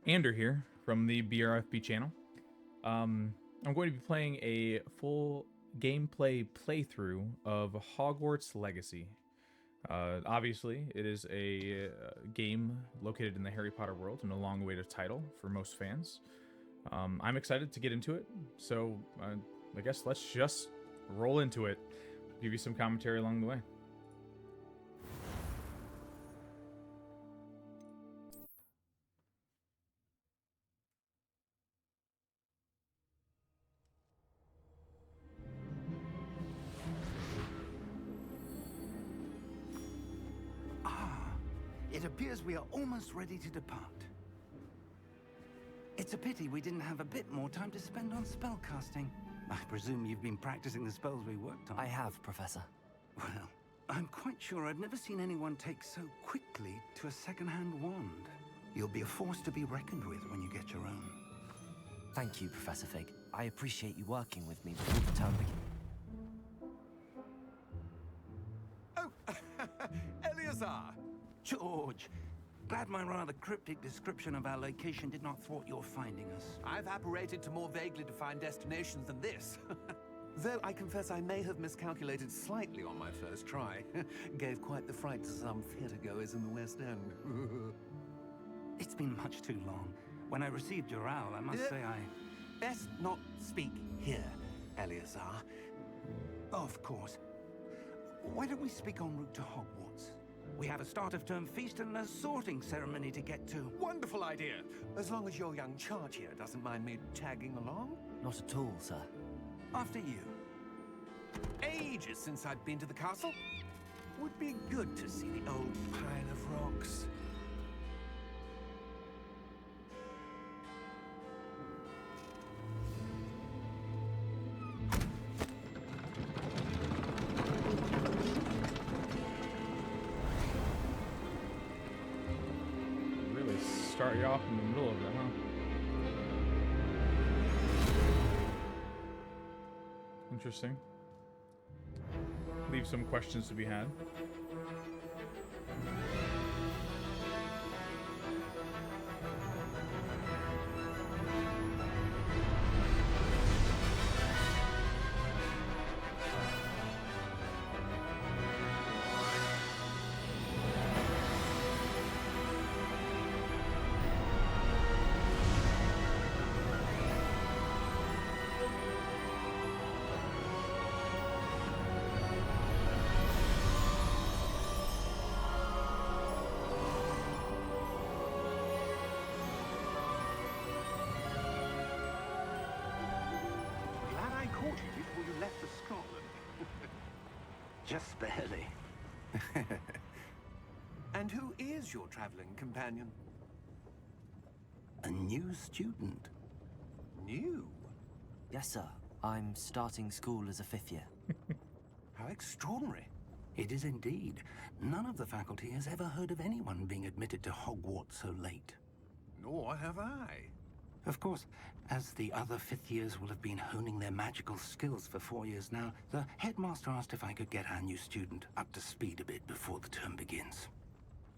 Ander here from the BRFB channel. I'm going to be playing a full gameplay playthrough of Hogwarts Legacy. Obviously, it is a game located in the Harry Potter world and a long-awaited title for most fans. I'm excited to get into it, so I guess let's just roll into it. Give you some commentary along the way. It appears we are almost ready to depart. It's a pity we didn't have a bit more time to spend on spellcasting. I presume you've been practicing the spells we worked on. I have, Professor. Well, I'm quite sure I've never seen anyone take so quickly to a second-hand wand. You'll be a force to be reckoned with when you get your own. Thank you, Professor Fig. I appreciate you working with me before the term begins. Oh, Eleazar! George, glad my rather cryptic description of our location did not thwart your finding us. I've apparated to more vaguely defined destinations than this. Though I confess I may have miscalculated slightly on my first try. Gave quite the fright to some theatergoers in the West End. It's been much too long. When I received your owl, I must say I... Best not speak here, Eleazar. Of course. Why don't we speak en route to Hogwarts? We have a start-of-term feast and a sorting ceremony to get to. Wonderful idea! As long as your young charge here doesn't mind me tagging along. Not at all, sir. After you. Ages since I'd been to the castle. Would be good to see the old pile of rocks. Start you off in the middle of it, huh? Interesting. Leave some questions to be had. Before you left for Scotland. Just barely. And who is your traveling companion? A new student. New? Yes, sir. I'm starting school as a 5th year. How extraordinary. It is indeed. None of the faculty has ever heard of anyone being admitted to Hogwarts so late. Nor have I. Of course, as the other 5th years will have been honing their magical skills for 4 years now, the headmaster asked if I could get our new student up to speed a bit before the term begins.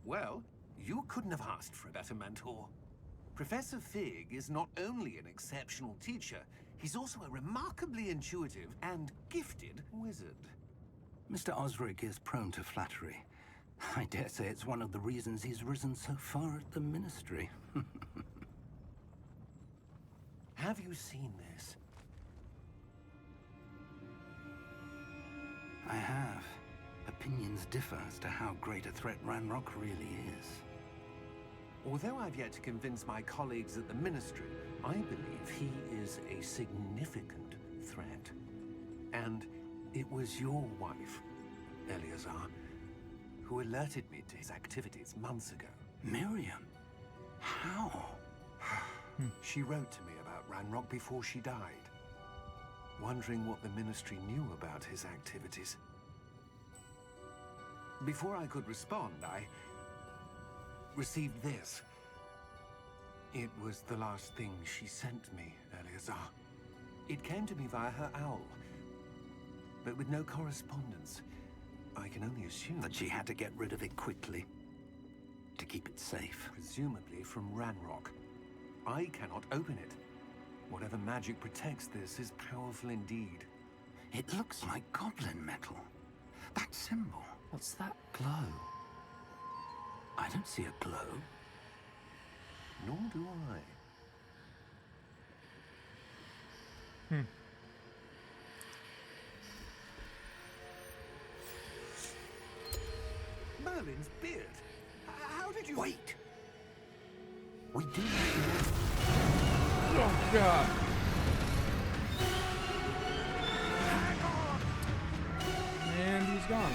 Well, you couldn't have asked for a better mentor. Professor Fig is not only an exceptional teacher, he's also a remarkably intuitive and gifted wizard. Mr. Osric is prone to flattery. I dare say it's one of the reasons he's risen so far at the Ministry. Have you seen this? I have. Opinions differ as to how great a threat Ranrock really is. Although I've yet to convince my colleagues at the Ministry, I believe he is a significant threat. And it was your wife, Eleazar, who alerted me to his activities months ago. Miriam? How? She wrote to me about Ranrock before she died, wondering what the Ministry knew about his activities. Before I could respond, I received this. It was the last thing she sent me, Eleazar. It came to me via her owl, but with no correspondence. I can only assume That she had to get rid of it quickly, to keep it safe. presumably from Ranrock. I cannot open it. Whatever magic protects this is powerful indeed. It looks like goblin metal. That symbol. What's that glow? I don't see a glow. Nor do I. Merlin's beard. How did you... Wait! We do... Oh, God. And he's gone.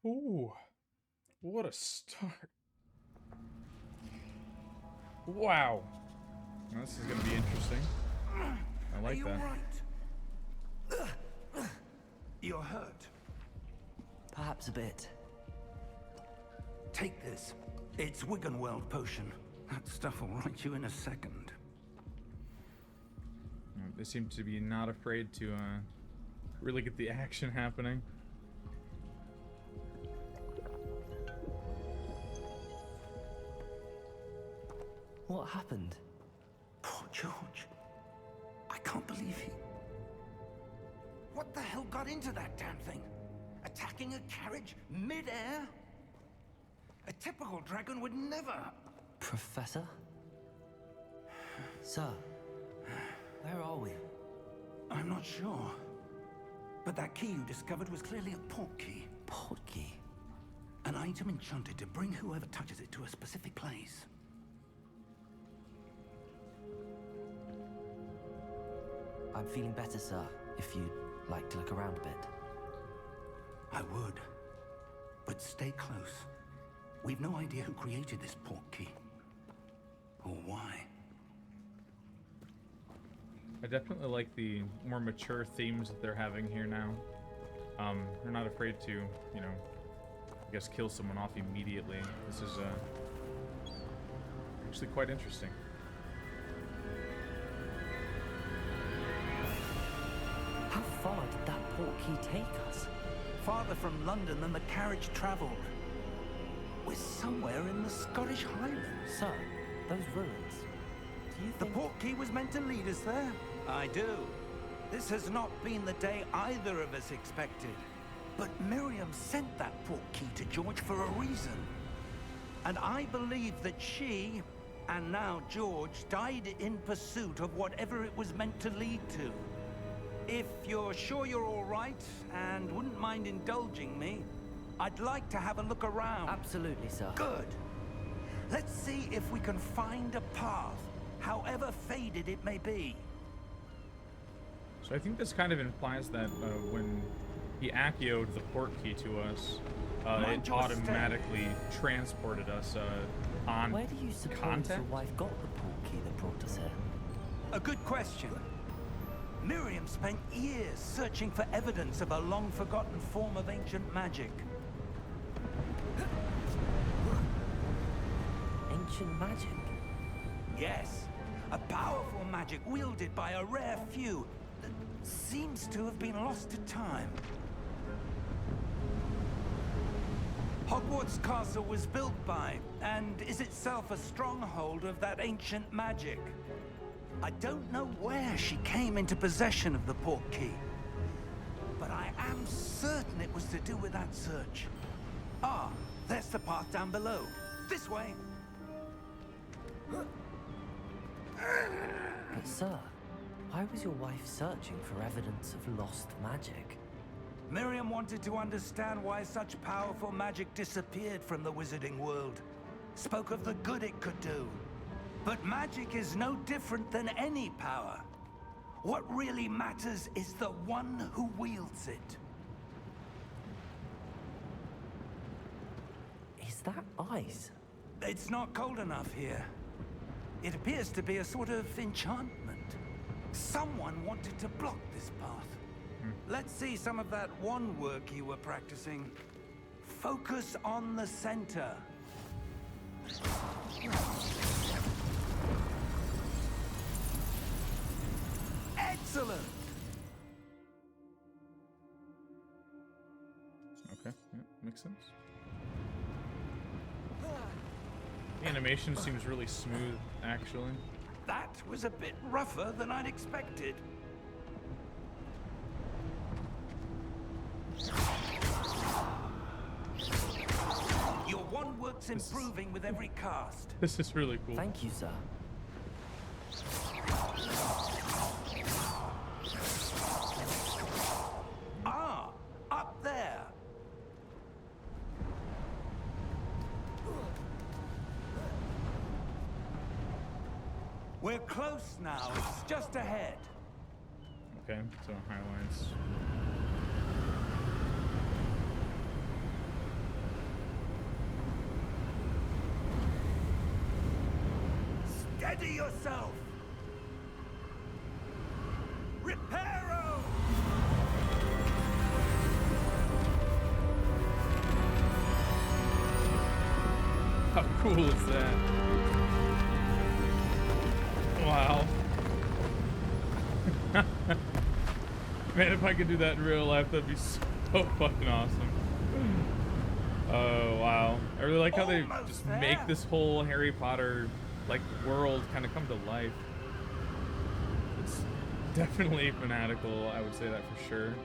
Ooh, what a start. Wow. This is going to be interesting. I like that. Right? You're hurt. Perhaps a bit. Take this. It's Wiggenweld potion. That stuff will right you in a second. They seem to be not afraid to really get the action happening. What happened? Poor George. I can't believe he... What the hell got into that damn thing? Attacking a carriage mid-air? A typical dragon would never... Professor? Sir, where are we? I'm not sure. But that key you discovered was clearly a portkey. Portkey? An item enchanted to bring whoever touches it to a specific place. I'm feeling better, sir, if you'd like to look around a bit. I would. But stay close. We've no idea who created this portkey. Or why. I definitely like the more mature themes that they're having here now. They're not afraid to, you know, I guess kill someone off immediately. This is actually quite interesting. How far did that portkey take us? Farther from London than the carriage travelled. We're somewhere in the Scottish Highlands. Sir, those ruins. Do you The think... portkey was meant to lead us there? I do. This has not been the day either of us expected. But Miriam sent that portkey to George for a reason. And I believe that she, and now George, died in pursuit of whatever it was meant to lead to. If you're sure you're all right, and wouldn't mind indulging me, I'd like to have a look around. Absolutely, sir. Good. Let's see if we can find a path, however faded it may be. So I think this kind of implies that when he Accio'd the portkey to us, it automatically transported us on Where do you suppose contact? your wife got the portkey that brought us here? A good question. Miriam spent years searching for evidence of a long-forgotten form of ancient magic. Ancient magic? Yes, a powerful magic wielded by a rare few that seems to have been lost to time. Hogwarts Castle was built by, and is itself a stronghold of that ancient magic. I don't know where she came into possession of the portkey, but I am certain it was to do with that search. Ah, there's the path down below. This way. But sir, why was your wife searching for evidence of lost magic? Miriam wanted to understand why such powerful magic disappeared from the wizarding world. Spoke of the good it could do. But magic is no different than any power. What really matters is the one who wields it. Is that ice? It's not cold enough here. It appears to be a sort of enchantment. Someone wanted to block this path. Let's see some of that wand work you were practicing. Focus on the center. Excellent! Okay, yeah, makes sense. The animation seems really smooth, actually. That was a bit rougher than I'd expected. Your wand work's improving with every cast. This is really cool. Thank you, sir. Ah, up there. We're close now. It's just ahead. Okay, so highlights. Steady yourself. Reparo! How cool is that? Wow. Man, if I could do that in real life, that'd be so fucking awesome. Oh, wow. I really like how they just make this whole Harry Potter, like, world kind of come to life. It's definitely fanatical, I would say that for sure.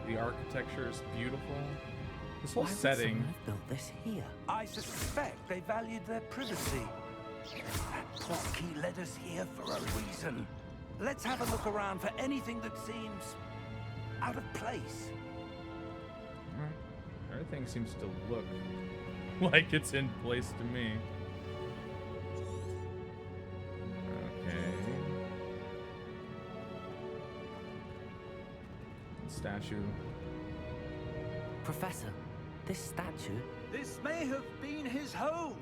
The architecture is beautiful. This whole Why would setting. someone have built this here? I suspect they valued their privacy. That portkey led us here for a reason. Let's have a look around for anything that seems out of place. Everything seems to look like it's in place to me. Okay. Statue. Professor, this statue... This may have been his home.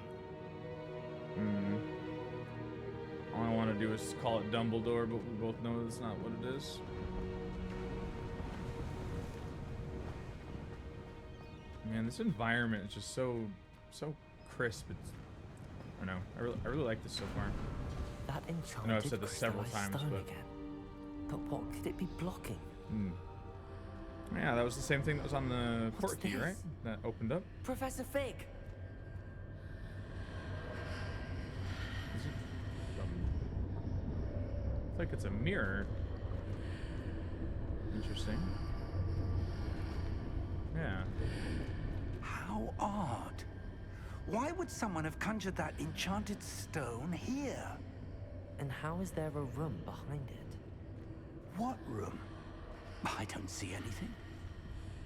All I want to do is call it Dumbledore, but we both know it's not what it is. Man, this environment is just so crisp. It's, I don't know. I really like this so far. That enchanted I know I've said this several crystallized times, stone but again. But what could it be blocking? Yeah, that was the same thing that was on the What's port key, right? this? That opened up. Professor Fig! It's like it's a mirror. Interesting. Yeah. How odd. Why would someone have conjured that enchanted stone here? And how is there a room behind it? What room? I don't see anything.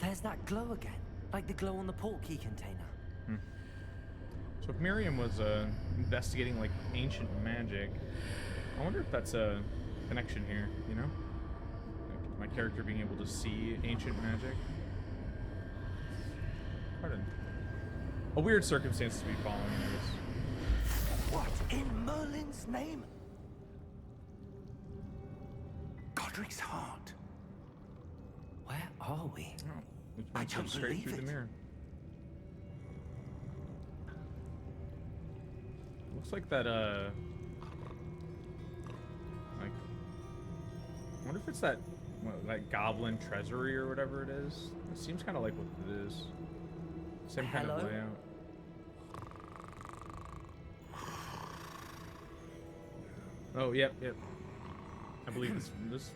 There's that glow again, like the glow on the portkey container. So if Miriam was investigating like ancient magic, I wonder if that's a connection here, you know? Like my character being able to see ancient magic. Quite a weird circumstance to be following, I guess. What in Merlin's name? Godric's heart. Where are we? Oh, it I went don't straight believe through the it. mirror. Looks like that, like, I wonder if it's that, that goblin treasury or whatever it is. It seems kind of like what it is. Same kind of Hello? layout. Oh, yep. I believe this.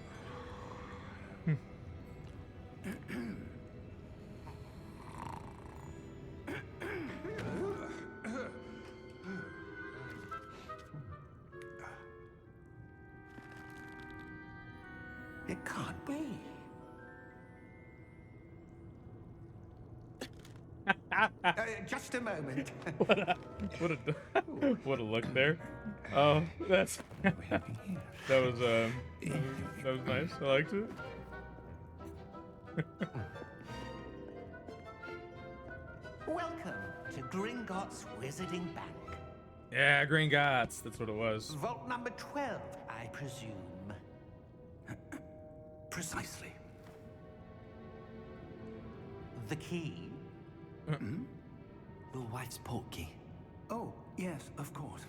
It can't be. Just a moment. What a look there. Oh, that's that was nice. I liked it. Welcome to Gringotts Wizarding Bank. Yeah, Gringotts. That's what it was. Vault number 12, I presume. Precisely. The key? Your wife's portkey. Oh, yes, of course.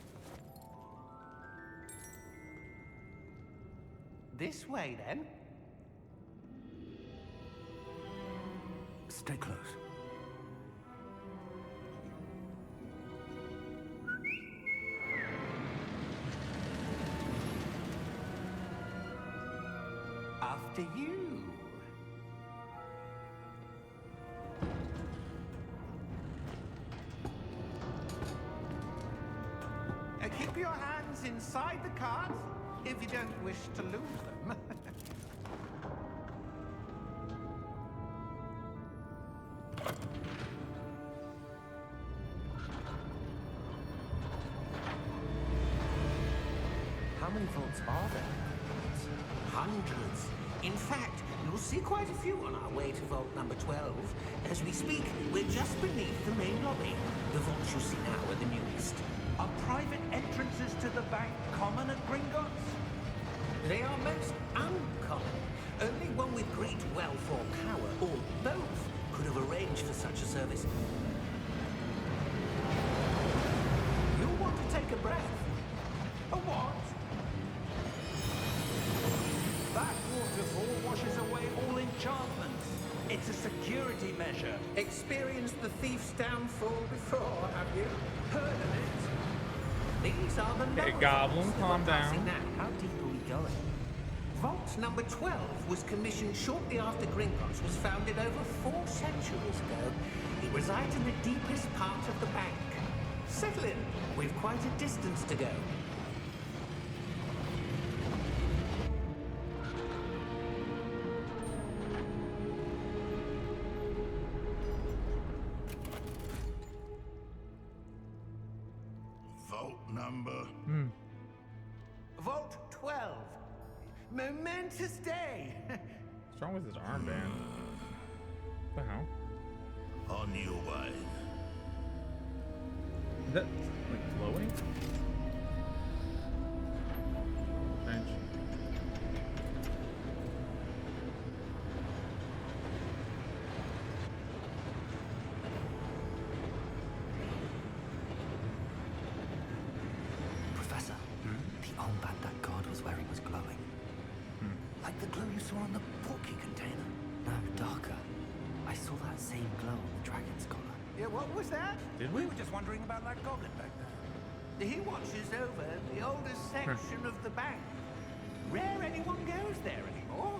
This way, then. Stay close. After you. Keep your hands inside the cart if you don't wish to lose them. How many vaults are there? Hundreds. In fact, you'll see quite a few on our way to vault number 12. As we speak, we're just beneath the main lobby. The vaults you see now are the newest. Are private entrances to the bank common at Gringotts? They are most uncommon. Only one with great wealth or power, or both, could have arranged for such a service. You'll want to take a breath. A what? That waterfall washes away all enchantments. It's a security measure. Experienced the thief's downfall before, have you? Heard of it? These are the Hey, lower Goblin, vaults that calm we're passing down. now. How deep are we going? Vault number 12 was commissioned shortly after Gringotts was founded over 4 centuries ago. It resides in the deepest part of the bank. Settle in. We've quite a distance to go. Vault number. Vault 12. Momentous day. What's wrong with his armband? What the hell? On your way. Is that like glowing? Strange. Professor, the armband that guard was wearing was glowing. Like the glow you saw on the portkey container. No, darker. I saw that same glow on the dragon's collar. Yeah, what was that? Did we? were just wondering about that goblin back there. He watches over the oldest section of the bank. Rare anyone goes there anymore.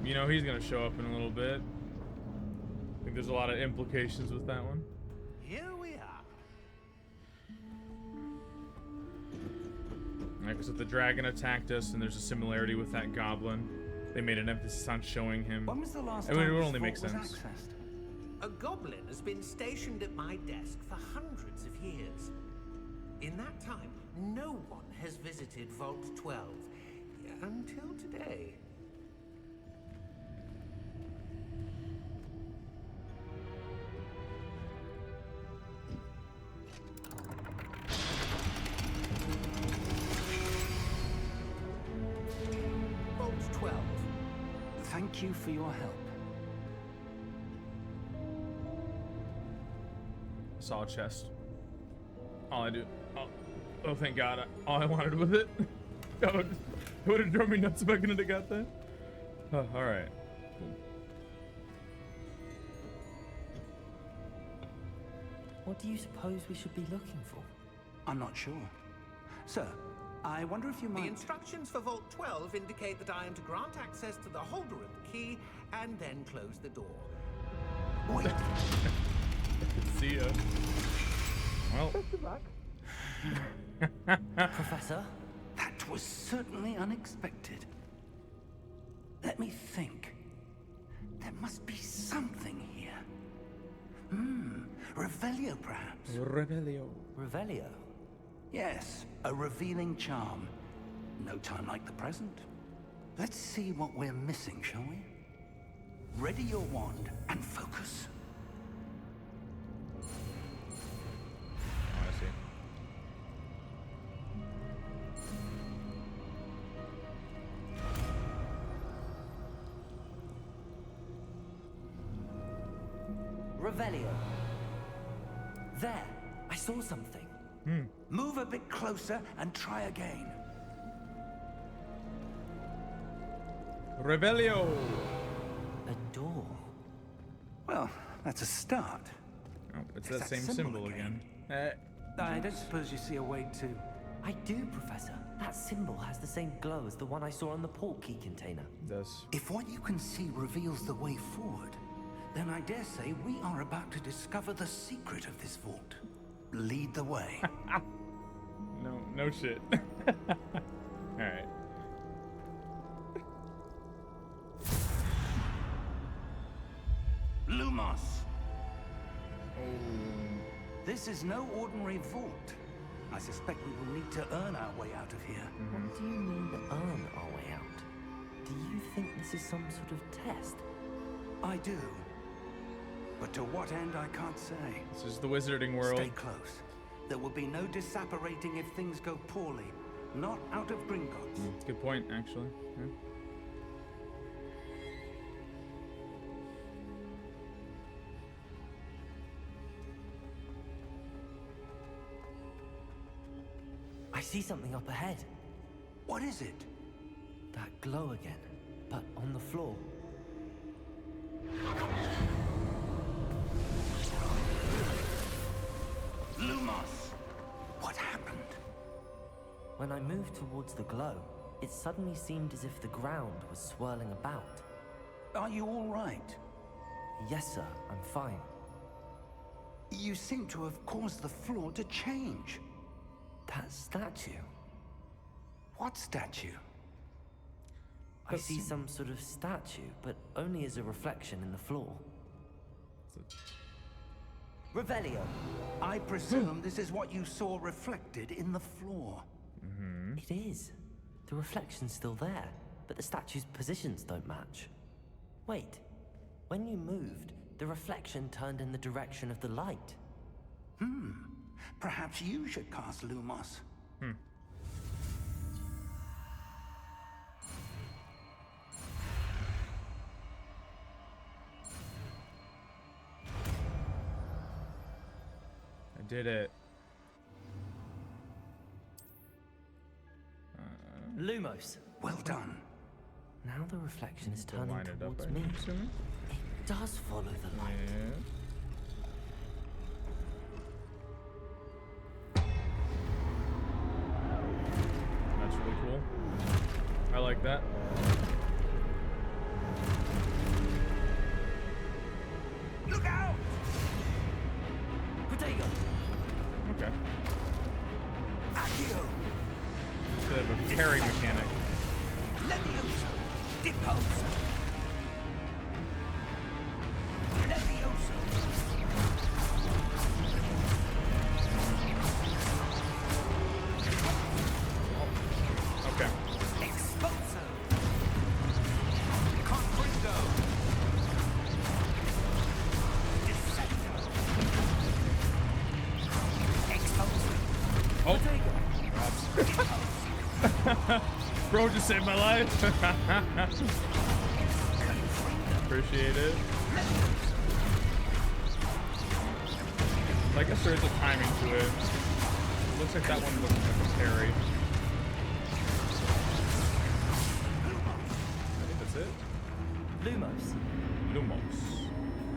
You know he's gonna show up in a little bit. I think there's a lot of implications with that one. Here we are. Yeah, because if the dragon attacked us and there's a similarity with that goblin, they made an emphasis on showing him. When was the last I mean, time it would this only make vault was sense. accessed? A goblin has been stationed at my desk for hundreds of years. In that time, no one has visited Vault 12 until today. Vault 12. Thank you for your help. Saw a chest. All I do. Oh, thank God. All I wanted was it. It would have drove me nuts if I couldn't have got that. Oh, all right. Cool. What do you suppose we should be looking for? I'm not sure. Sir, I wonder if you The might... instructions for Vault 12 indicate that I am to grant access to the holder of the key and then close the door. Wait. See ya. Well. Professor? That was certainly unexpected. Let me think. There must be something here. Revelio, perhaps? Rebelio. Revelio? Yes, a revealing charm. No time like the present. Let's see what we're missing, shall we? Ready your wand and focus. Oh, I see. Revelio. There, I saw something. Move a bit closer and try again. Rebelio. A door. Well, that's a start. Oh, it's There's that that same symbol symbol again. I don't suppose you see a way to... I do, Professor. That symbol has the same glow as the one I saw on the port key container. It does. If what you can see reveals the way forward, then I dare say we are about to discover the secret of this vault. Lead the way. No shit. Alright. Lumos! Oh. This is no ordinary vault. I suspect we will need to earn our way out of here. What do you mean, earn our way out? Do you think this is some sort of test? I do. But to what end, I can't say. This is the wizarding world. Stay close. There will be no disapparating if things go poorly. Not out of Gringotts. Good point, actually. Yeah. I see something up ahead. What is it? That glow again, but on the floor. Lumos! What happened? When I moved towards the glow, it suddenly seemed as if the ground was swirling about. Are you all right? Yes, sir, I'm fine. You seem to have caused the floor to change. That statue. What statue? I see some sort of statue, but only as a reflection in the floor. Revelio. I presume this is what you saw reflected in the floor. It is. The reflection's still there, but the statue's positions don't match. Wait. When you moved, the reflection turned in the direction of the light. Perhaps you should cast Lumos. I did it. Lumos. Well done. Now the reflection is Still turning line it up, towards I'm me. assuming. It does follow the light. Yeah. That's really cool. I like that. Look out! Protego. Okay. Accio! Bit of a carry mechanic. Levioso! Diposo! Levioso! Okay. Exposo! Confringo! Incendio! Exposo! Oh. Protego. Bro just saved my life. Appreciate it. I guess there is a timing to it. Looks like that one looks like a parry. I think that's it. Lumos. Lumos.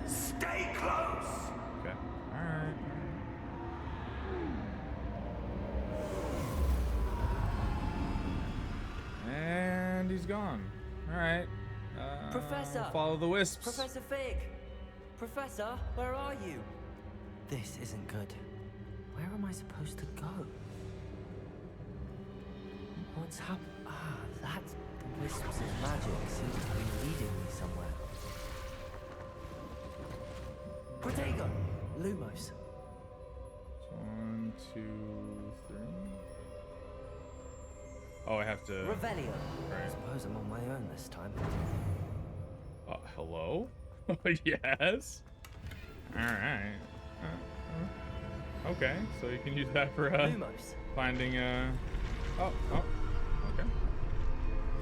Stay close! Okay. Alright. And he's gone. Alright. Professor! Follow the wisps. Professor Fig! Professor, where are you? This isn't good. Where am I supposed to go? What's happened? Ah, that's the Wisps of magic seem to be leading me somewhere. Protego! Lumos. 1, 2, 3. Oh, I have to. Revelio. Right. Suppose I'm on my own this time. Hello? Yes. All right. Okay, so you can use that for Lumos. finding. Oh. Okay.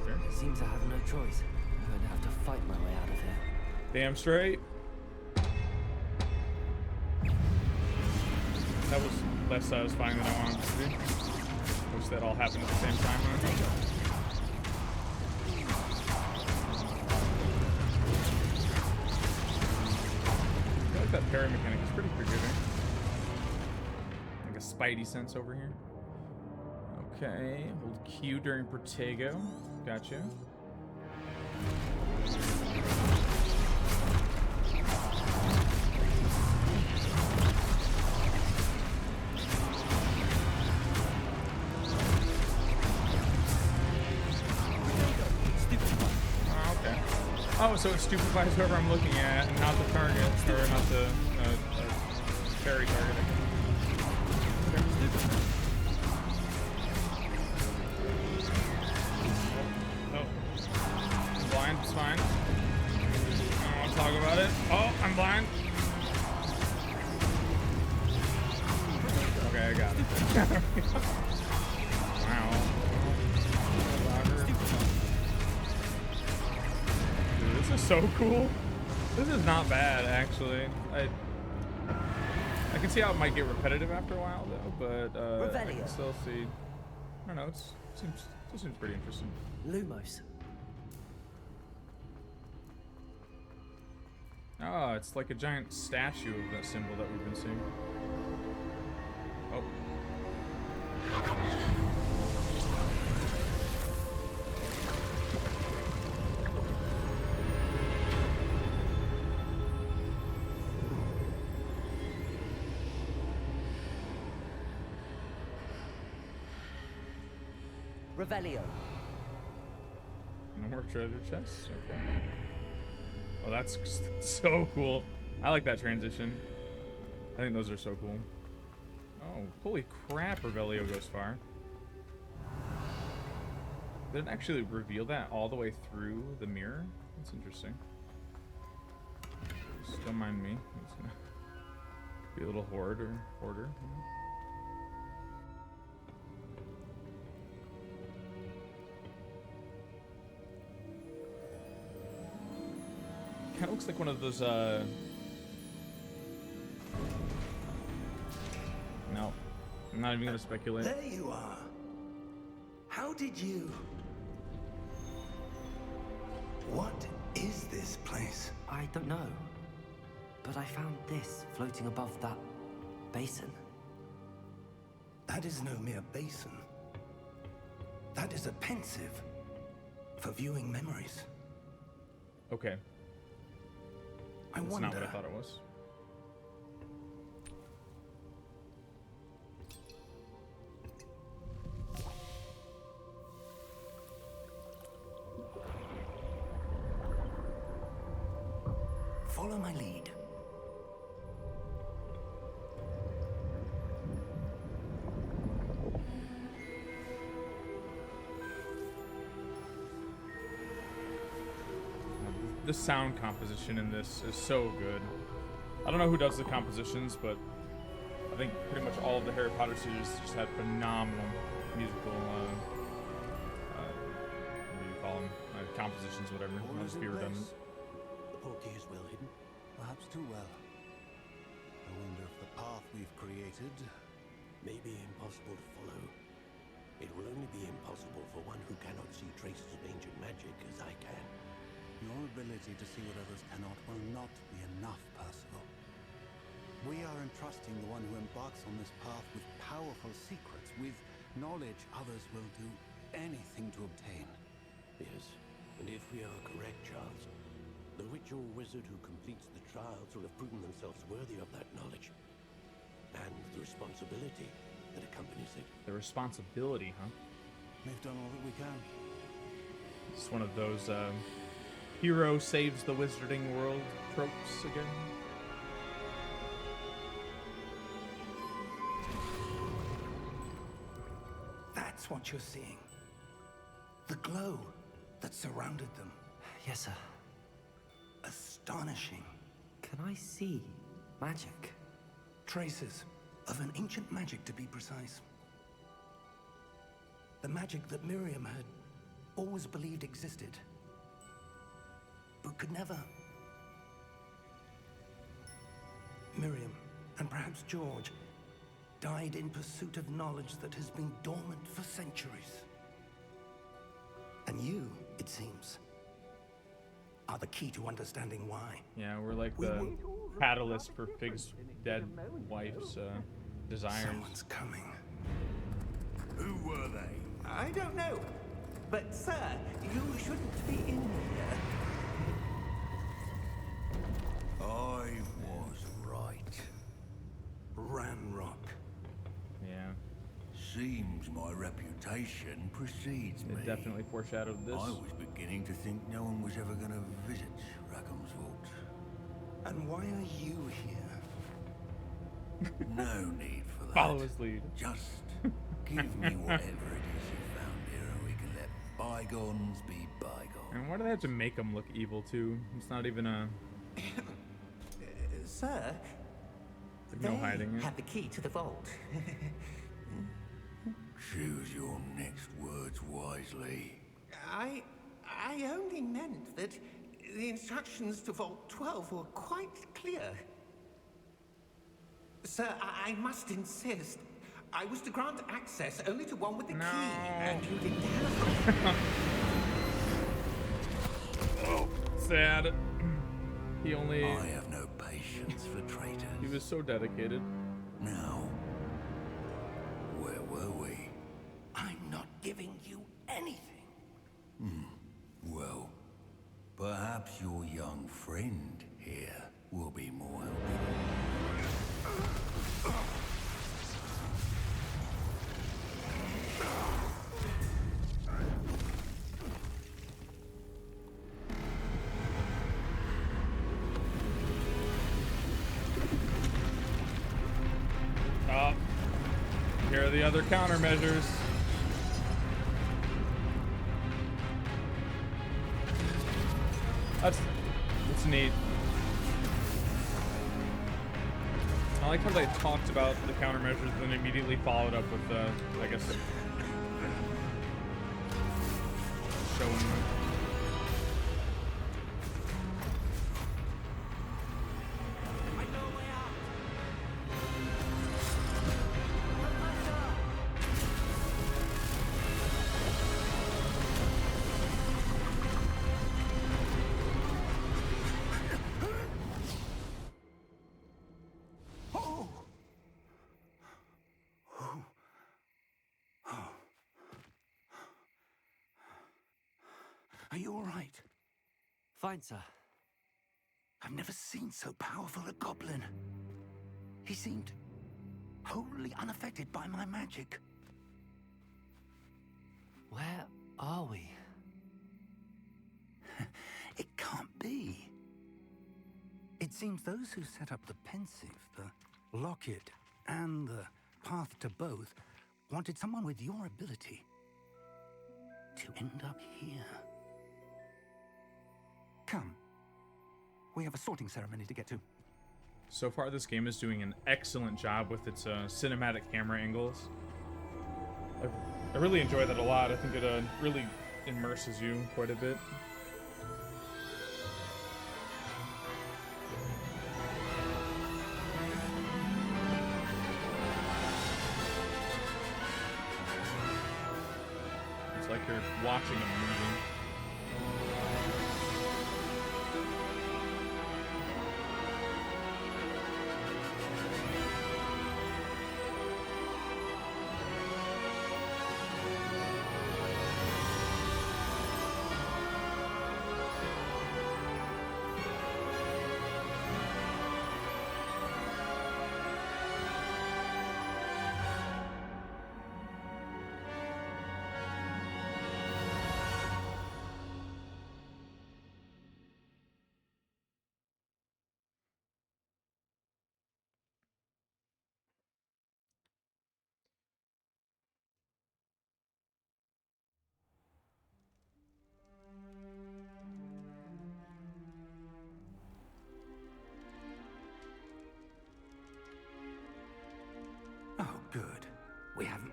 Sure. Seems I have no choice. I'm going to have to fight my way out of here. Damn straight. That was less satisfying than I wanted it to be. Wish that all happened at the same time. Huh? I feel like that parry mechanic is pretty forgiving. Like a spidey sense over here. Okay, hold Q during Protego. Gotcha. Oh, so it stupefies whoever I'm looking at, and not the target, or not the fairy target. Okay. Oh, I'm blind. It's fine. I don't want to talk about it. Oh, I'm blind. Okay, I got it. Wow. This is so cool. This is not bad, actually. I can see how it might get repetitive after a while, though, but I can still see. I don't know. It still seems pretty interesting. Lumos. Oh, it's like a giant statue of that symbol that we've been seeing. Oh. Revelio. No more treasure chests? Okay. Oh, that's so cool. I like that transition. I think those are so cool. Oh, holy crap, Revelio goes far. Did it actually reveal that all the way through the mirror? That's interesting. Just don't mind me. It's gonna be a little hoarder. Kind of looks like one of those, no. I'm not even gonna speculate. There you are. How did you... What is this place? I don't know. But I found this floating above that basin. That is no mere basin. That is a pensive for viewing memories. Okay. I That's wonder... not what I thought it was. Follow my lead. The sound composition in this is so good. I don't know who does the compositions, but I think pretty much all of the Harry Potter series just had phenomenal musical, what do you call them? Compositions, whatever. I'll just be redundant. The portkey is well hidden. Perhaps too well. I wonder if the path we've created May be impossible to follow. It will only be impossible for one who cannot see traces of ancient magic as I can. Your ability to see what others cannot will not be enough, Percival. We are entrusting the one who embarks on this path with powerful secrets, with knowledge others will do anything to obtain. Yes, and if we are correct, Charles, the witch or wizard who completes the trials will have proven themselves worthy of that knowledge. And the responsibility that accompanies it. The responsibility, huh? We've done all that we can. It's one of those hero saves the wizarding world tropes again. That's what you're seeing. The glow that surrounded them. Yes, sir. Astonishing. Can I see magic? Traces of an ancient magic, to be precise. The magic that Miriam had always believed existed, but could never. Miriam, and perhaps George, died in pursuit of knowledge that has been dormant for centuries. And you, it seems, are the key to understanding why. Yeah, we're like the catalyst for Fig's dead wife's desires. Someone's coming. Who were they? I don't know. But, sir, you shouldn't be in here. I was right. Ranrock. Yeah, Seems my reputation precedes me. it definitely foreshadowed this. I was beginning to think no one was ever going to visit Rackham's Vault. And why are you here? No need for that. Follow his lead. Just give me whatever it is you found here, and we can let bygones be bygones. And why do they have to make him look evil too? It's not even a Sir, no hiding it. have the key to the vault. Choose your next words wisely. I only meant that the instructions to Vault 12 were quite clear. Sir, I must insist. I was to grant access only to one with the key, and you didn't have Oh, sad. He only. I have no patience for traitors. He was so dedicated. Now, where were we? I'm not giving you anything. Well, perhaps your young friend here will be more helpful. Oh, here are the other countermeasures. That's neat. I like how they talked about the countermeasures, then immediately followed up with I guess, showing them. Are you all right? Fine, sir. I've never seen so powerful a goblin. He seemed wholly unaffected by my magic. Where are we? It can't be. It seems those who set up the Pensive, the Locket, and the Path to Both wanted someone with your ability to end up here. Come. We have a sorting ceremony to get to. So far, this game is doing an excellent job with its cinematic camera angles. I really enjoy that a lot. I think it really immerses you quite a bit. It's like you're watching a movie.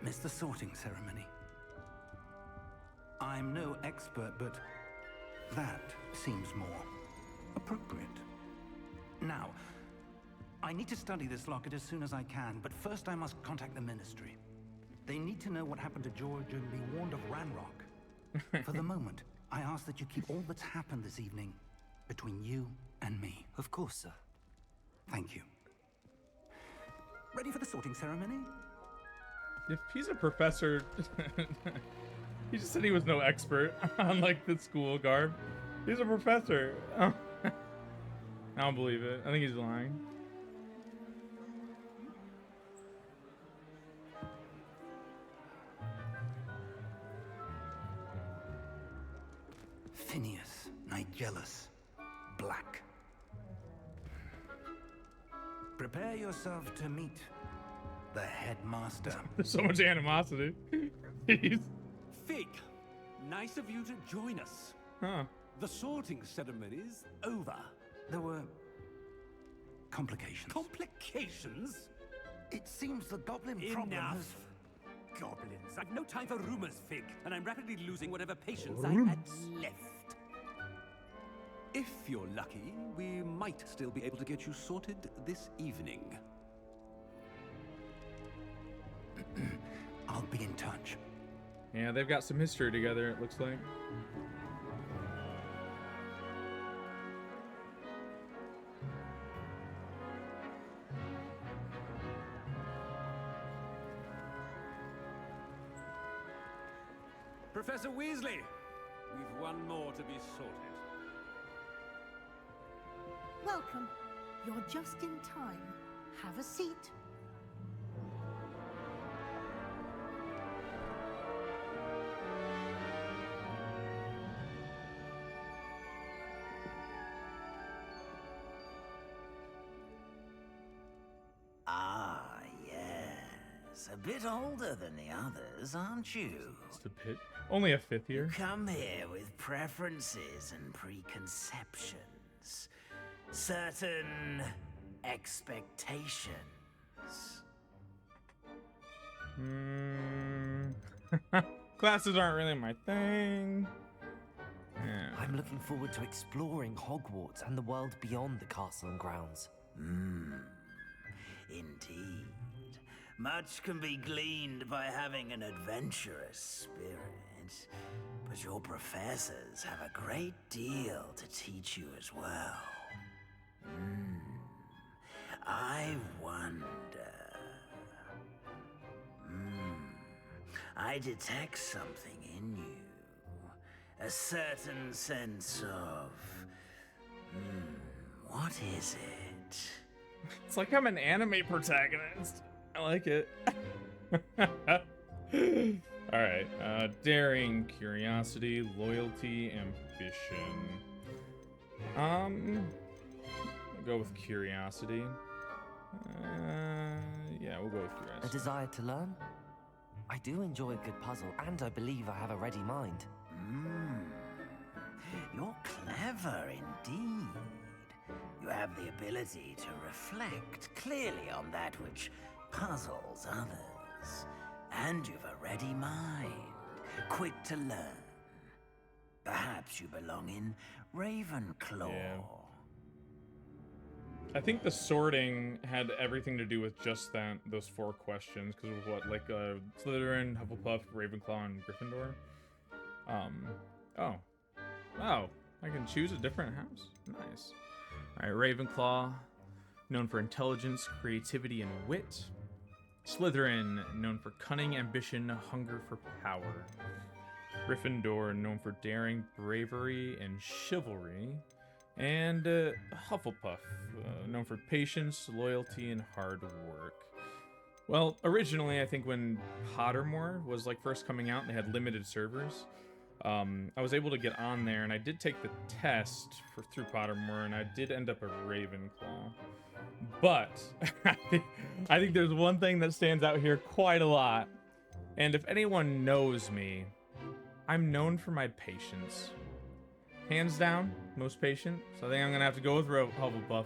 witness the sorting ceremony. I'm no expert, but that seems more appropriate. Now, I need to study this locket as soon as I can, but first I must contact the Ministry. They need to know what happened to George and be warned of Ranrock. For the moment, I ask that you keep all that's happened this evening between you and me. Of course, sir. Thank you. Ready for the sorting ceremony? If he's a professor, he just said he was no expert on like the school garb. He's a professor. I don't believe it. I think he's lying. Phineas, Nigellus, Black. Prepare yourself to meet the headmaster. There's so much animosity. He's... Fig, nice of you to join us. Huh. The sorting ceremony's over. There were complications. Complications? It seems the goblin problem has... Enough. Goblins. I've no time for rumors, Fig, and I'm rapidly losing whatever patience I had left. If you're lucky, we might still be able to get you sorted this evening. I'll be in touch. Yeah, they've got some history together, it looks like. Professor Weasley, we've one more to be sorted. Welcome. You're just in time. Have a seat. Ah, yes. A bit older than the others, aren't you? Just a bit. Only a fifth year. Come here with preferences and preconceptions. Certain expectations. Classes aren't really my thing. Yeah. I'm looking forward to exploring Hogwarts and the world beyond the castle and grounds. Indeed. Much can be gleaned by having an adventurous spirit, but your professors have a great deal to teach you as well. I wonder... I detect something in you. A certain sense of... what is it? It's like I'm an anime protagonist. I like it. Alright. Daring, curiosity, loyalty, ambition. I'll go with curiosity. Yeah, we'll go with A curiosity. desire to learn? I do enjoy a good puzzle, and I believe I have a ready mind. You're clever indeed. You have the ability to reflect clearly on that which puzzles others. And you've a ready mind, quick to learn. Perhaps you belong in Ravenclaw. Yeah. I think the sorting had everything to do with just that, those 4 questions, because it was what, like Slytherin, Hufflepuff, Ravenclaw, and Gryffindor. Oh, I can choose a different house. Nice. All right, Ravenclaw, known for intelligence, creativity, and wit. Slytherin, known for cunning, ambition, hunger for power. Gryffindor, known for daring, bravery, and chivalry. And Hufflepuff, known for patience, loyalty, and hard work. Well, originally, I think when Pottermore was like first coming out and they had limited servers, I was able to get on there, and I did take the test through Pottermore, and I did end up a Ravenclaw. But I think there's one thing that stands out here quite a lot. And if anyone knows me, I'm known for my patience. Hands down, most patient. So I think I'm gonna have to go with Hufflepuff.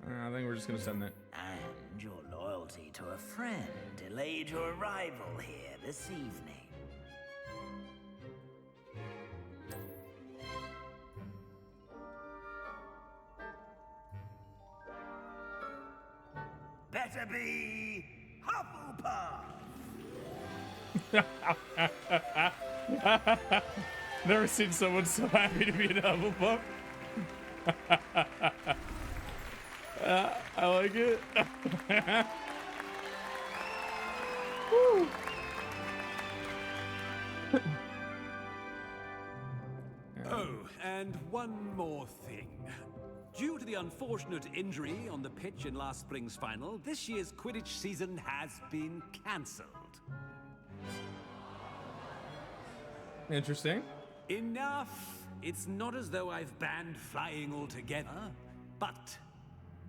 I think we're just gonna send it. And And your loyalty to a friend delayed your arrival here this evening. Better be Hufflepuff! Never seen someone so happy to be an Hufflepuff. I like it. Woo. Oh, and one more thing. Due to the unfortunate injury on the pitch in last spring's final, this year's Quidditch season has been cancelled. Interesting. Enough! It's not as though I've banned flying altogether, but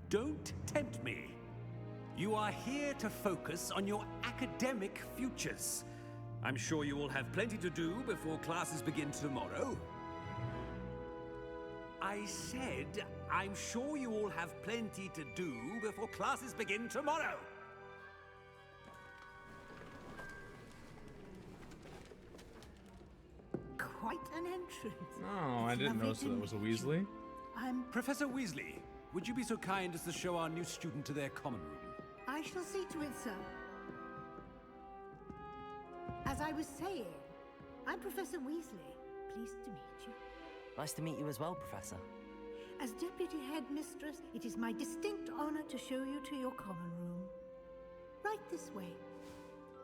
don't tempt me. You are here to focus on your academic futures. I'm sure you all have plenty to do before classes begin tomorrow. I said, I'm sure you all have plenty to do before classes begin tomorrow. Quite an entrance. Oh, I didn't notice that was a Weasley. Professor Weasley, would you be so kind as to show our new student to their common room? I shall see to it, sir. As I was saying, I'm Professor Weasley. Pleased to meet you. Nice to meet you as well, Professor. As Deputy Headmistress, it is my distinct honor to show you to your common room. Right this way.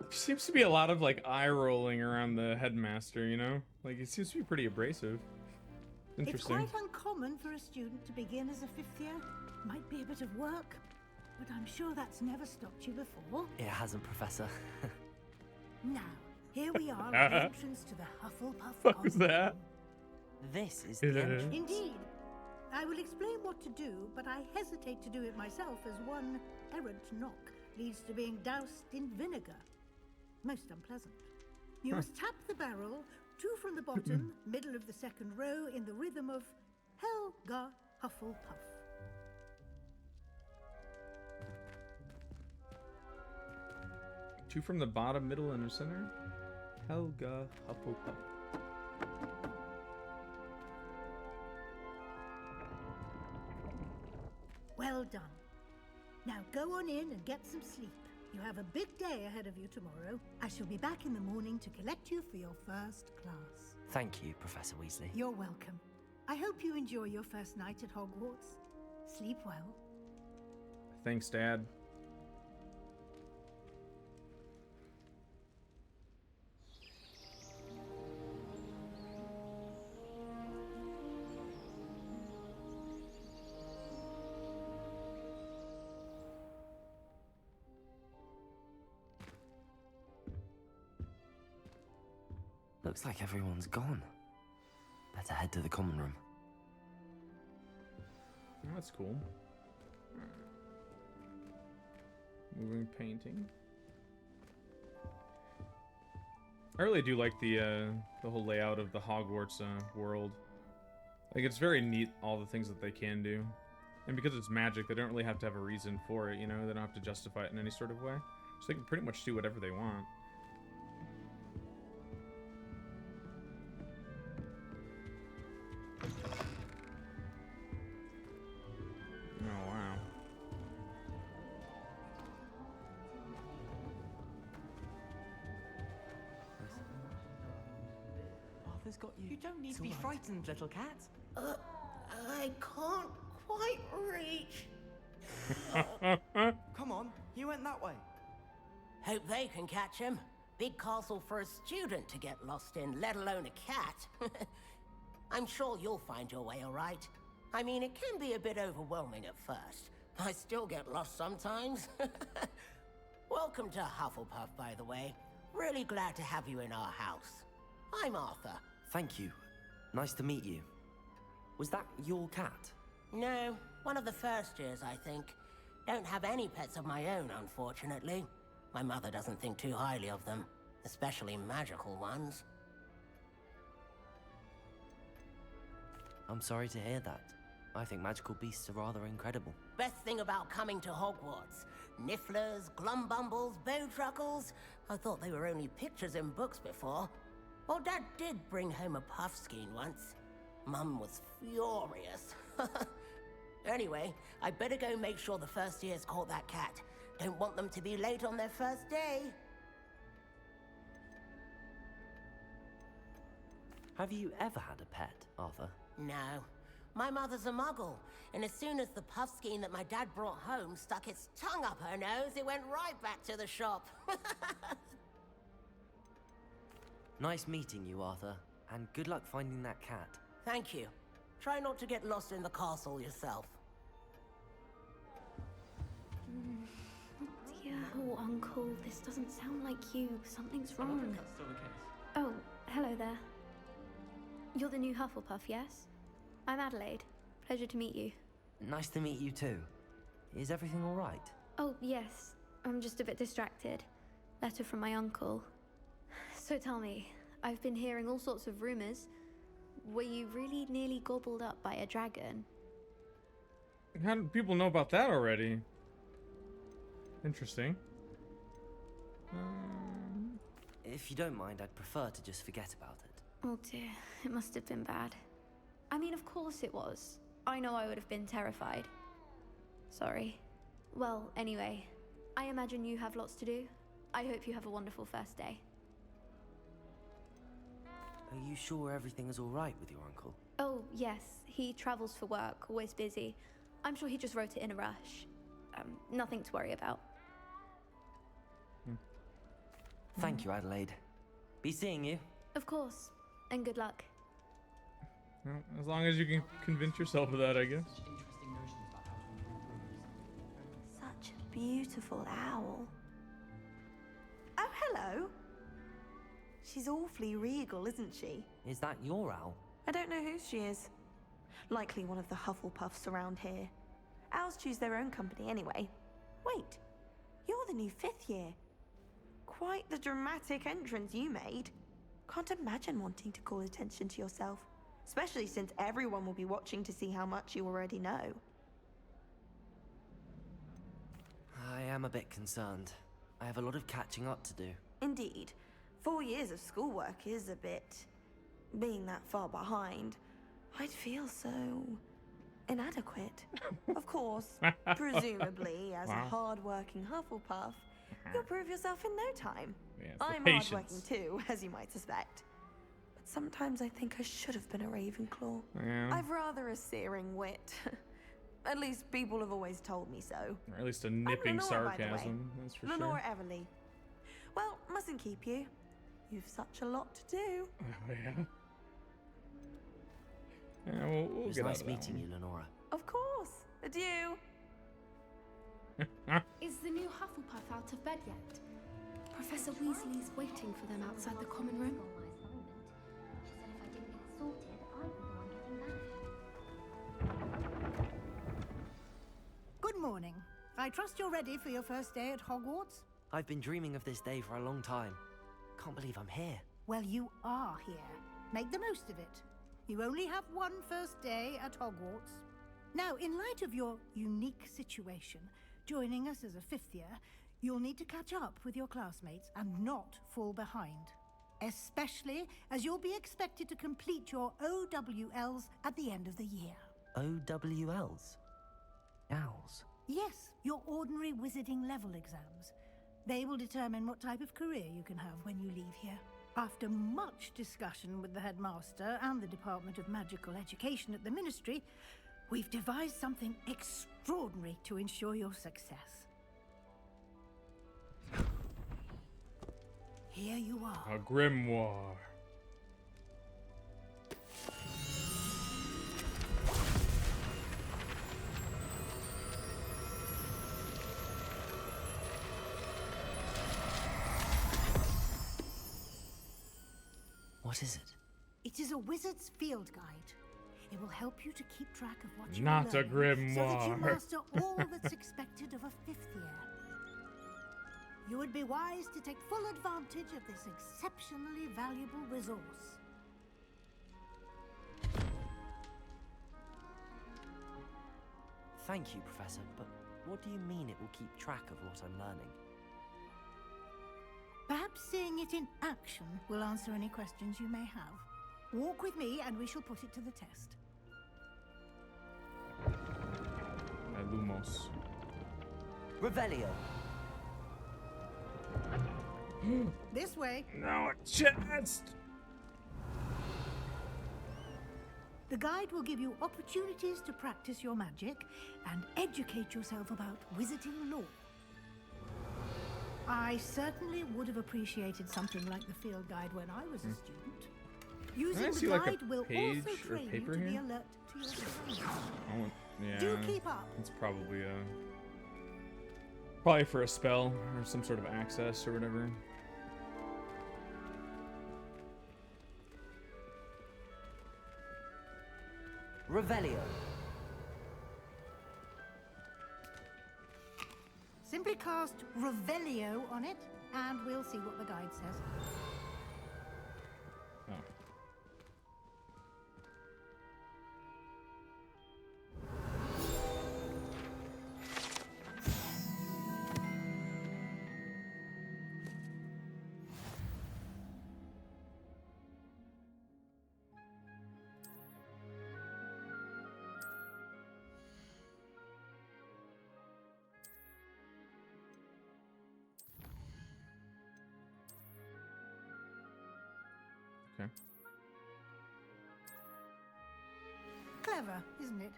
Seems to be a lot of like eye rolling around the headmaster, you know? Like he seems to be pretty abrasive. Interesting. It's quite uncommon for a student to begin as a 5th year. Might be a bit of work, but I'm sure that's never stopped you before. It hasn't, Professor. Now, here we are at the entrance to the Hufflepuff Fuck was that? This is the entrance. Indeed. I will explain what to do, but I hesitate to do it myself as one errant knock leads to being doused in vinegar. Most unpleasant. You must tap the barrel, 2 from the bottom, middle of the 2nd row, in the rhythm of Helga Hufflepuff. Two from the bottom, middle, and the center. Helga Hufflepuff. Well done. Now go on in and get some sleep. You have a big day ahead of you tomorrow. I shall be back in the morning to collect you for your first class. Thank you, Professor Weasley. You're welcome. I hope you enjoy your first night at Hogwarts. Sleep well. Thanks, Dad. Looks like everyone's gone. Better head to the common room. Oh, that's cool. Moving painting. I really do like the whole layout of the Hogwarts world. Like, it's very neat, all the things that they can do. And because it's magic, they don't really have to have a reason for it, you know? They don't have to justify it in any sort of way. So they can pretty much do whatever they want. Oh, wow. Arthur's got you. You don't need to be frightened, little cat. I can't quite reach. Come on, you went that way. Hope they can catch him. Big castle for a student to get lost in, let alone a cat. I'm sure you'll find your way all right. I mean, it can be a bit overwhelming at first. I still get lost sometimes. Welcome to Hufflepuff, by the way. Really glad to have you in our house. I'm Arthur. Thank you. Nice to meet you. Was that your cat? No, one of the first years, I think. Don't have any pets of my own, unfortunately. My mother doesn't think too highly of them, especially magical ones. I'm sorry to hear that. I think magical beasts are rather incredible. Best thing about coming to Hogwarts. Nifflers, glumbumbles, bowtruckles. I thought they were only pictures in books before. Well, Dad did bring home a puffskein once. Mum was furious. Anyway, I better go make sure the first years caught that cat. Don't want them to be late on their first day. Have you ever had a pet, Arthur? No. My mother's a muggle, and as soon as the puffskein that my dad brought home stuck its tongue up her nose, it went right back to the shop. Nice meeting you, Arthur, and good luck finding that cat. Thank you. Try not to get lost in the castle yourself. Dear. Oh, Uncle, this doesn't sound like you. Something's wrong. That's still the case. Oh, hello there. You're the new Hufflepuff, yes? I'm Adelaide. Pleasure to meet you. Nice to meet you too. Is everything all right? Oh, yes. I'm just a bit distracted. Letter from my uncle. So tell me, I've been hearing all sorts of rumors. Were you really nearly gobbled up by a dragon? How do people know about that already? Interesting. If you don't mind, I'd prefer to just forget about it. Oh dear, it must have been bad. I mean, of course it was. I know I would have been terrified. Sorry. Well, anyway, I imagine you have lots to do. I hope you have a wonderful first day. Are you sure everything is all right with your uncle? Oh, yes. He travels for work, always busy. I'm sure he just wrote it in a rush. Nothing to worry about. Thank you, Adelaide. Be seeing you. Of course. And good luck. Well, as long as you can convince yourself of that, I guess. Such a beautiful owl. Oh, hello. She's awfully regal, isn't she? Is that your owl? I don't know whose she is. Likely one of the Hufflepuffs around here. Owls choose their own company anyway. Wait, you're the new 5th year. Quite the dramatic entrance you made. Can't imagine wanting to call attention to yourself, especially since everyone will be watching to see how much you already know. I am a bit concerned. I have a lot of catching up to do. Indeed. 4 years of schoolwork is a bit... being that far behind, I'd feel so... inadequate. Of course, presumably, as a hard-working Hufflepuff, you'll prove yourself in no time. Yeah, I'm hard-working too, as you might suspect. But sometimes I think I should have been a Ravenclaw. Yeah. I've rather a searing wit. At least people have always told me so. Or at least a nipping sarcasm, that's for Lenore sure. Everly. Well, mustn't keep you. You've such a lot to do. Oh, yeah. Yeah, we'll It was get nice out of that meeting one. you, Lenora. Of course. Adieu. Is the new Hufflepuff out of bed yet? Professor Weasley's waiting for them outside the common room. Good morning. I trust you're ready for your first day at Hogwarts? I've been dreaming of this day for a long time. Can't believe I'm here. Well, you are here. Make the most of it. You only have one first day at Hogwarts. Now, in light of your unique situation, joining us as a 5th year, you'll need to catch up with your classmates and not fall behind. Especially as you'll be expected to complete your OWLs at the end of the year. OWLs? Owls? Yes, your ordinary wizarding level exams. They will determine what type of career you can have when you leave here. After much discussion with the headmaster and the Department of Magical Education at the Ministry, we've devised something extraordinary to ensure your success. Here you are. A grimoire. What is it? It is a wizard's field guide. It will help you to keep track of what you Not a learn, so that you grimoire. master all that's expected of a 5th year. You would be wise to take full advantage of this exceptionally valuable resource. Thank you, Professor, but what do you mean it will keep track of what I'm learning? Perhaps seeing it in action will answer any questions you may have. Walk with me and we shall put it to the test. Lumos. Revelio. This way. No, a chest! The guide will give you opportunities to practice your magic and educate yourself about wizarding lore. I certainly would have appreciated something like the field guide when I was a student. Using the guide will also train you to be alert to your surroundings. Yeah. Do keep up. It's probably for a spell or some sort of access or whatever. Revelio. Simply cast Revelio on it, and we'll see what the guide says. Oh. Okay. Clever, isn't it?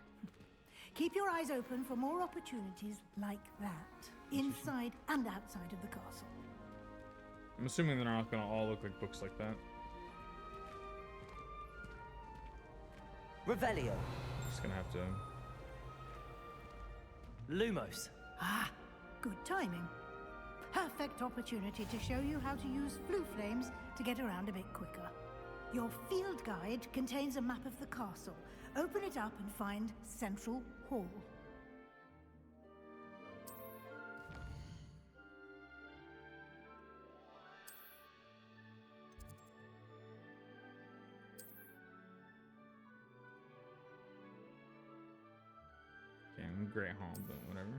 Keep your eyes open for more opportunities like that, inside and outside of the castle. I'm assuming they're not gonna all look like books like that. Revelio. Just gonna have to... Lumos. Ah, good timing. Perfect opportunity to show you how to use flue flames to get around a bit quicker. Your field guide contains a map of the castle. Open it up and find Central Hall. Okay, I'm Great Hall, but whatever.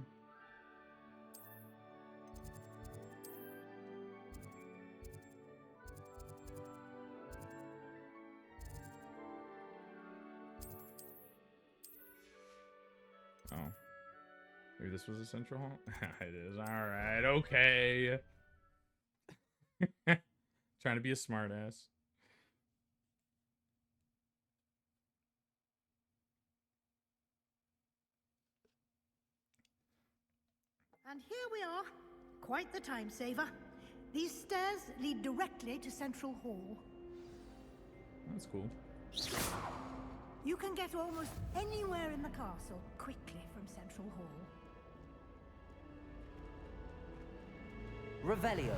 Oh. Maybe this was a central hall? It is. Alright, okay. Trying to be a smartass. And here we are. Quite the time saver. These stairs lead directly to Central Hall. That's cool. You can get almost anywhere in the castle quickly from Central Hall. Revelio.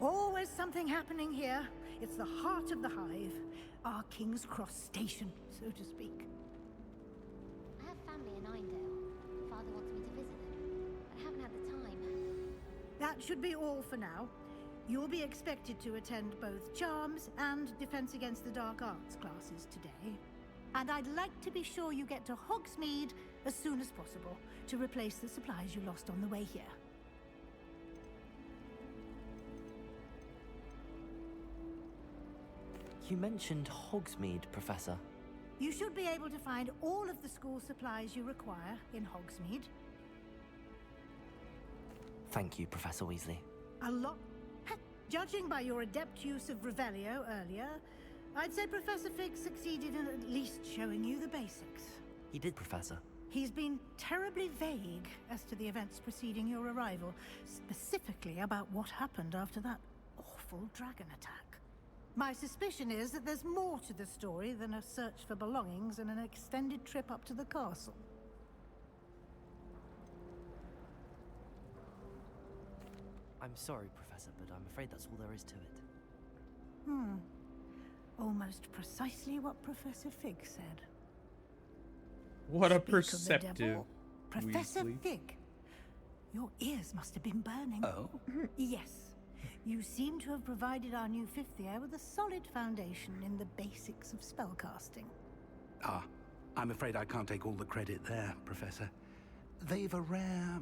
Always something happening here. It's the heart of the hive. Our King's Cross station, so to speak. I have family in Eindale. Father wants me to visit them, but I haven't had the time. That should be all for now. You'll be expected to attend both Charms and Defense Against the Dark Arts classes today. And I'd like to be sure you get to Hogsmeade as soon as possible to replace the supplies you lost on the way here. You mentioned Hogsmeade, Professor. You should be able to find all of the school supplies you require in Hogsmeade. Thank you, Professor Weasley. A lot. Judging by your adept use of Revelio earlier, I'd say Professor Fig succeeded in at least showing you the basics. He did, Professor. He's been terribly vague as to the events preceding your arrival, specifically about what happened after that awful dragon attack. My suspicion is that there's more to the story than a search for belongings and an extended trip up to the castle. I'm sorry, Professor, but I'm afraid that's all there is to it. Almost precisely what Professor Fig said. What a Speak of the perceptive devil, Professor Weasley. Fig. Your ears must have been burning. Oh? Yes. You seem to have provided our new fifth year with a solid foundation in the basics of spellcasting. Ah, I'm afraid I can't take all the credit there, Professor. They've a rare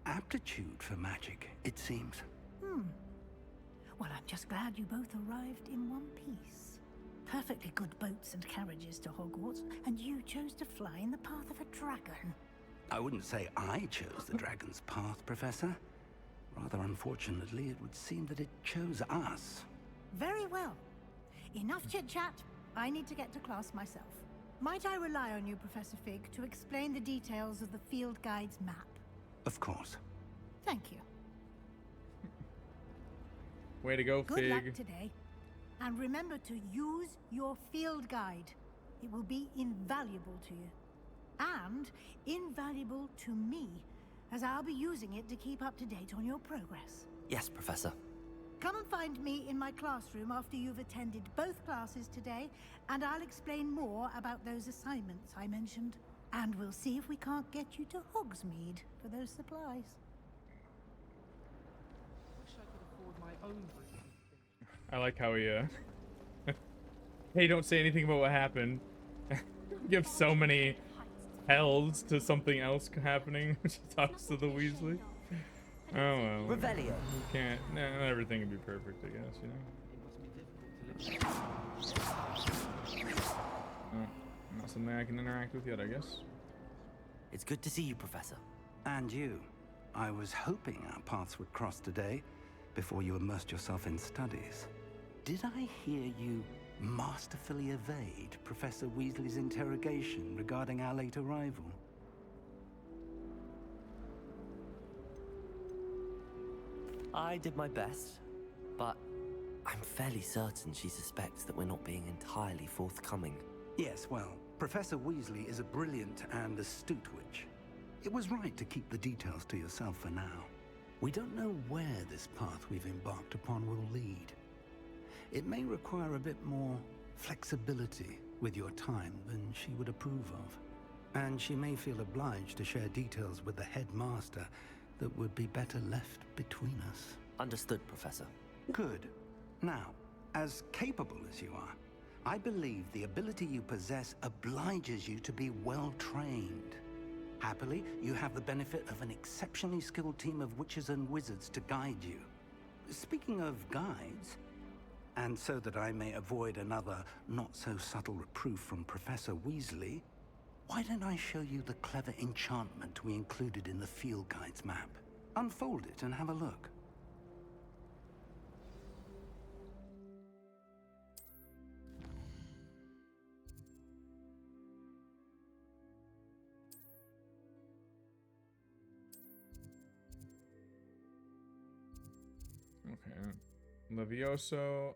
aptitude for magic, it seems. Well, I'm just glad you both arrived in one piece. Perfectly good boats and carriages to Hogwarts, and you chose to fly in the path of a dragon. I wouldn't say I chose the dragon's path, Professor. Rather unfortunately, it would seem that it chose us. Very well. Enough chit-chat. I need to get to class myself. Might I rely on you, Professor Fig, to explain the details of the field guide's map? Of course. Thank you. Way to go, Fig. Good luck today. And remember to use your field guide. It will be invaluable to you. And invaluable to me, as I'll be using it to keep up to date on your progress. Yes, Professor. Come and find me in my classroom after you've attended both classes today, and I'll explain more about those assignments I mentioned. And we'll see if we can't get you to Hogsmeade for those supplies. Wish I could afford my own version. I like how he, hey, don't say anything about what happened. Give so many hells to something else happening when she talks to the Weasley. Oh well. Revelio. You can't. No, not everything can be perfect, I guess, you know. Oh, not something I can interact with yet, I guess. It's good to see you, Professor. And you. I was hoping our paths would cross today, before you immersed yourself in studies. Did I hear you masterfully evade Professor Weasley's interrogation regarding our late arrival? I did my best, but I'm fairly certain she suspects that we're not being entirely forthcoming. Yes, well, Professor Weasley is a brilliant and astute witch. It was right to keep the details to yourself for now. We don't know where this path we've embarked upon will lead. It may require a bit more flexibility with your time than she would approve of. And she may feel obliged to share details with the headmaster that would be better left between us. Understood, Professor. Good. Now, as capable as you are, I believe the ability you possess obliges you to be well trained. Happily, you have the benefit of an exceptionally skilled team of witches and wizards to guide you. Speaking of guides, and so that I may avoid another not-so-subtle reproof from Professor Weasley, why don't I show you the clever enchantment we included in the field guide's map? Unfold it and have a look. Okay. Levioso.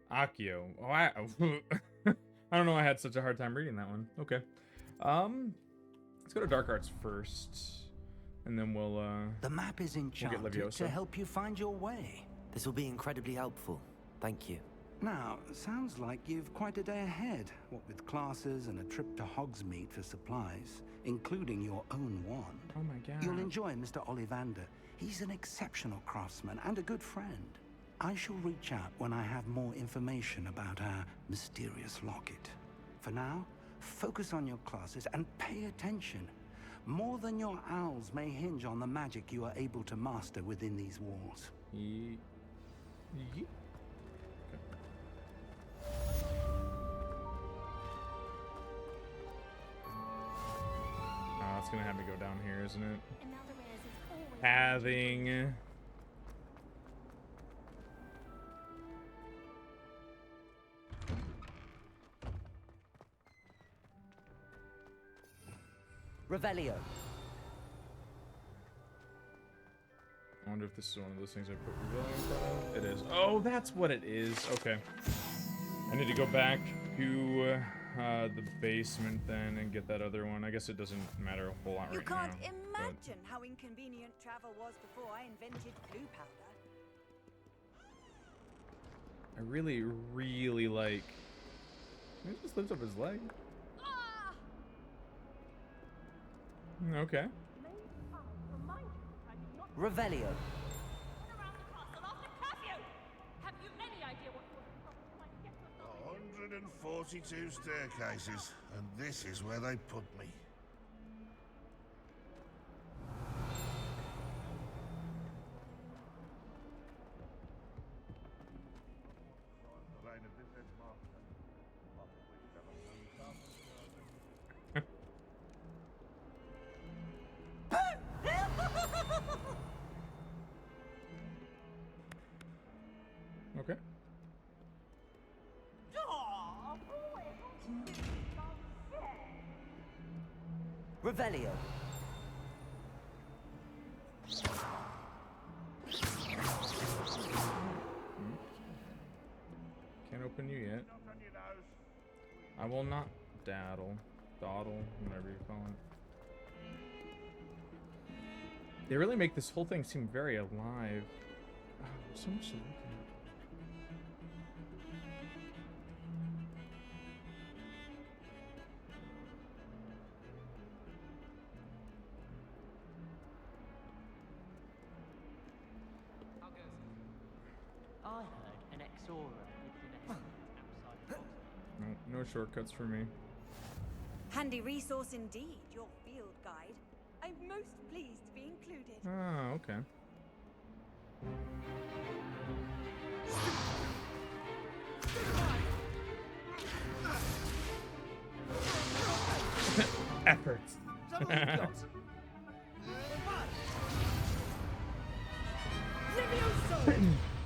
Accio. Oh, I don't know. I had such a hard time reading that one. Okay. Let's go to Dark Arts first, and then we'll. The map is enchanted to help you find your way. This will be incredibly helpful. Thank you. Now, sounds like you've quite a day ahead. What with classes and a trip to Hogsmeade for supplies, including your own wand. Oh my god. You'll enjoy Mr. Ollivander. He's an exceptional craftsman and a good friend. I shall reach out when I have more information about our mysterious locket. For now, focus on your classes and pay attention. More than your owls may hinge on the magic you are able to master within these walls. Oh, it's gonna have me go down here, isn't it? Having. Revelio. I wonder if this is one of those things I put Revelio in front of. It is. Oh, that's what it is. Okay. I need to go back to the basement then and get that other one. I guess it doesn't matter a whole lot right now. You can't imagine how inconvenient travel was before I invented glue powder. I really, really like. He just lifts up his leg. Okay. Revelio. 142 staircases, and this is where they put me. Okay. Revelio. Can't open you yet. I will not dawdle, whatever you call it. They really make this whole thing seem very alive. Oh, so much to look at. I heard an Exora is in outside of No shortcuts for me. Handy resource indeed, your field guide. I'm most pleased to be included. Oh, okay. Efforts. Levioso!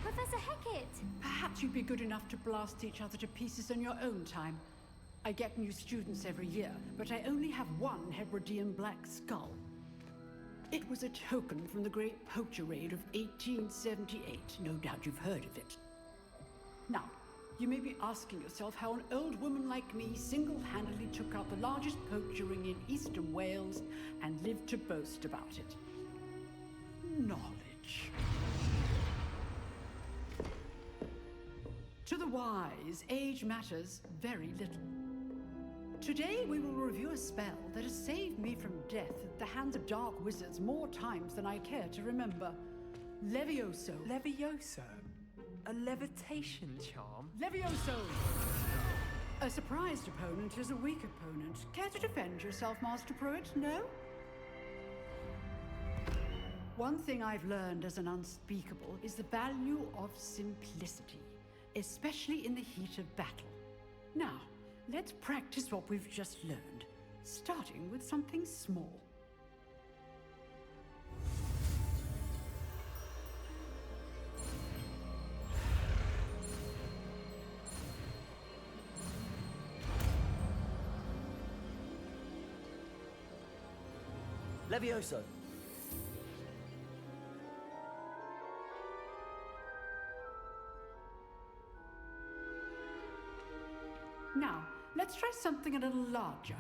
Professor Hecat! Perhaps you'd be good enough to blast each other to pieces on your own time. I get new students every year, but I only have one Hebridean black skull. It was a token from the Great Poacher Raid of 1878. No doubt you've heard of it. Now, you may be asking yourself how an old woman like me single-handedly took out the largest poacher ring in eastern Wales and lived to boast about it. Knowledge. To the wise, age matters very little. Today we will review a spell that has saved me from death at the hands of dark wizards more times than I care to remember. Levioso. Levioso? A levitation charm? Levioso! A surprised opponent is a weak opponent. Care to defend yourself, Master Pruitt? No? One thing I've learned as an unspeakable is the value of simplicity, especially in the heat of battle. Now, let's practice what we've just learned, starting with something small. Levioso. Now, let's try something a little larger.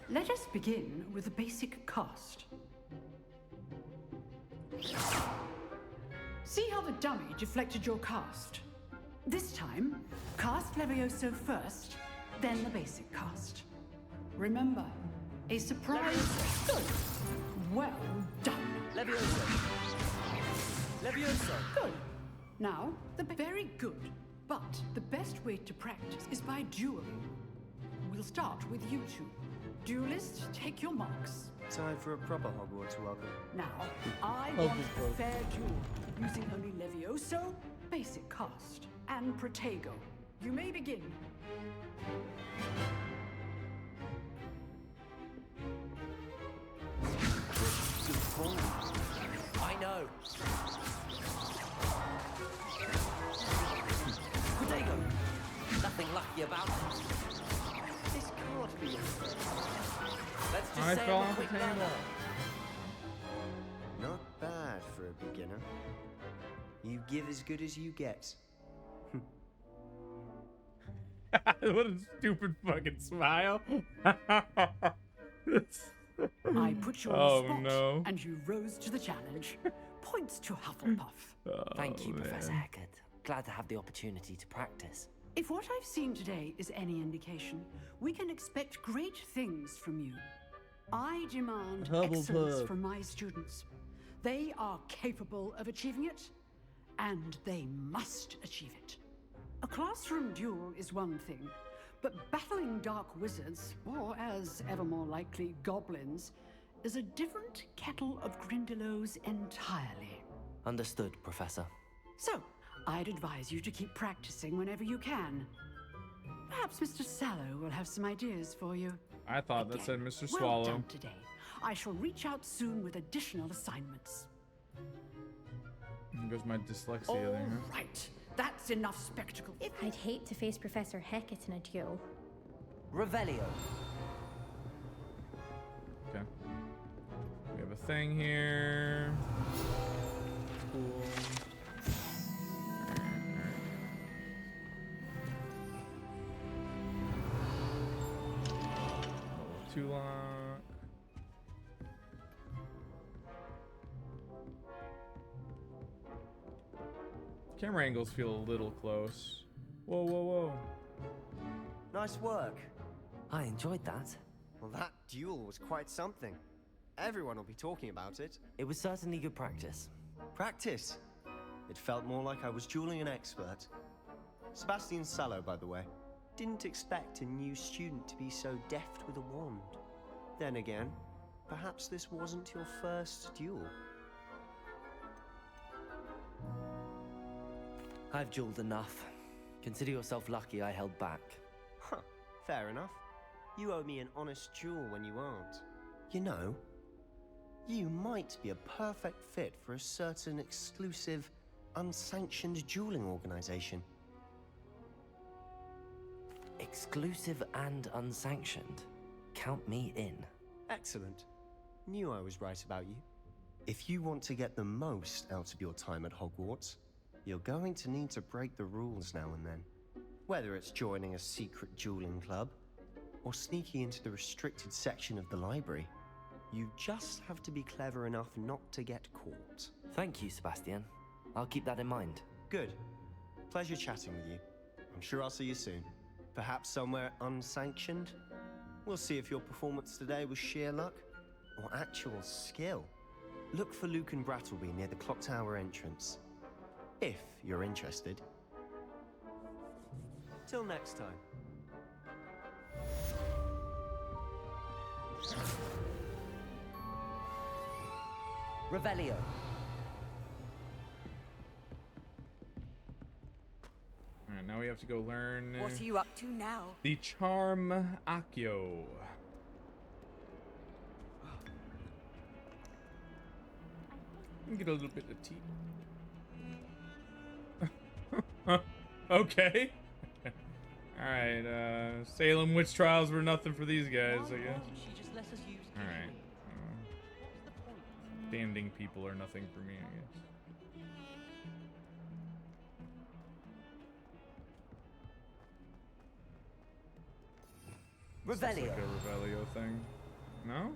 Let us begin with a basic cast. See how the dummy deflected your cast? This time, cast Levioso first, then the basic cast. Remember, a surprise. Good. Well done. Levioso. Levioso. Good. Now, the very good. But the best way to practice is by dueling. We'll start with you two. Duelists, take your marks. Time for a proper Hogwarts welcome. Now, I want a fair duel, using only Levioso, basic cast, and Protego. You may begin. I know. Protego. Nothing lucky about it. This can't be it. Let's just say a quick manner. Not bad for a beginner. You give as good as you get. What a stupid fucking smile. I put you on the spot, and you rose to the challenge. points to Hufflepuff. Thank you, Professor man. Hecat. Glad to have the opportunity to practice. If what I've seen today is any indication, we can expect great things from you. I demand excellence from my students. They are capable of achieving it, and they must achieve it. A classroom duel is one thing, but battling dark wizards, or as ever more likely, goblins, is a different kettle of Grindylows entirely. Understood, Professor. So, I'd advise you to keep practicing whenever you can. Perhaps Mr. Sallow will have some ideas for you. I thought that said Mr. Well Swallow. done today. I shall reach out soon with additional assignments. There goes my dyslexia All there. Huh? right, that's enough spectacle. I'd hate to face Professor Hecat in a duel. Revelio. Okay. We have a thing here. That's cool. Level 2 lock. Camera angles feel a little close. Whoa, whoa, whoa. Nice work. I enjoyed that. Well, that duel was quite something. Everyone will be talking about it. It was certainly good practice. Practice? It felt more like I was dueling an expert. Sebastion Sallow, by the way. Didn't expect a new student to be so deft with a wand. Then again, perhaps this wasn't your first duel. I've dueled enough. Consider yourself lucky I held back. Huh, fair enough. You owe me an honest duel when you aren't. You know, you might be a perfect fit for a certain exclusive, unsanctioned dueling organization. Exclusive and unsanctioned. Count me in. Excellent. Knew I was right about you. If you want to get the most out of your time at Hogwarts, you're going to need to break the rules now and then. Whether it's joining a secret dueling club, or sneaking into the restricted section of the library, you just have to be clever enough not to get caught. Thank you, Sebastion. I'll keep that in mind. Good. Pleasure chatting with you. I'm sure I'll see you soon. Perhaps somewhere unsanctioned? We'll see if your performance today was sheer luck or actual skill. Look for Luke and Brattleby near the clock tower entrance. If you're interested. Till next time. Revelio. Alright, now we have to go learn What are you up to now? the charm Accio. Get a little bit of tea. Okay. Alright, Salem witch trials were nothing for these guys, I guess. Alright. Standing people are nothing for me, I guess. It's like Revelio. a Revelio thing. No?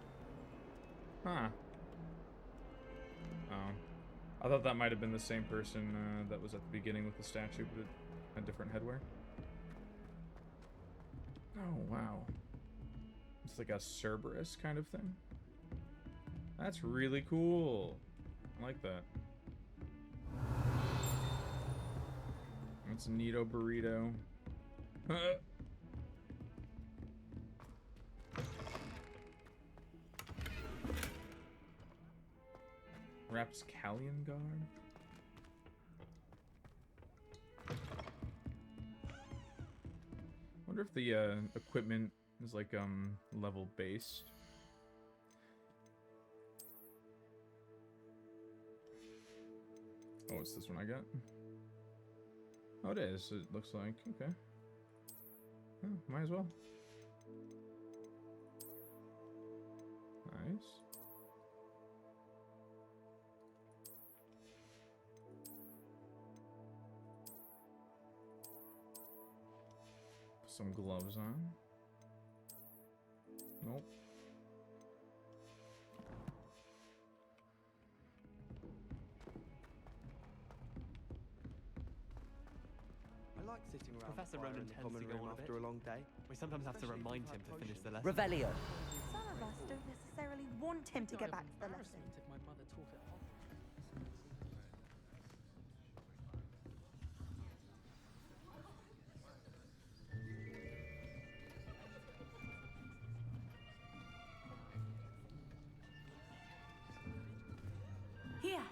Huh. Oh. I thought that might have been the same person that was at the beginning with the statue, but a different headwear. Oh, wow. It's like a Cerberus kind of thing. That's really cool. I like that. It's a neato burrito. Rapscallion Guard? Wonder if the equipment is like level based. Oh, it's this one I got? Oh, it is. It looks like. Okay. Oh, might as well. Nice. Put some gloves on. Nope. like sitting around Professor the fire Ronan in the tends common to go room on a bit. after a long day. We sometimes have to Especially if remind you've him had to finish the potions. lesson. Revelio. Some of us don't necessarily want him to get back to the lesson. If my mother taught it off. Here,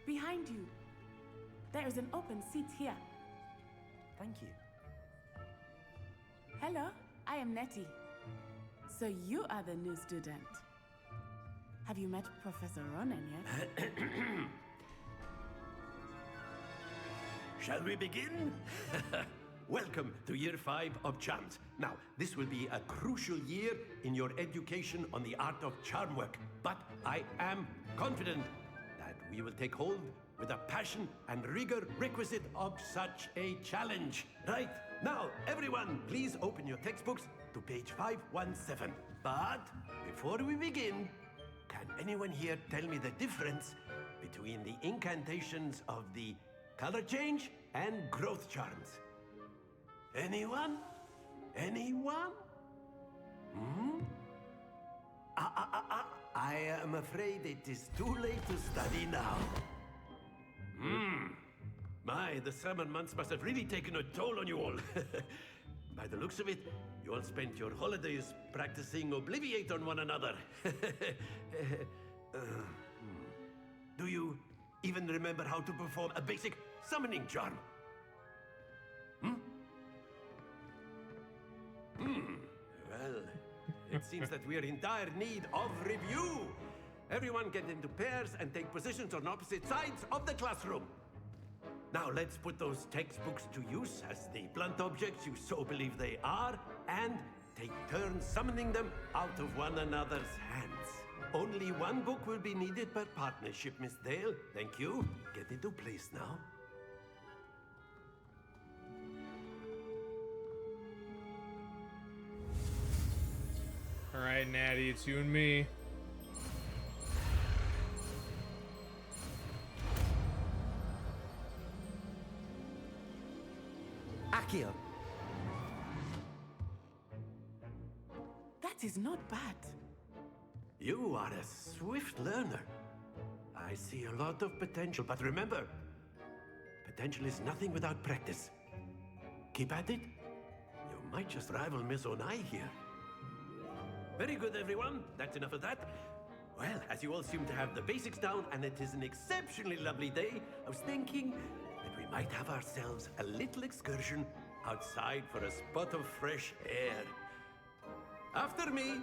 behind you. There is an open seat here. Thank you. Hello, I am Nettie. So you are the new student. Have you met Professor Ronan yet? Shall we begin? Welcome to Year 5 of Charms. Now, this will be a crucial year in your education on the art of charm work, but I am confident that we will take hold with the passion and rigor requisite of such a challenge. Right, now, everyone, please open your textbooks to page 517. But before we begin, can anyone here tell me the difference between the incantations of the color change and growth charms? Anyone? Anyone? Hmm? I am afraid it is too late to study now. My, the summer months must have really taken a toll on you all. By the looks of it, you all spent your holidays practicing Obliviate on one another. Do you even remember how to perform a basic summoning charm? Well, it seems that we are in dire need of review. Everyone get into pairs and take positions on opposite sides of the classroom. Now let's put those textbooks to use as the blunt objects you so believe they are, and take turns summoning them out of one another's hands. Only one book will be needed per partnership, Miss Dale. Thank you. Get into place now. All right, Natty, it's you and me. Accio. That is not bad. You are a swift learner. I see a lot of potential, but remember, potential is nothing without practice. Keep at it. You might just rival Miss Onai here. Very good, everyone. That's enough of that. Well, as you all seem to have the basics down, and it is an exceptionally lovely day, I was thinking that we might have ourselves a little excursion outside for a spot of fresh air. After me.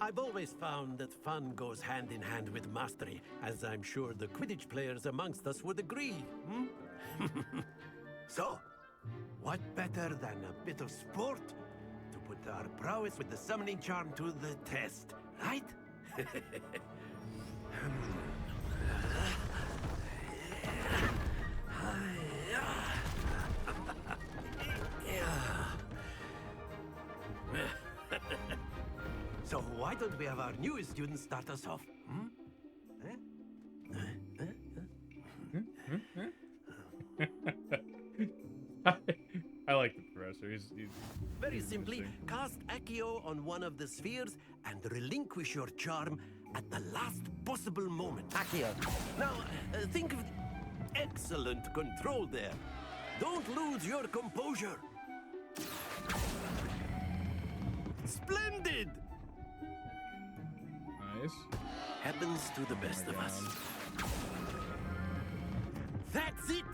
I've always found that fun goes hand in hand with mastery, as I'm sure the Quidditch players amongst us would agree. So, what better than a bit of sport to put our prowess with the summoning charm to the test, right? So why don't we have our newest student start us off? I like the professor. He's Very simply, cast Accio on one of the spheres and relinquish your charm at the last possible moment. Accio. Now, think of excellent control there. Don't lose your composure. Splendid! Nice. Happens to the best of us. That's it!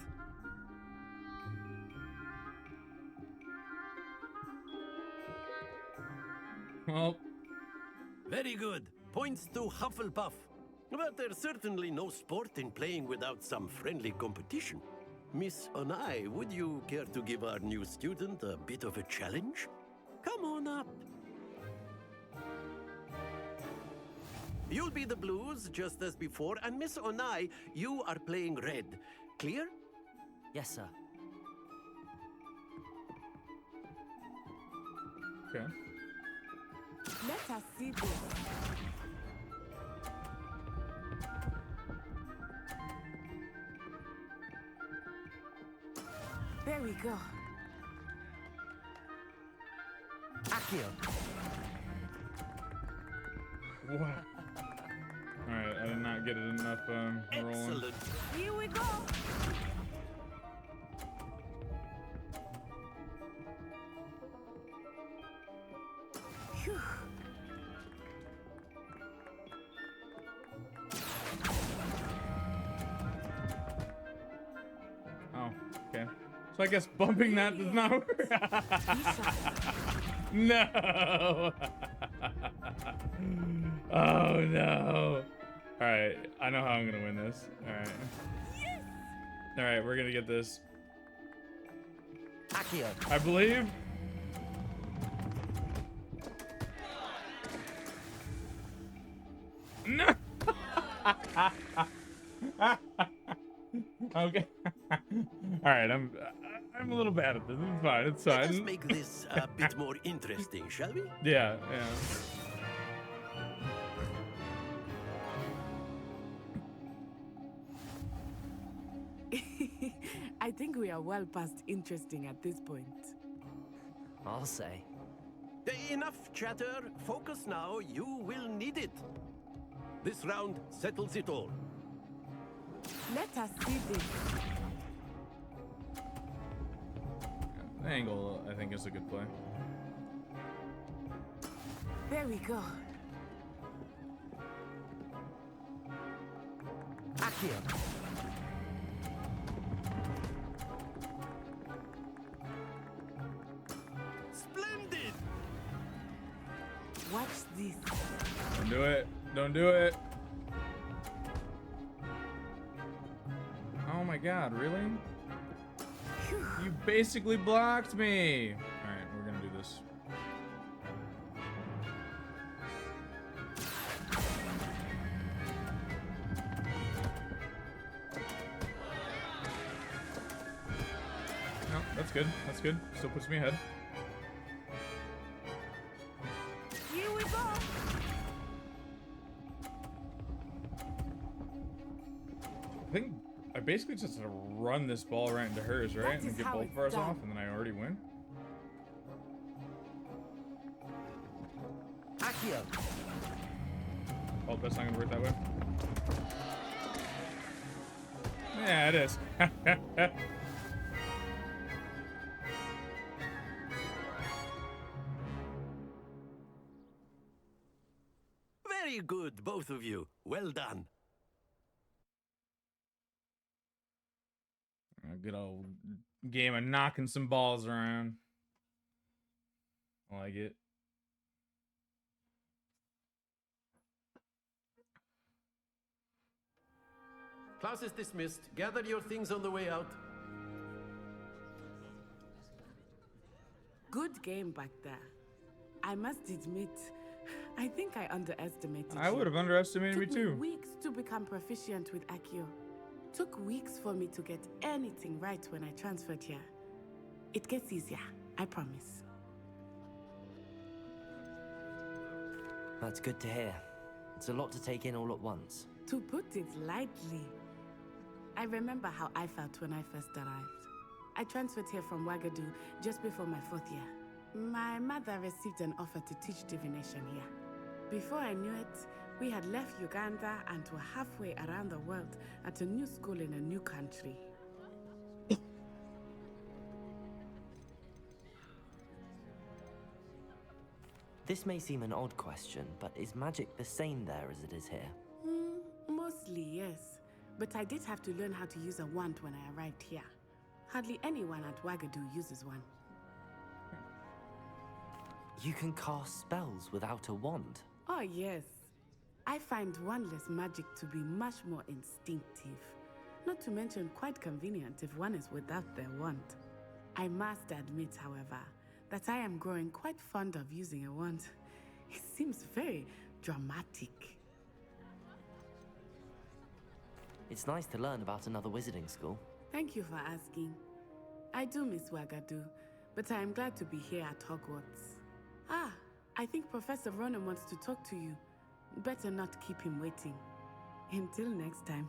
Well. Very good. Points to Hufflepuff. But there's certainly no sport in playing without some friendly competition. Miss Onai, would you care to give our new student a bit of a challenge? Come on up. You'll be the blues, just as before, and Miss Onai, you are playing red. Clear? Yes, sir. Okay. Let us see this. There we go. Accio. What? Alright, I did not get it enough rolling. Excellent. Here we go. Phew. Oh, okay. So I guess bumping that does not work. No. Oh no. Alright, I know how I'm gonna win this. Alright. Yes. Alright, we're gonna get this. Accio. I believe. No. Okay. All right, I'm a little bad at this. It's fine. It's fine. Let us make this a bit more interesting, shall we? Yeah, I think we are well past interesting at this point. I'll say. Enough chatter. Focus now. You will need it. This round settles it all. Let us see this. The angle, I think, is a good play. There we go. Accio. Splendid. Watch this. Don't do it. Don't do it. Oh my god, really? You basically blocked me. Alright, we're gonna do this. No, that's good. That's good. Still puts me ahead. Here we go. I think I basically just have to run this ball right into hers, right? And get both of ours off, and then I already win. Accio. Oh, that's not gonna work that way. Yeah, it is. Very good, both of you. Well done. A good old game of knocking some balls around. I like it. Class is dismissed. Gather your things on the way out. Good game back there. I must admit, I think I underestimated I you. would have underestimated me Took too. Weeks to become proficient with Accio. Took weeks for me to get anything right when I transferred here. It gets easier, I promise. That's good to hear. It's a lot to take in all at once. To put it lightly, I remember how I felt when I first arrived. I transferred here from Wagadu just before my 4th year. My mother received an offer to teach divination here. Before I knew it, we had left Uganda and were halfway around the world at a new school in a new country. This may seem an odd question, but is magic the same there as it is here? Mostly, yes. But I did have to learn how to use a wand when I arrived here. Hardly anyone at Wagadu uses one. You can cast spells without a wand? Oh, yes. I find wandless magic to be much more instinctive. Not to mention quite convenient if one is without their wand. I must admit, however, that I am growing quite fond of using a wand. It seems very dramatic. It's nice to learn about another wizarding school. Thank you for asking. I do miss Wagadu, but I am glad to be here at Hogwarts. Ah, I think Professor Ronan wants to talk to you. Better not keep him waiting. Until next time.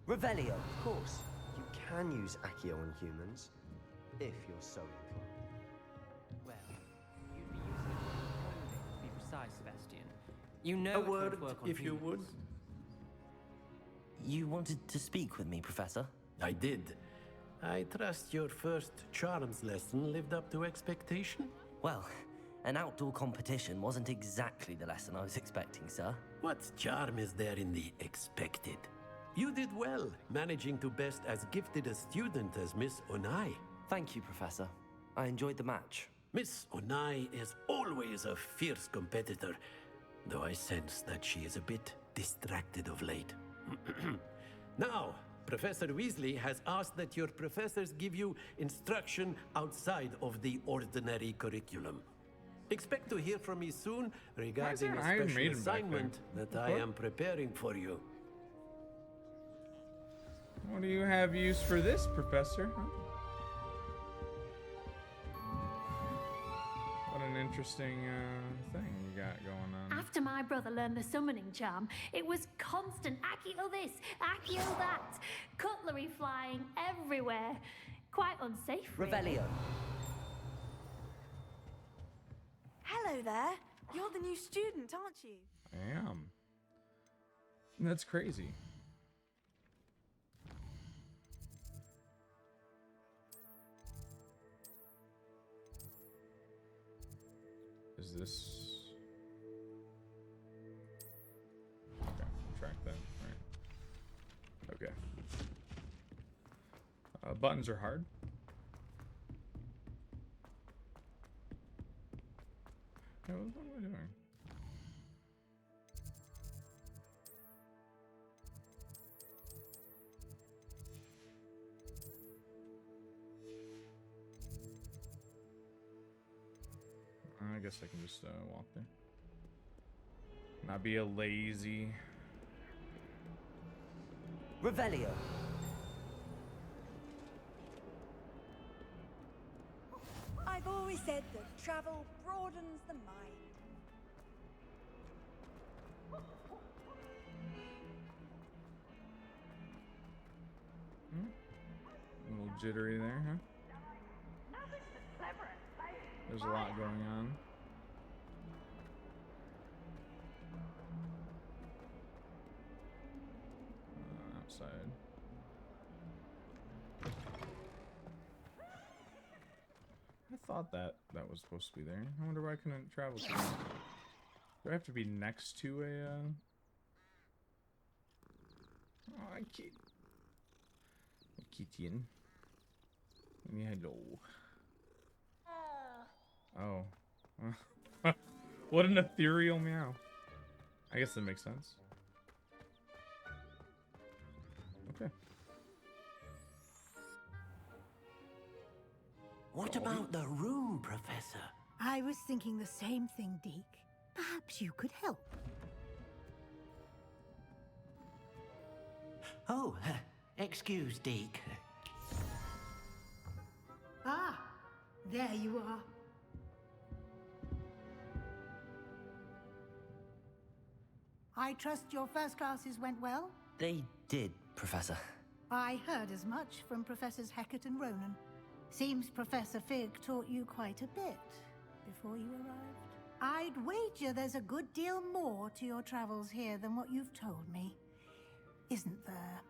Revelio, of course. You can use Accio on humans, if you're so inclined. Well, you'd be using it to be precise, Sebastion. You know A it word, won't work on if you humans. would. You wanted to speak with me, Professor? I did. I trust your first charms lesson lived up to expectation? Well, an outdoor competition wasn't exactly the lesson I was expecting, sir. What charm is there in the expected? You did well, managing to best as gifted a student as Miss Onai. Thank you, Professor. I enjoyed the match. Miss Onai is always a fierce competitor, though I sense that she is a bit distracted of late. Now, Professor Weasley has asked that your professors give you instruction outside of the ordinary curriculum. Expect to hear from me soon regarding a special assignment that I am preparing for you. What do you have use for this, Professor? Huh? What an interesting thing you got going on. After my brother learned the summoning charm, it was constant Accio this, Accio that, cutlery flying everywhere. Quite unsafe, really. Revelio. Hello there. You're the new student, aren't you? I am. That's crazy. Is this... Okay, track that, right. Okay. Buttons are hard. Okay, what am I doing? I guess I can just walk there. Not be a lazy. Revelio. I've always said that travel broadens the mind. A little jittery there, huh? There's a lot going on. Outside. I thought that was supposed to be there. I wonder why I couldn't travel to it. Do I have to be next to a, Oh, I can't... Kitten. Hello. Oh. What an ethereal meow. I guess that makes sense. Okay. What about the room, Professor? I was thinking the same thing, Deke. Perhaps you could help. Oh, excuse, Deke. Ah, there you are. I trust your first classes went well? They did, Professor. I heard as much from Professors Hecat and Ronan. Seems Professor Fig taught you quite a bit before you arrived. I'd wager there's a good deal more to your travels here than what you've told me. Isn't there?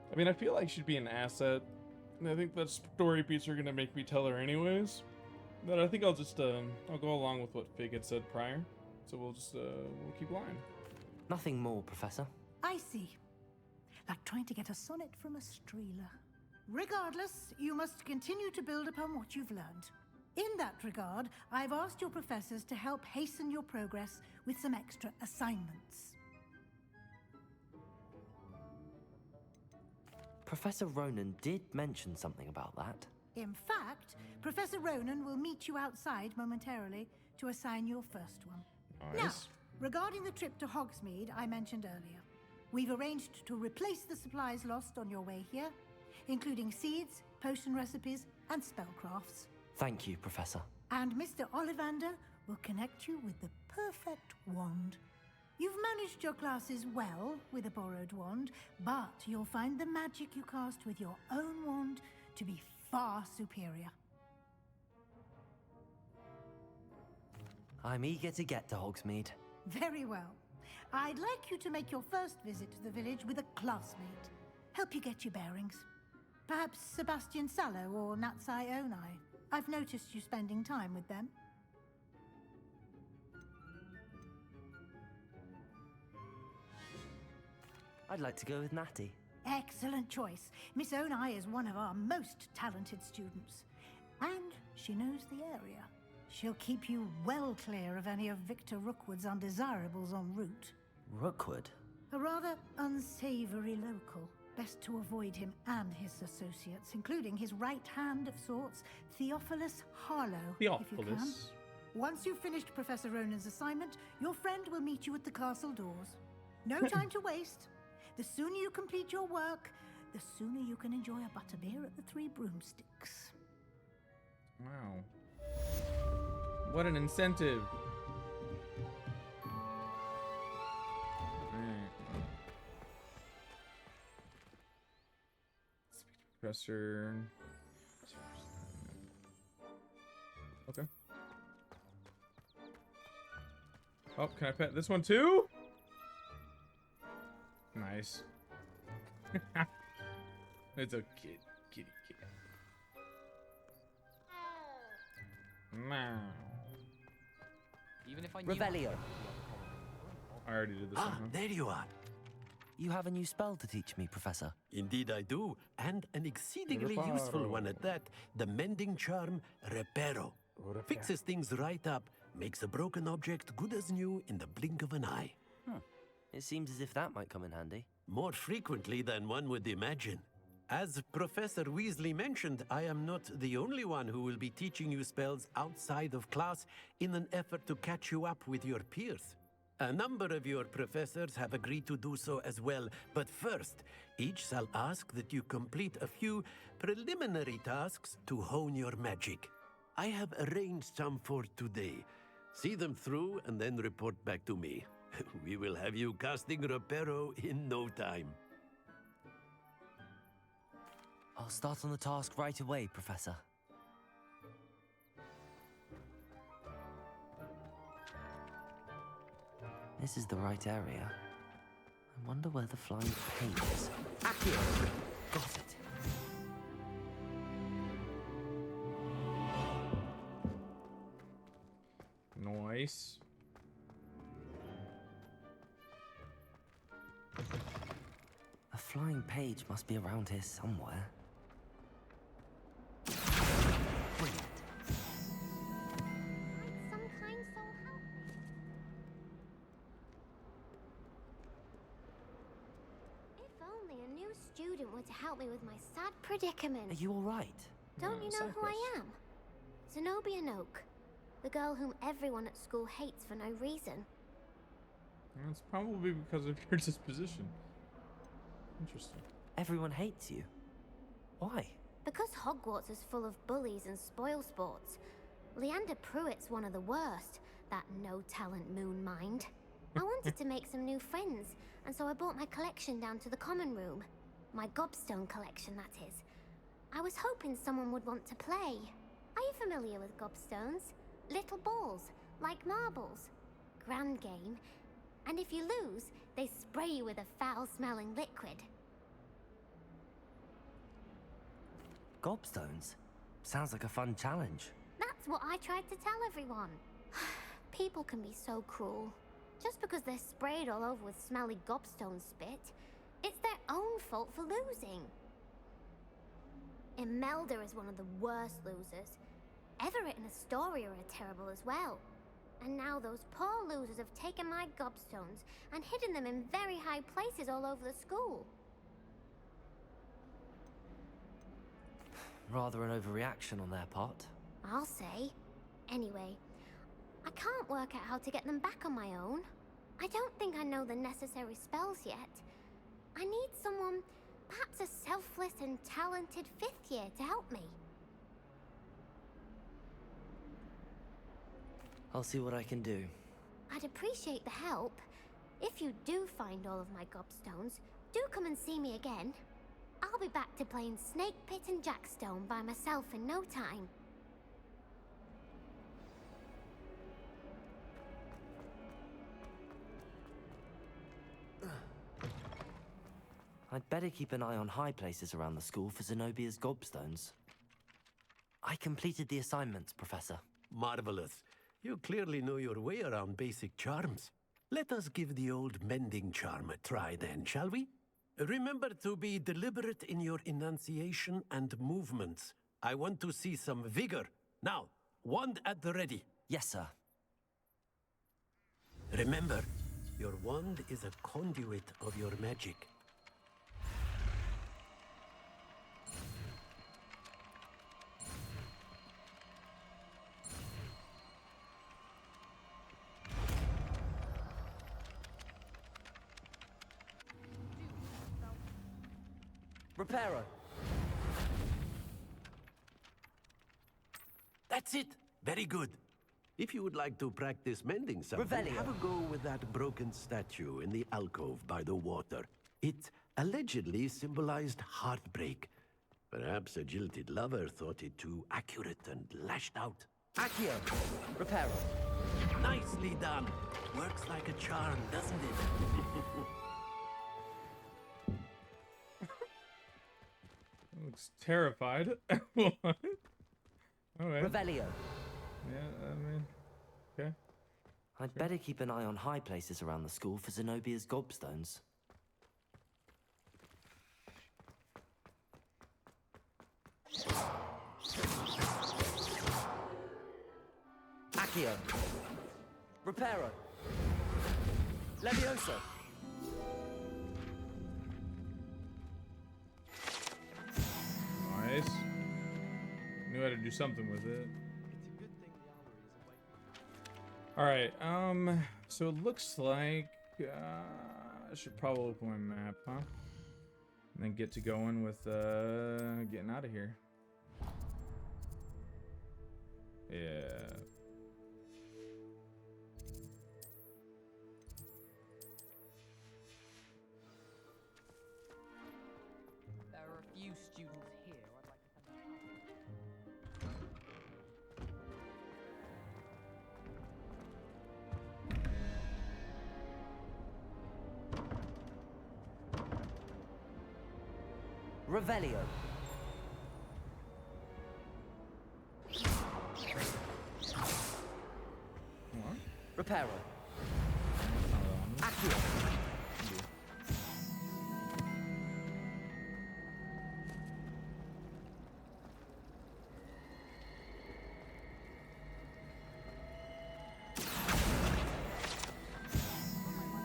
I mean, I feel like she'd be an asset. And I think that story beats are gonna make me tell her anyways. But I think I'll just, I'll go along with what Fig had said prior. So we'll just, we'll keep lying. Nothing more, Professor. I see. Like trying to get a sonnet from a streeler. Regardless, you must continue to build upon what you've learned. In that regard, I've asked your professors to help hasten your progress with some extra assignments. Professor Ronan did mention something about that. In fact, Professor Ronan will meet you outside momentarily to assign your first one. Nice. Now, regarding the trip to Hogsmeade I mentioned earlier, we've arranged to replace the supplies lost on your way here, including seeds, potion recipes, and spellcrafts. Thank you, Professor. And Mr. Ollivander will connect you with the perfect wand. You've managed your classes well with a borrowed wand, but you'll find the magic you cast with your own wand to be far superior. I'm eager to get to Hogsmeade. Very well. I'd like you to make your first visit to the village with a classmate. Help you get your bearings. Perhaps Sebastion Sallow or Natsai Onai. I've noticed you spending time with them. I'd like to go with Natty. Excellent choice. Miss Onai is one of our most talented students. And she knows the area. She'll keep you well clear of any of Victor Rookwood's undesirables en route. Rookwood? A rather unsavory local. Best to avoid him and his associates, including his right hand of sorts, Theophilus Harlow, if you can. Once you've finished Professor Ronan's assignment, your friend will meet you at the castle doors. No time to waste. The sooner you complete your work, the sooner you can enjoy a butterbeer at the Three Broomsticks. Wow. What an incentive. Professor. Okay. Oh, can I pet this one too? Nice. It's a kitty cat. Meow. Even if I knew Revelio. I already did this one. There you are. You have a new spell to teach me, Professor. Indeed I do, and an exceedingly useful one at that. The mending charm, Reparo. Fixes things right up, makes a broken object good as new in the blink of an eye. It seems as if that might come in handy. More frequently than one would imagine. As Professor Weasley mentioned, I am not the only one who will be teaching you spells outside of class in an effort to catch you up with your peers. A number of your professors have agreed to do so as well, but first, each shall ask that you complete a few preliminary tasks to hone your magic. I have arranged some for today. See them through and then report back to me. We will have you casting Reparo in no time. I'll start on the task right away, Professor. This is the right area. I wonder where the flying paint is. Accio! Got it. Nice. A flying page must be around here somewhere. Brilliant. Some kind soul help me. If only a new student were to help me with my sad predicament. Are you all right? Don't you know who I am? Zenobia Noak, the girl whom everyone at school hates for no reason. It's probably because of your disposition. Interesting. Everyone hates you. Why? Because Hogwarts is full of bullies and spoil sports. Leander Pruitt's one of the worst, that no-talent moon mind. I wanted to make some new friends, and so I brought my collection down to the common room. My gobstone collection, that is. I was hoping someone would want to play. Are you familiar with gobstones? Little balls, like marbles. Grand game. And if you lose, they spray you with a foul-smelling liquid. Gobstones? Sounds like a fun challenge. That's what I tried to tell everyone. People can be so cruel. Just because they're sprayed all over with smelly gobstone spit, it's their own fault for losing. Imelda is one of the worst losers. Everett and Astoria are terrible as well. And now those poor losers have taken my gobstones and hidden them in very high places all over the school. Rather an overreaction on their part. I'll say. Anyway, I can't work out how to get them back on my own. I don't think I know the necessary spells yet. I need someone, perhaps a selfless and talented 5th year to help me. I'll see what I can do. I'd appreciate the help. If you do find all of my gobstones, do come and see me again. I'll be back to playing Snake Pit and Jackstone by myself in no time. I'd better keep an eye on high places around the school for Zenobia's gobstones. I completed the assignments, Professor. Marvelous. You clearly know your way around basic charms. Let us give the old mending charm a try then, shall we? Remember to be deliberate in your enunciation and movements. I want to see some vigor. Now, wand at the ready. Yes, sir. Remember, your wand is a conduit of your magic. Reparo. That's it. Very good. If you would like to practice mending something, Revelio. have a go with that broken statue in the alcove by the water. It allegedly symbolized heartbreak. Perhaps a jilted lover thought it too accurate and lashed out. Accio. Reparo. Nicely done. Works like a charm, doesn't it? Looks terrified. What? Okay. Revelio. Yeah, I mean, okay. I'd better keep an eye on high places around the school for Zenobia's gobstones. Accio. Reparo. Levioso. Nice. Knew how to do something with it. Alright, so it looks like I should probably open my map, huh? And then get to going with getting out of here. Yeah. There are a few students here I'd like to send out. Revelio. What? Reparo. Accio.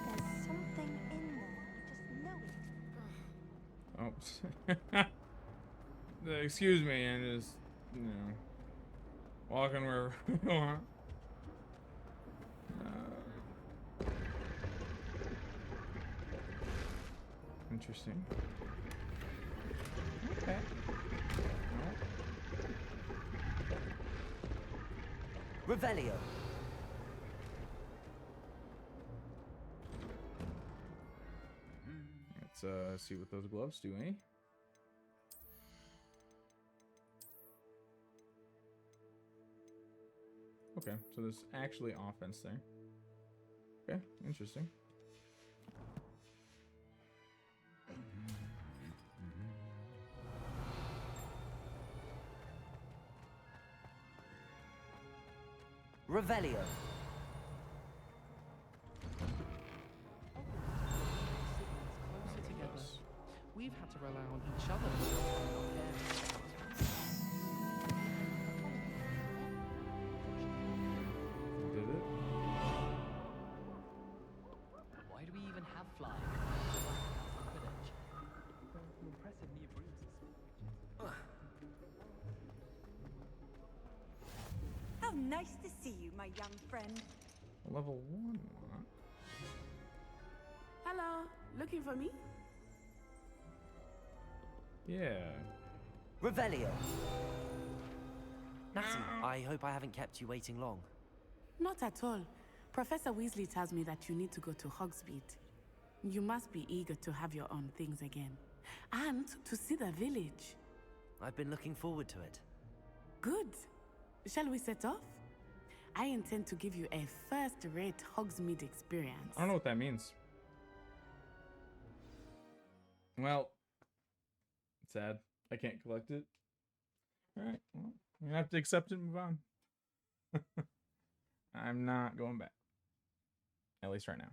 There's something in there. You just know it. Oh. Excuse me, and just, you know, walking where we want. Interesting. Okay. Revelio. Let's see what those gloves do, eh? Okay, so there's actually offense there. Okay, interesting. Revelio. Closer together. We've had to rely on each other for our parents. Did it? Why do we even have flying? Village. Some impressive new brooms and my young friend. Level 1 lock. Hello, looking for me? Yeah. Revelio. Natty, I hope I haven't kept you waiting long. Not at all. Professor Weasley tells me that you need to go to Hogsmeade. You must be eager to have your own things again. And to see the village. I've been looking forward to it. Good. Shall we set off? I intend to give you a first-rate Hogsmeade experience. I don't know what that means. Well, sad. I can't collect it. Alright, well, I'm gonna have to accept it and move on. I'm not going back. At least right now.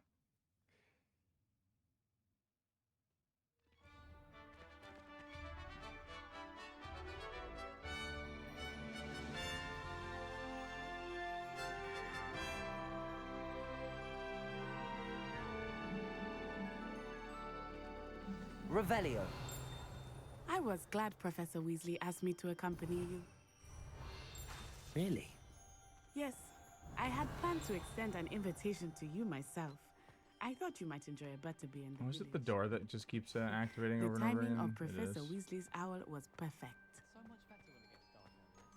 Revelio. I was glad Professor Weasley asked me to accompany you. Really? Yes, I had planned to extend an invitation to you myself. I thought you might enjoy a butterbeer in the Was it the door that just keeps activating over and over again? The timing of Professor Weasley's owl was perfect. So much better when it gets dark out.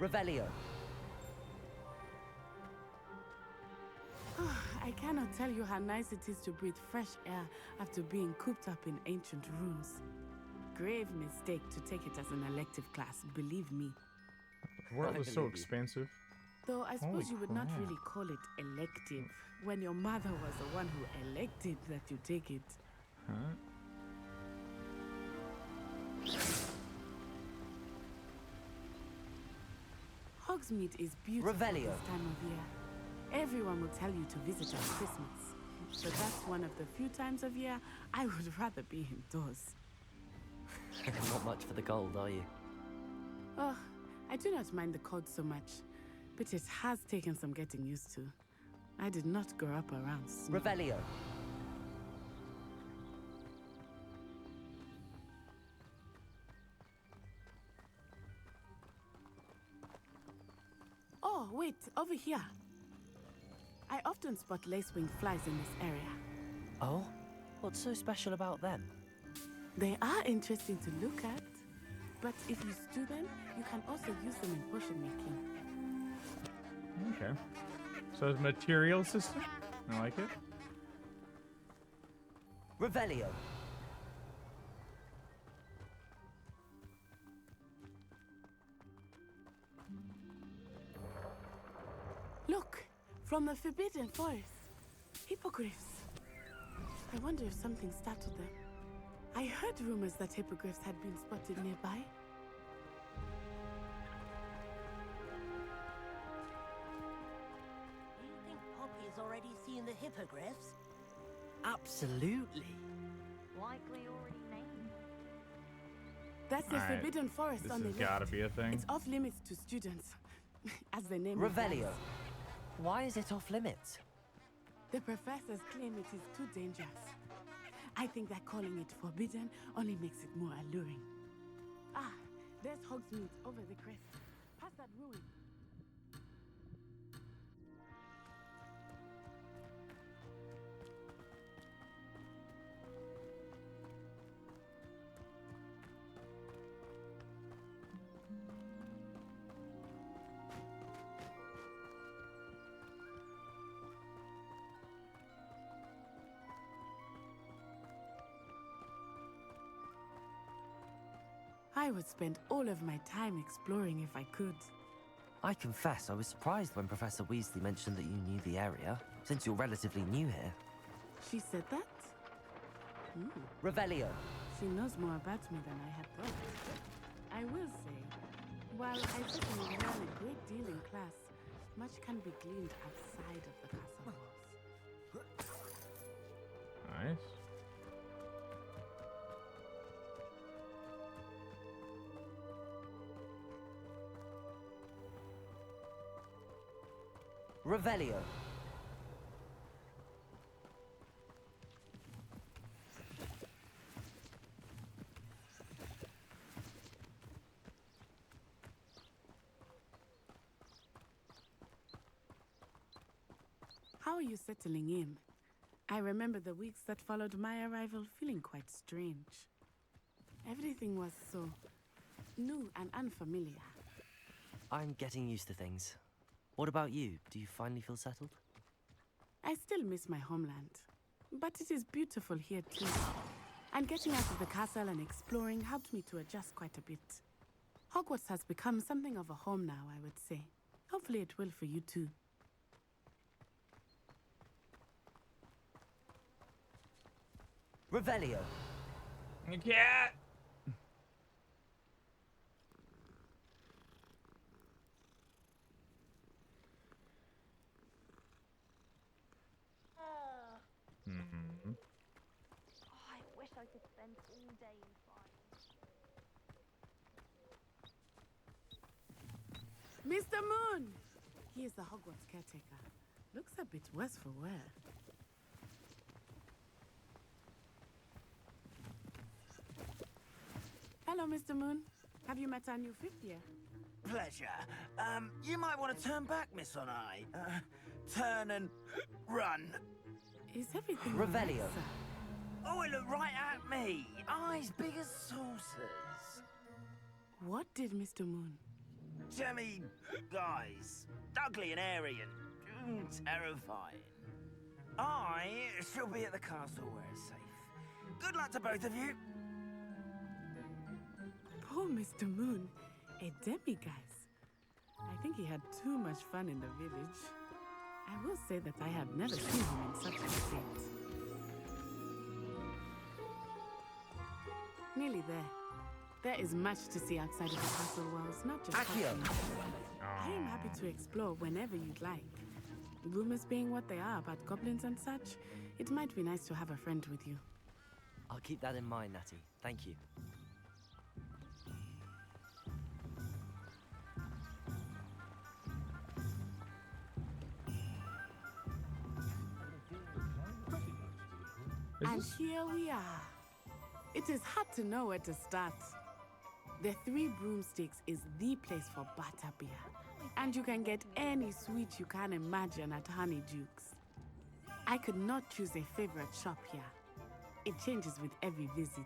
Revelio. I cannot tell you how nice it is to breathe fresh air after being cooped up in ancient rooms. Grave mistake to take it as an elective class, believe me. The world was so expensive. Though I suppose Holy you would not crap. really call it elective when your mother was the one who elected that you take it. Huh? Hogsmeade is beautiful Revelio. this time of year. Everyone will tell you to visit at Christmas. But that's one of the few times of year I would rather be indoors. Not much for the cold, are you? Oh, I do not mind the cold so much, but it has taken some getting used to. I did not grow up around snow. Revelio. Oh, wait, over here. I often spot lacewing flies in this area. Oh? What's so special about them? They are interesting to look at, but if you stew them, you can also use them in potion making. Okay. So it's a material system? I like it. Revelio. Look, from the Forbidden Forest. Hippogriffs. I wonder if something startled them. I heard rumors that hippogriffs had been spotted nearby. Do you think Poppy's already seen the hippogriffs? Absolutely. Likely already named. That's the Alright, Forbidden Forest this on the has left. gotta be a thing. It's off limits to students, as the name Revelio. implies. Why is it off limits? The professors claim it is too dangerous. I think that calling it forbidden only makes it more alluring. Ah, there's Hogsmeade over the crest. Past that ruin. I would spend all of my time exploring if I could. I confess I was surprised when Professor Weasley mentioned that you knew the area, since you're relatively new here. She said that? Revelio. She knows more about me than I had thought. I will say, while I certainly learn a great deal in class, much can be gleaned outside of the castle walls. Nice. Revelio. How are you settling in? I remember the weeks that followed my arrival feeling quite strange. Everything was so new and unfamiliar. I'm getting used to things. What about you? Do you finally feel settled? I still miss my homeland, but it is beautiful here too. And getting out of the castle and exploring helped me to adjust quite a bit. Hogwarts has become something of a home now, I would say. Hopefully it will for you too. Revelio. Cat. Oh, I wish I could spend all day in flying. Mr. Moon! He is the Hogwarts caretaker. Looks a bit worse for wear. Hello, Mr. Moon. Have you met our new fifth year? Pleasure. You might want to turn back, Miss Onai. Turn and run. Is everything Revelio. all right, sir? Oh, it looked right at me. Eyes big as saucers. What did Mr. Moon? Jemmy guys. Ugly and airy and terrifying. I shall be at the castle where it's safe. Good luck to both of you. Poor Mr. Moon. A demiguise. I think he had too much fun in the village. I will say that I have never seen him in such a state. Nearly there. There is much to see outside of the castle walls, not just Accio. I am happy to explore whenever you'd like. Rumors being what they are about goblins and such, it might be nice to have a friend with you. I'll keep that in mind, Natty. Thank you. And here we are. It is hard to know where to start. The Three Broomsticks is the place for butterbeer. And you can get any sweet you can imagine at Honeydukes. I could not choose a favorite shop here. It changes with every visit.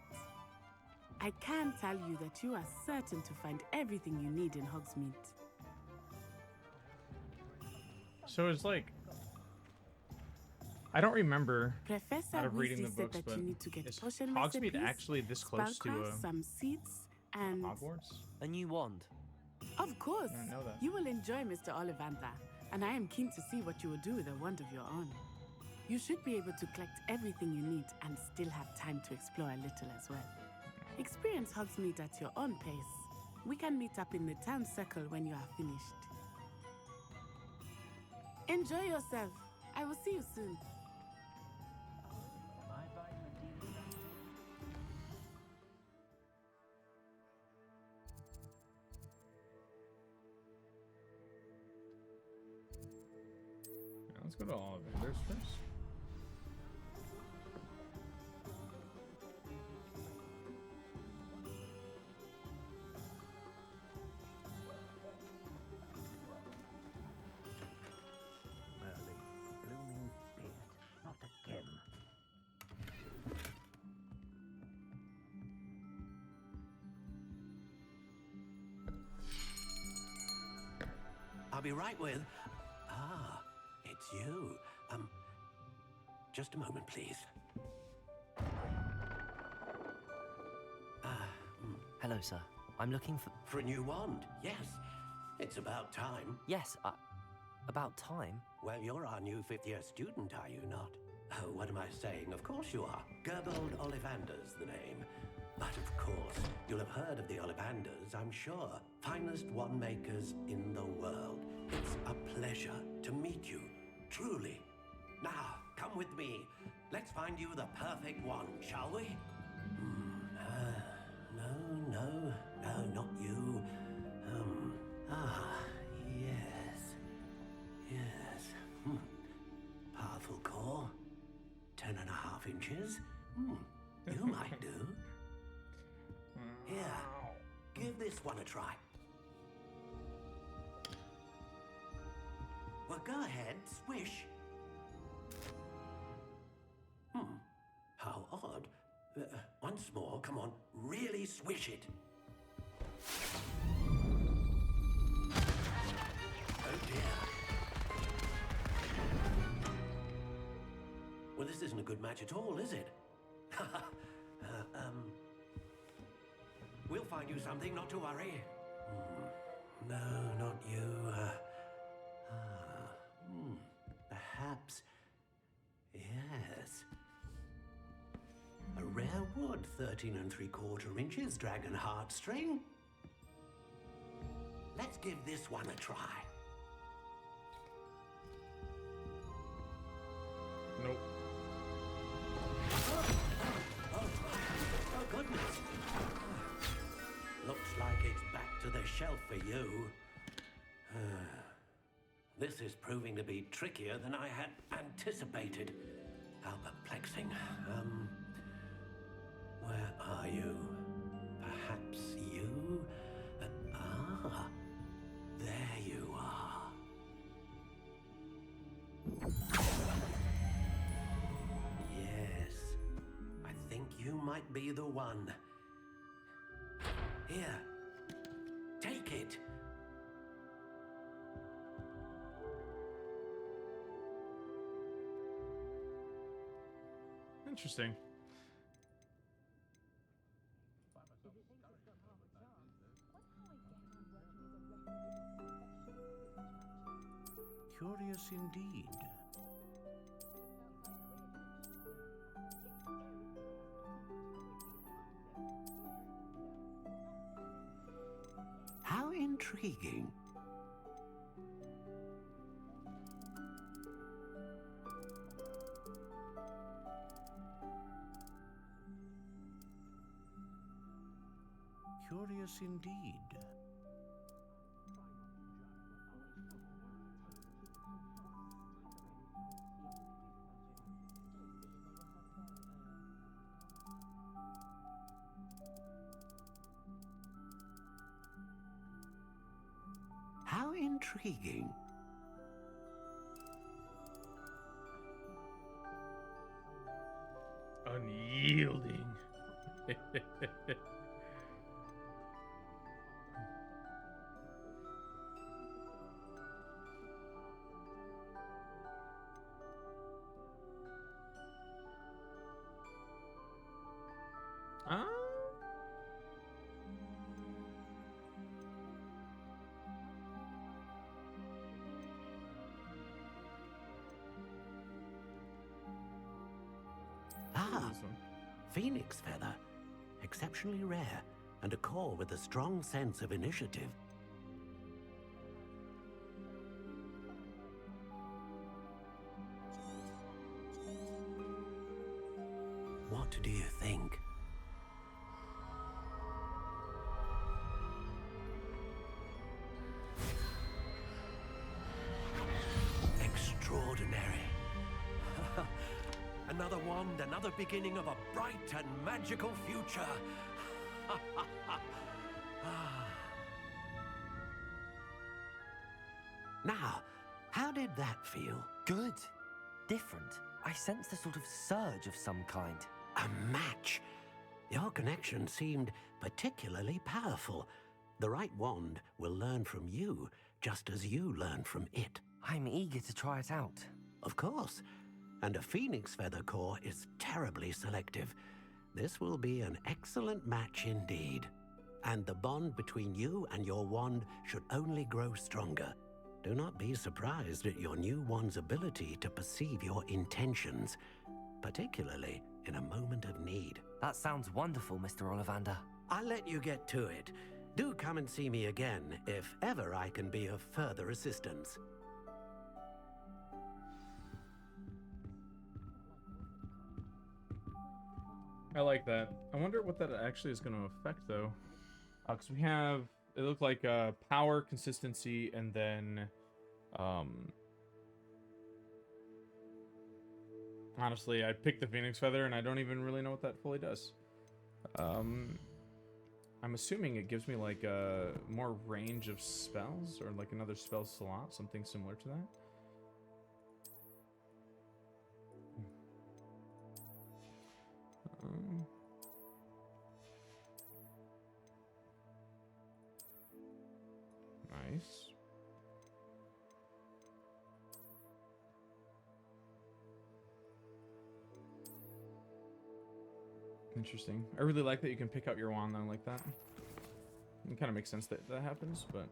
I can tell you that you are certain to find everything you need in Hogsmeade. So it's like, I don't remember Professor out of reading the Weasley books, said that but you need to get is potion Hogsmeade recipes, actually this close to spellcraft, some seeds, and Hogwarts? A new wand. Of course. I didn't know that. You will enjoy Mr. Ollivander, and I am keen to see what you will do with a wand of your own. You should be able to collect everything you need and still have time to explore a little as well. Experience Hogsmeade at your own pace. We can meet up in the town circle when you are finished. Enjoy yourself. I will see you soon. Let's go to all of vendors first. Merlin, blooming beard, not again. I'll be right with... Ah, it's you. Just a moment, please. Hello, sir. I'm looking for... For a new wand, yes. It's about time. Yes, about time? Well, you're our new fifth-year student, are you not? Oh, what am I saying? Of course you are. Gerbold Ollivander's the name. But of course, you'll have heard of the Ollivanders, I'm sure. Finest wand makers in the world. It's a pleasure to meet you, truly. Now, come with me. Let's find you the perfect wand, shall we? No, not you. Yes. inches. You might do. Here, give this one a try. Well, go ahead, swish. How odd. Once more, come on, really swish it. Oh dear. Well, this isn't a good match at all, is it? We'll find you something, not to worry. No, not you. Perhaps. Yes. A rare wood, 13 3/4 inches, dragon heartstring. Let's give this one a try. Nope. Oh, goodness. Looks like it's back to the shelf for you. This is proving to be trickier than I had anticipated. How perplexing. Where are you? Perhaps you? There you are. Yes, I think you might be the one. Here, take it. Interesting. Curious indeed. How intriguing. Curious indeed. How intriguing. Unyielding. Phoenix feather. Exceptionally rare, and a core with a strong sense of initiative. What do you think? Extraordinary. Another wand, another beginning of a bright and magical future. Now, how did that feel? Good. Different. I sensed a sort of surge of some kind. A match. Your connection seemed particularly powerful. The right wand will learn from you, just as you learn from it. I'm eager to try it out. Of course. And a phoenix feather core is terribly selective. This will be an excellent match indeed. And the bond between you and your wand should only grow stronger. Do not be surprised at your new wand's ability to perceive your intentions, particularly in a moment of need. That sounds wonderful, Mr. Ollivander. I'll let you get to it. Do come and see me again if ever I can be of further assistance. I like that. I wonder what that actually is going to affect, though. Because we have, it looked like power, consistency, and then, I Honestly, I picked the Phoenix Feather and I don't even really know what that fully does. I'm assuming it gives me like more range of spells or like another spell slot, something similar to that. Nice. Interesting. I really like that you can pick up your wand though like that. It kind of makes sense that that happens, but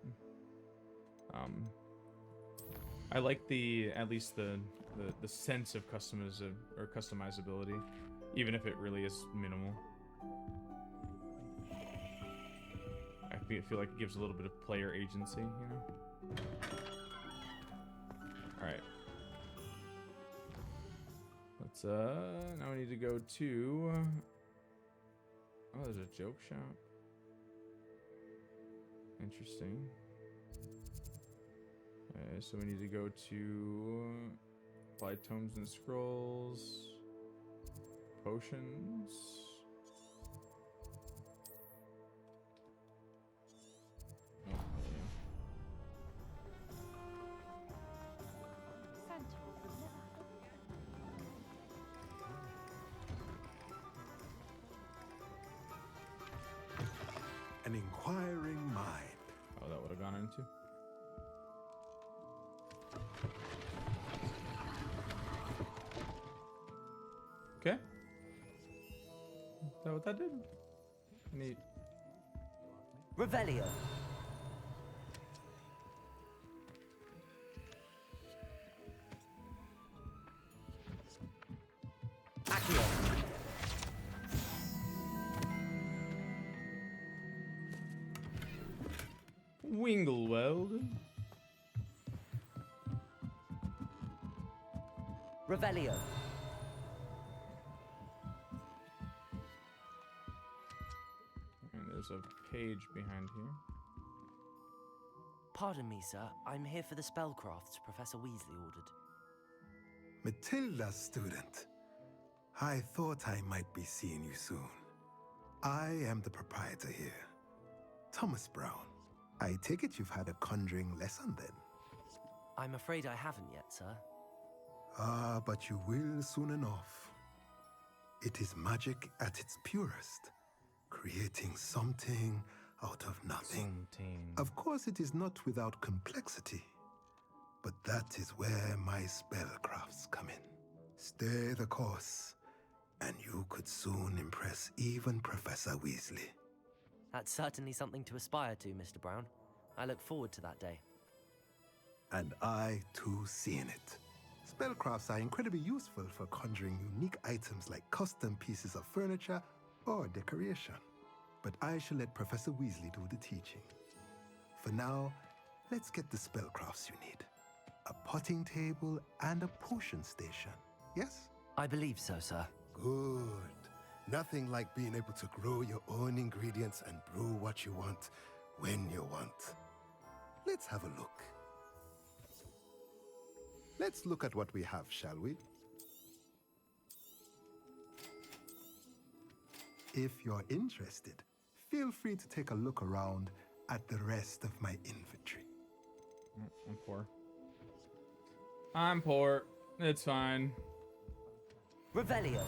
I like at least the sense of customizability, even if it really is minimal. I feel like it gives a little bit of player agency, you know. All right. Let's now we need to go to. Oh, there's a joke shop. Interesting. So we need to go to buy tomes and scrolls, potions. Oh, yeah. An inquiring mind. Oh, that would have gone into. Okay. Is that what that did? Neat. Revelio. Accio. Wingleweld. Revelio. And there's a page behind here. Pardon me, sir. I'm here for the spellcrafts Professor Weasley ordered. Matilda's student. I thought I might be seeing you soon. I am the proprietor here, Thomas Brown. I take it you've had a conjuring lesson then? I'm afraid I haven't yet, sir. Ah, but you will soon enough. It is magic at its purest, creating something out of nothing. Of course, it is not without complexity, but that is where my spellcrafts come in. Stay the course, and you could soon impress even Professor Weasley. That's certainly something to aspire to, Mr. Brown. I look forward to that day. And I, too, seeing it. Spellcrafts are incredibly useful for conjuring unique items like custom pieces of furniture or decoration. But I shall let Professor Weasley do the teaching. For now, let's get the spellcrafts you need. A potting table and a potion station, yes? I believe so, sir. Good. Nothing like being able to grow your own ingredients and brew what you want when you want. Let's have a look. Let's look at what we have, shall we? If you're interested, feel free to take a look around at the rest of my inventory. I'm poor. I'm poor. It's fine. Revelio.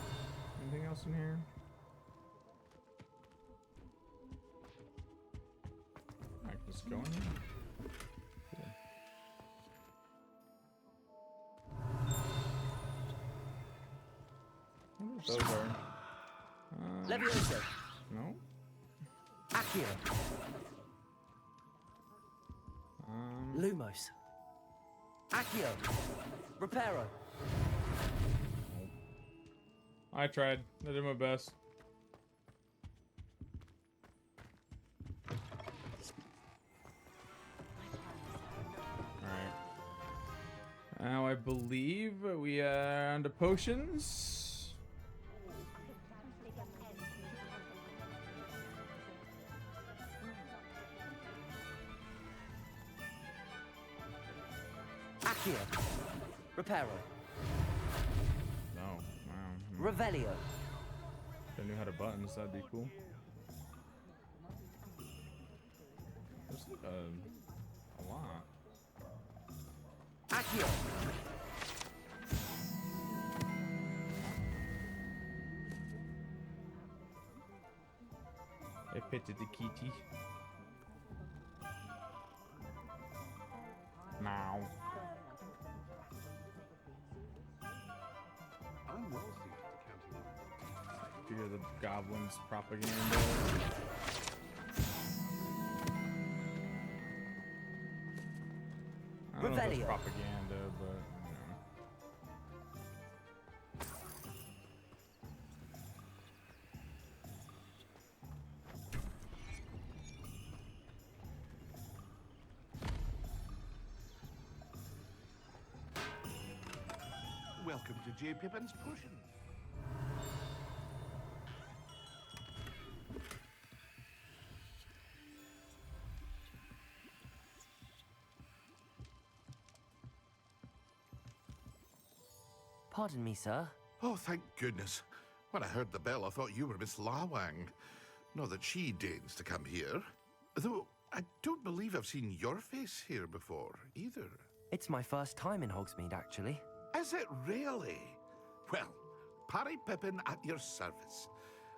Anything else in here? I can just go in here. I wonder what those are. Levioso. No. Accio. Lumos. Accio. Reparo. I tried. I did my best. Alright. Now I believe we are on to potions. Accio. Reparo. No. Revelio. If I knew how to buttons, that'd be cool. There's like a lot. Accio. I petted the kitty. Now. I'm well suited to counting. Fear the goblins propaganda. I don't know if it's propaganda, but you know. Welcome to J. Pippin's Potions. Pardon me, sir. Oh, thank goodness. When I heard the bell, I thought you were Miss Lawang. Not that she deigns to come here. Though, I don't believe I've seen your face here before, either. It's my first time in Hogsmeade, actually. Is it really? Well, Parry Pippin at your service.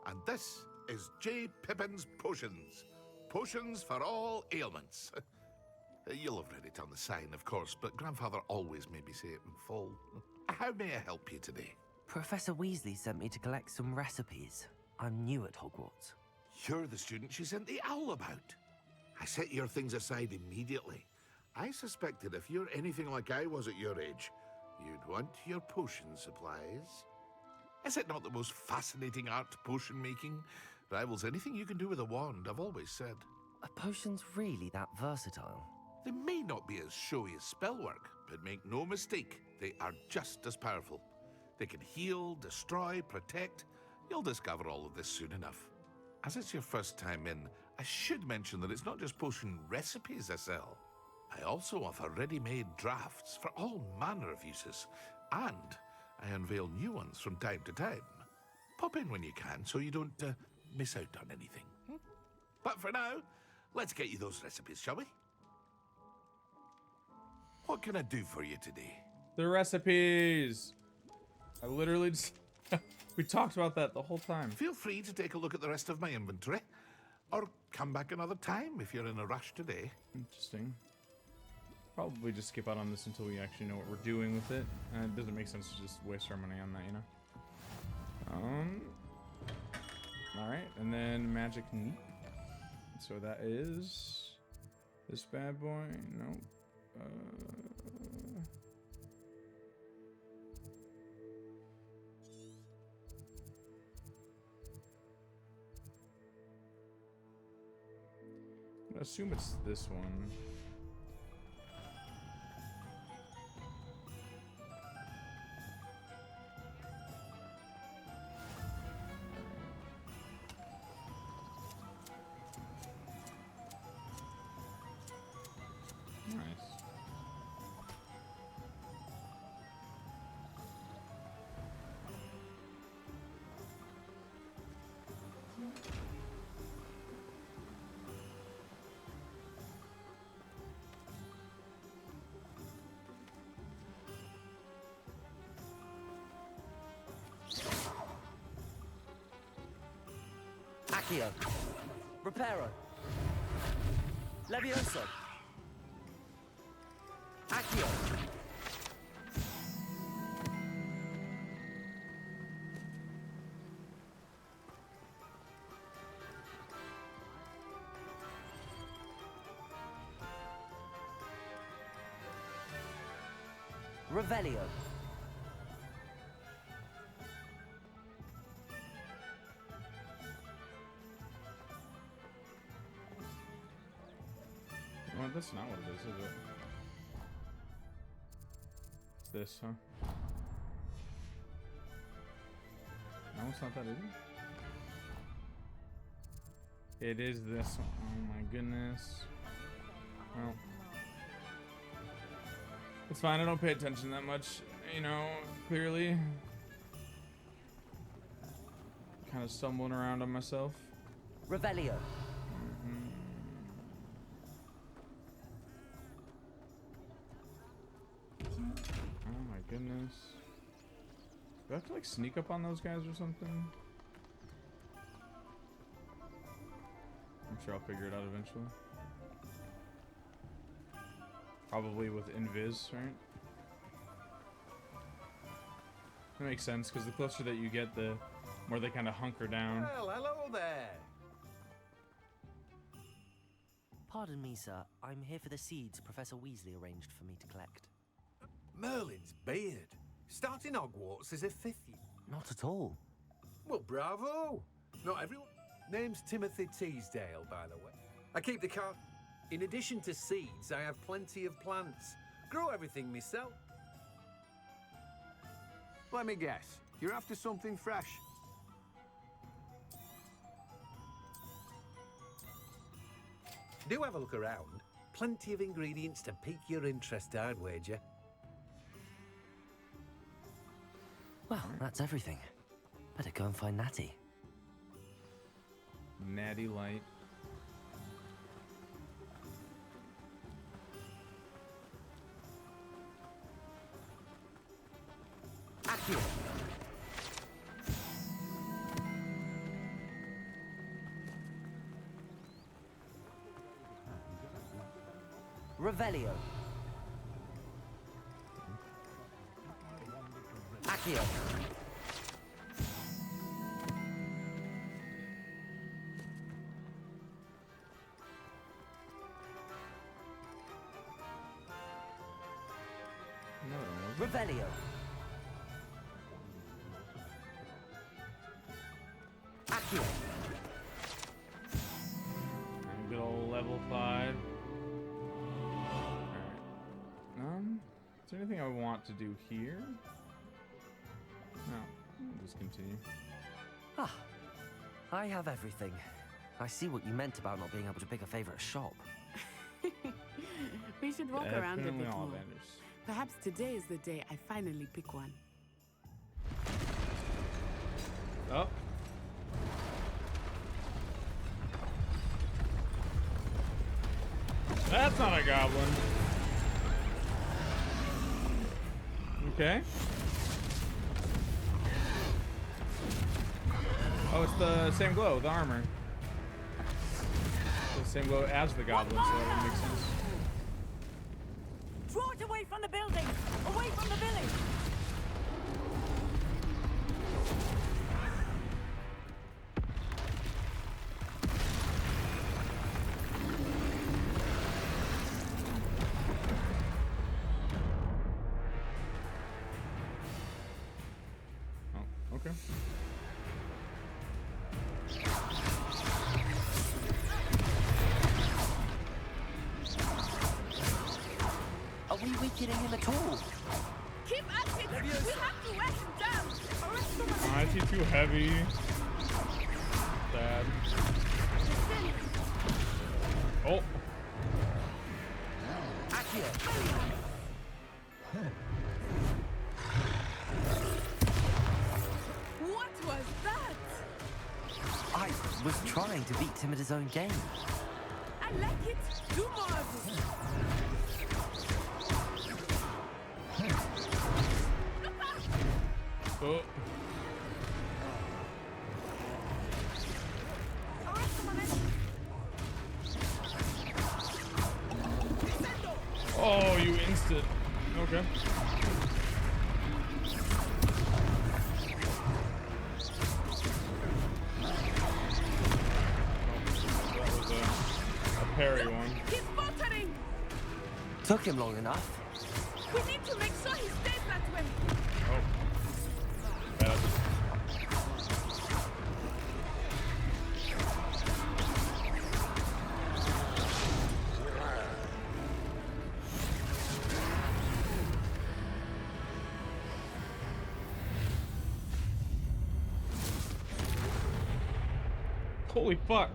And this is J. Pippin's Potions. Potions for all ailments. You'll have read it on the sign, of course, but Grandfather always made me say it in full. How may I help you today? Professor Weasley sent me to collect some recipes. I'm new at Hogwarts. You're the student she sent the owl about. I set your things aside immediately. I suspected if you're anything like I was at your age, you'd want your potion supplies. Is it not the most fascinating art, potion making? Rivals anything you can do with a wand, I've always said. Are potions really that versatile? They may not be as showy as spellwork, but make no mistake, they are just as powerful. They can heal, destroy, protect. You'll discover all of this soon enough. As it's your first time in, I should mention that it's not just potion recipes I sell. I also offer ready-made drafts for all manner of uses, and I unveil new ones from time to time. Pop in when you can so you don't miss out on anything. But for now, let's get you those recipes, shall we? What can I do for you today? The recipes! I literally just... we talked about that the whole time. Feel free to take a look at the rest of my inventory. Or come back another time if you're in a rush today. Interesting. Probably just skip out on this until we actually know what we're doing with it. It doesn't make sense to just waste our money on that, you know? Alright, and then magic neat. So that is... this bad boy? Nope. I'm gonna assume it's this one. Accio. Reparo. Levioso. Accio. Revelio. Well, that's not what it is it? It's this, huh? No, it's not that, is it? It is this one. Oh my goodness. Well, it's fine. I don't pay attention that much, you know, clearly. kind of stumbling around on myself. Revelio. Oh my goodness. Do I have to like sneak up on those guys or something? I'm sure I'll figure it out eventually. Probably with invis, right? That makes sense, because the closer that you get, the more they kind of hunker down. Well, hello there. Pardon me, sir. I'm here for the seeds Professor Weasley arranged for me to collect. Merlin's beard. Starting Hogwarts as a 5th year. Not at all. Well, bravo. Not everyone. Name's Timothy Teasdale, by the way. I keep the car. In addition to seeds, I have plenty of plants. Grow everything myself. Let me guess. You're after something fresh. Do have a look around. Plenty of ingredients to pique your interest, I'd wager. Well, that's everything. Better go and find Natty. Natty Light. Accio. Revelio. Accio. Revelio. Accio. Good old level 5. Alright. Is there anything I want to do here? No. I'll just continue. Ah, I have everything. I see what you meant about not being able to pick a favorite shop. We should walk around a Definitely bit all more. vendors. Perhaps today is the day I finally pick one. Oh. That's not a goblin. Okay. Oh, it's the same glow, the armor. It's the same glow as the goblin, so that would make sense. Draw it away from the building! Away from the village! Oh, okay. Are we weakening him at all? Keep at it! We have to wear him down! Arrest him! Oh, is he too heavy? Sad. Oh. Accio. What was that? I was trying to beat him at his own game. I like it! Do more of it! Oh. Oh, you instant. Okay. That was a parry one. He's faltering! Took him long enough. We need to make sure he stays that way! Oh. Bad. Holy fuck.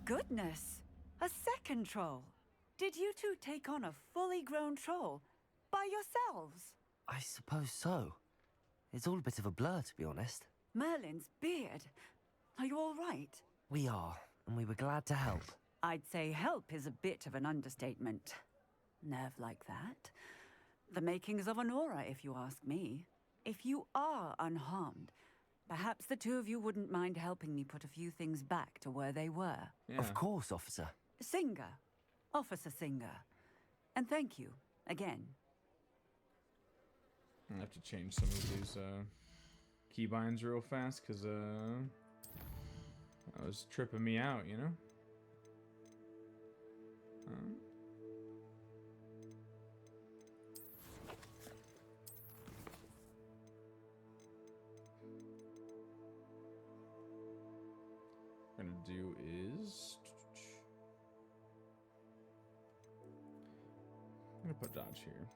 Goodness! A second troll! Did you two take on a fully grown troll? by yourselves? I suppose so. It's all a bit of a blur, to be honest. Merlin's beard. Are you all right? We are, and we were glad to help. I'd say help is a bit of an understatement. Nerve like that. The makings of an aura, if you ask me. If you are unharmed, perhaps the two of you wouldn't mind helping me put a few things back to where they were. Yeah. Of course, officer. Singer. Officer Singer. And thank you, again. I have to change some of these keybinds real fast, because that was tripping me out, you know? What I'm gonna do is I'm gonna put dodge here.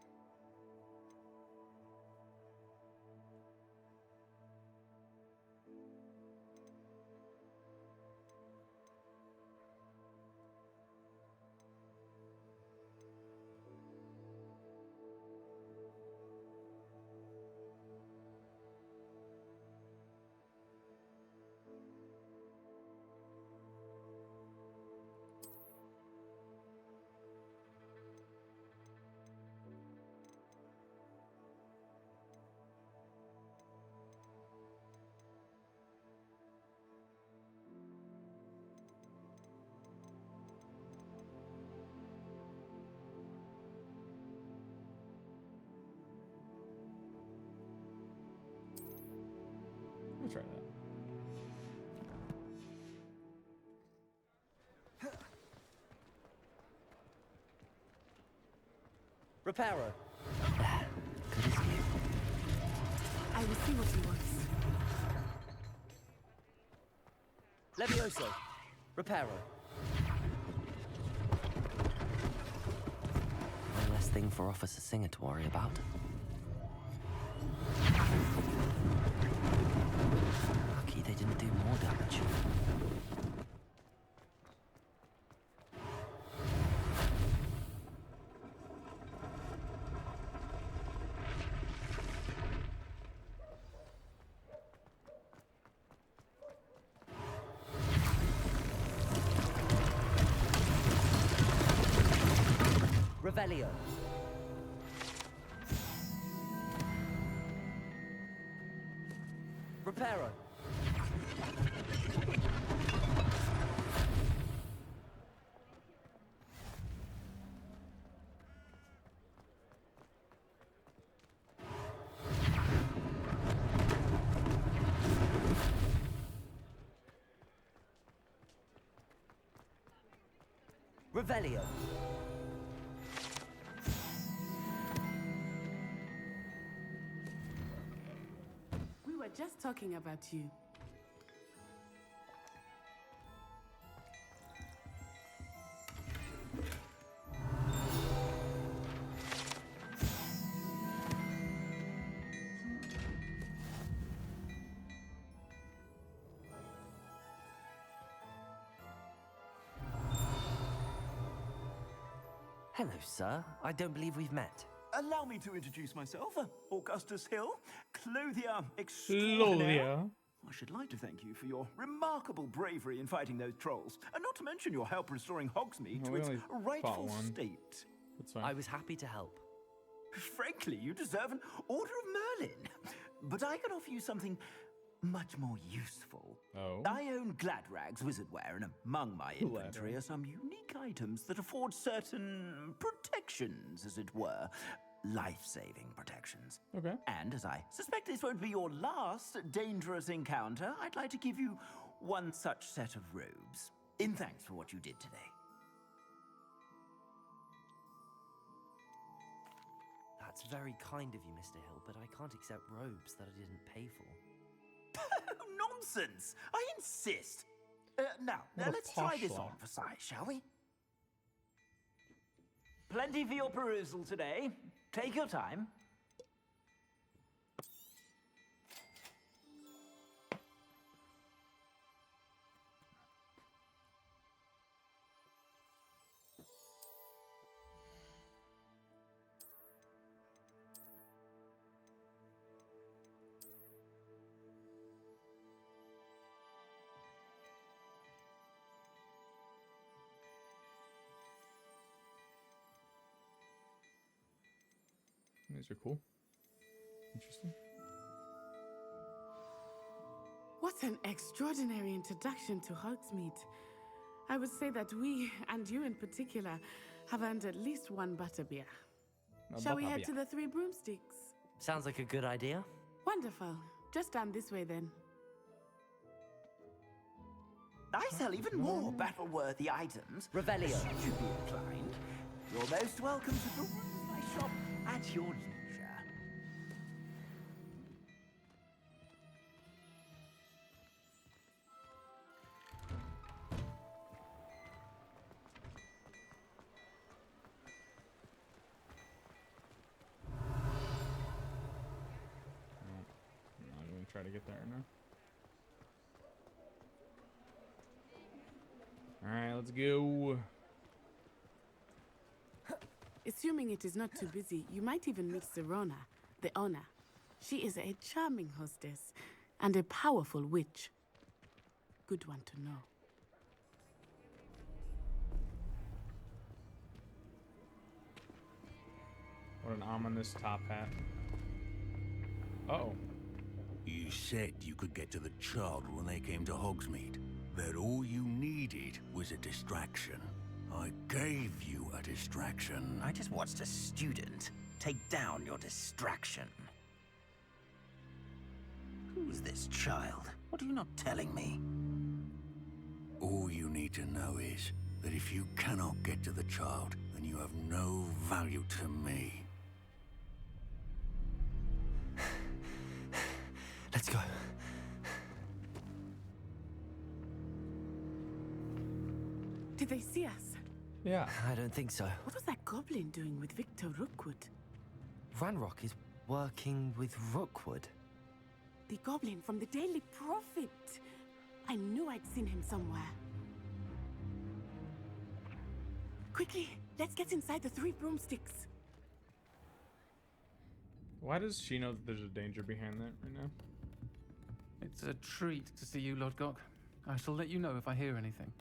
Let's try that. Reparo. I will see what he wants. Levioso. Reparo. One less thing for Officer Singer to worry about. Lucky they didn't do more damage. Revelio. Reparo. Revelio. We were just talking about you. Hello, sir. I don't believe we've met. Allow me to introduce myself, Augustus Hill, clothier extraordinaire. I should like to thank you for your remarkable bravery in fighting those trolls, and not to mention your help restoring Hogsmeade to its rightful state. I was happy to help. Frankly, you deserve an Order of Merlin. But I can offer you something much more useful. Oh? I own Gladrag's wizardware, and among my inventory are some unique items that afford certain protections, as it were. Life-saving protections. Okay. And as I suspect this won't be your last dangerous encounter, I'd like to give you one such set of robes, in thanks for what you did today. That's very kind of you, Mr. Hill, but I can't accept robes that I didn't pay for. Nonsense! I insist! Now, What a let's try posh this lot. on for size, shall we? Plenty for your perusal today. Take your time. These are cool. Interesting. What an extraordinary introduction to Hogsmeade. I would say that we, and you in particular, have earned at least one butterbeer. Shall we head to the Three Broomsticks? Sounds like a good idea. Wonderful. Just down this way then. I sell even more battle-worthy items. Revelio. Should you be inclined, you're most welcome to peruse my shop at your leisure. I'm going to try to get there now. Alright, let's go. Assuming it is not too busy, you might even meet Serona, the owner. She is a charming hostess and a powerful witch. Good one to know. What an ominous top hat. Uh-oh. You said you could get to the child when they came to Hogsmeade. That all you needed was a distraction. I gave you a distraction. I just watched a student take down your distraction. Who's this child? What are you not telling me? All you need to know is that if you cannot get to the child, then you have no value to me. Let's go. Did they see us? Yeah. I don't think so. What was that goblin doing with Victor Rookwood? Ranrock is working with Rookwood. The goblin from the Daily Prophet. I knew I'd seen him somewhere. Quickly, let's get inside the Three Broomsticks. Why does she know that there's a danger behind that right now? It's a treat to see you, Lodgok. I shall let you know if I hear anything.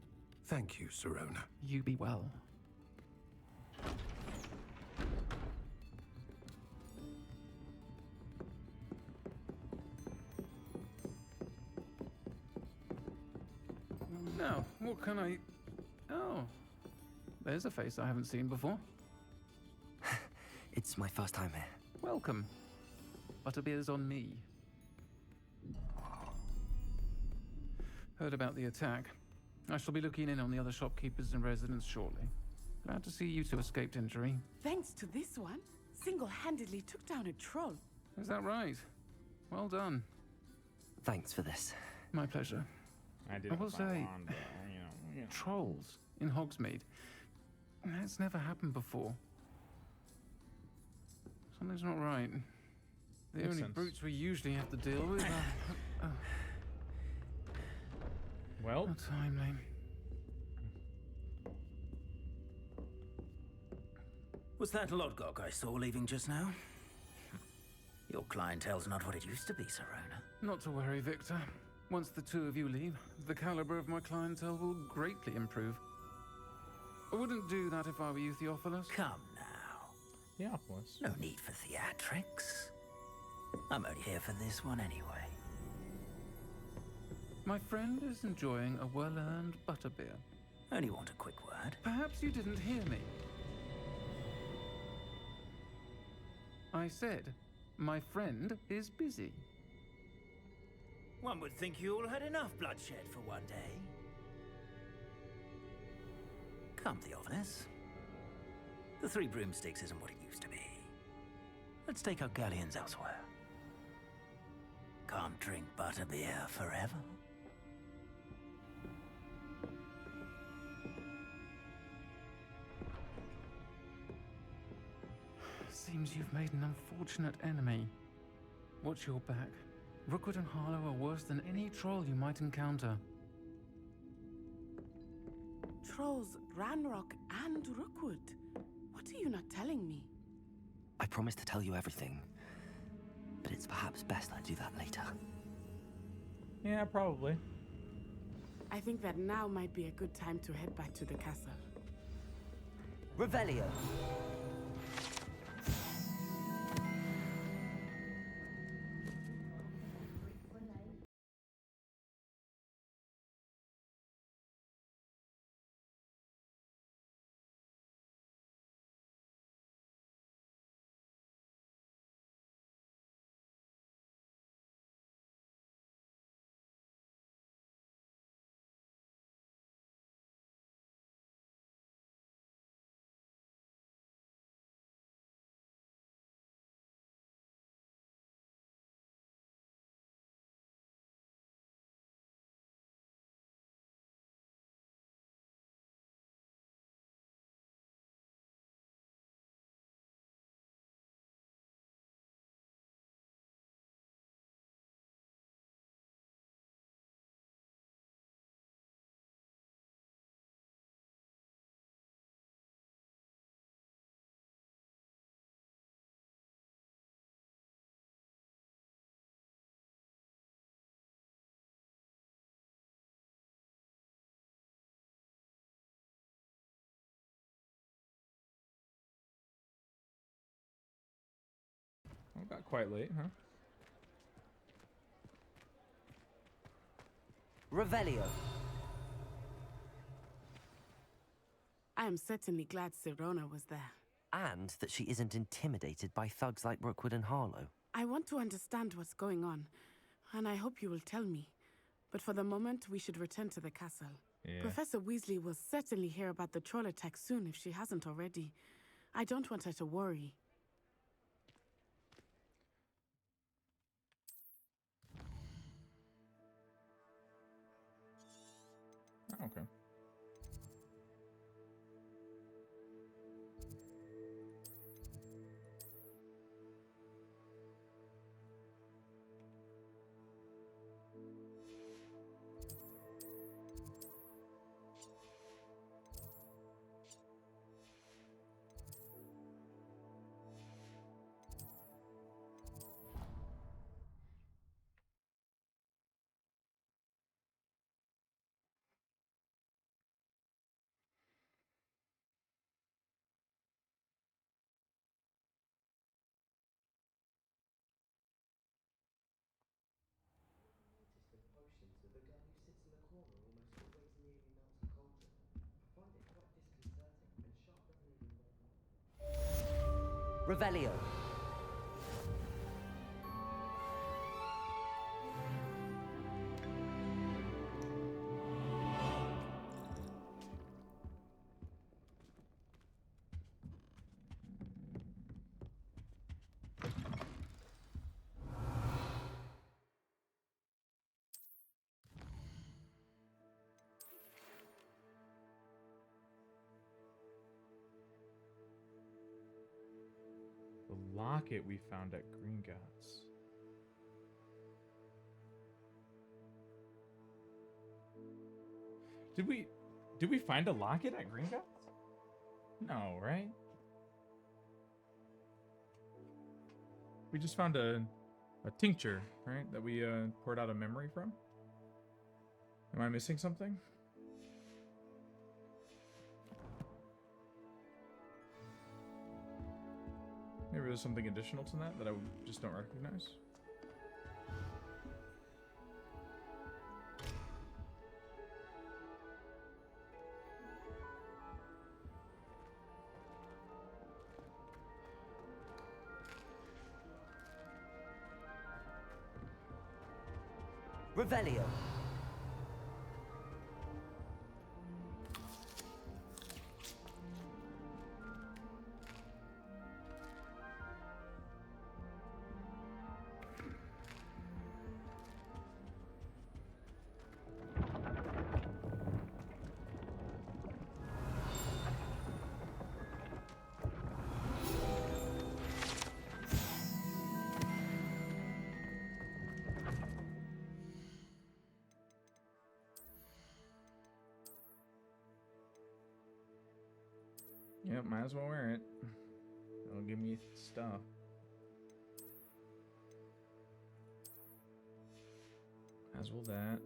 Thank you, Serona. You be well. Now, what can I... Oh, there's a face I haven't seen before. It's my first time here. Welcome. Butterbeer's on me. Heard about the attack. I shall be looking in on the other shopkeepers and residents shortly. Glad to see you two escaped injury. Thanks to this one, single-handedly took down a troll. Is that right? Well done. Thanks for this. My pleasure. I will say, trolls in Hogsmeade. That's never happened before. Something's not right. The Makes only sense. brutes we usually have to deal with are... Well, not timely. Was that Lodgok I saw leaving just now? Your clientele's not what it used to be, Serona. Not to worry, Victor. Once the two of you leave, the caliber of my clientele will greatly improve. I wouldn't do that if I were you, Theophilus. Come now. Theophilus. No need for theatrics. I'm only here for this one anyway. My friend is enjoying a well-earned butterbeer. Only want a quick word. Perhaps you didn't hear me. I said, my friend is busy. One would think you all had enough bloodshed for one day. Come, Theophilus. The Three Broomsticks isn't what it used to be. Let's take our galleons elsewhere. Can't drink butterbeer forever. Seems you've made an unfortunate enemy. Watch your back. Rookwood and Harlow are worse than any troll you might encounter. Trolls, Ranrock, and Rookwood. What are you not telling me? I promise to tell you everything, but it's perhaps best I do that later. Yeah, probably. I think that now might be a good time to head back to the castle. Revelio. got quite late, huh? Revelio. I am certainly glad Sirona was there. And that she isn't intimidated by thugs like Rookwood and Harlow. I want to understand what's going on, and I hope you will tell me. But for the moment, we should return to the castle. Yeah. Professor Weasley will certainly hear about the troll attack soon if she hasn't already. I don't want her to worry. Okay. Revelio. The locket we found at Gringotts. Did we find a locket at Gringotts? No, right? We just found a tincture, right? That we poured out a memory from. Am I missing something? Maybe there's something additional to that I just don't recognize. Revelio. Yep, might as well wear it. It'll give me stuff. As will that.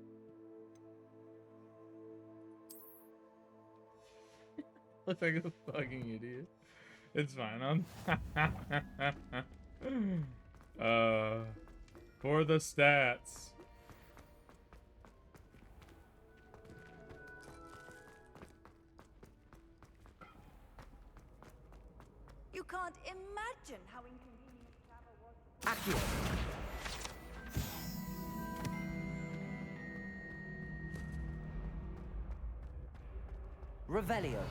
Look like a fucking idiot. It's fine. For the stats. You can't imagine how inconvenient travel was. Accio. Revelio.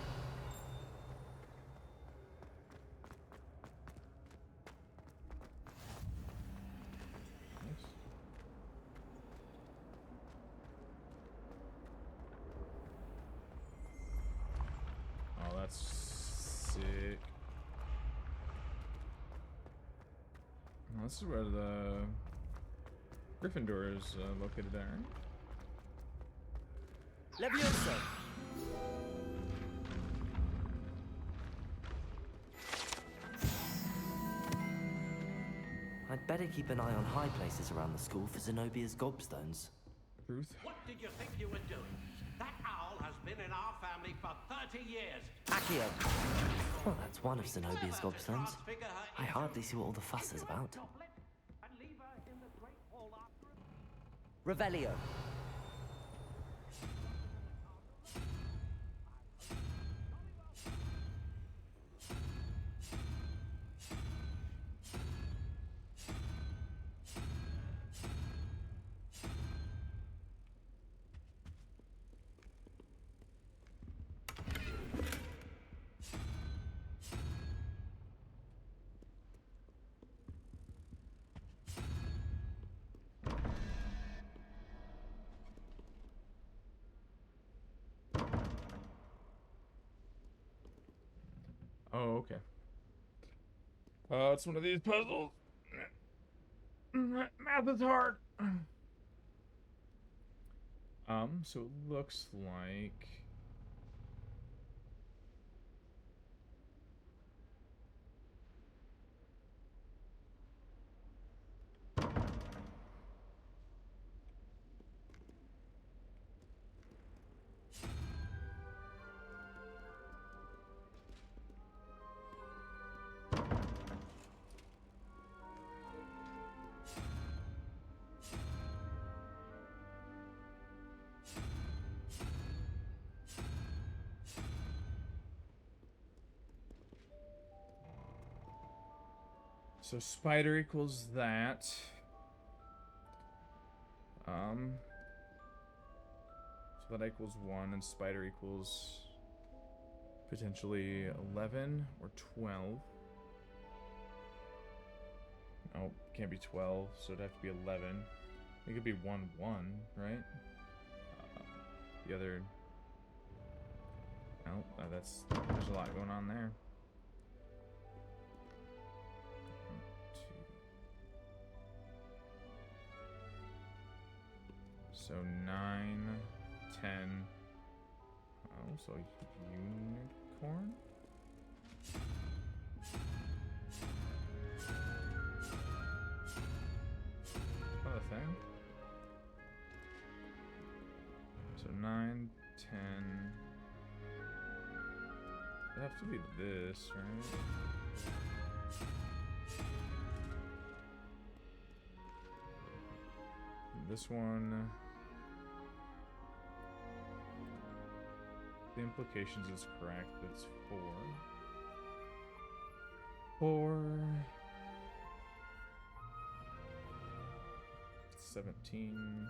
Oh, that's sick. Well, this is where the Gryffindor is located at, right? Levioso. I'd better keep an eye on high places around the school for Zenobia's gobstones. Truth. What did you think you were doing? That owl has been in our family for 30 years. Accio! Well, that's one of Zenobia's gobstones. I hardly see what all the fuss is about. Revelio. Oh, okay. It's one of these puzzles. Math is hard. So it looks like... So spider equals that. So that equals 1, and spider equals potentially 11 or 12. Oh, can't be 12, so it'd have to be 11. It could be 1, 1, right? The other... Oh, there's a lot going on there. So 9, 10. Oh, so unicorn? What a thing. So 9, 10. It'd have to be this, right? This one. The implications is correct, but it's 4. 4. 17.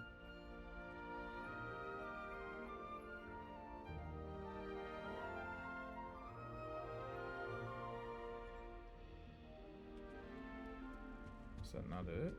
Is that not it?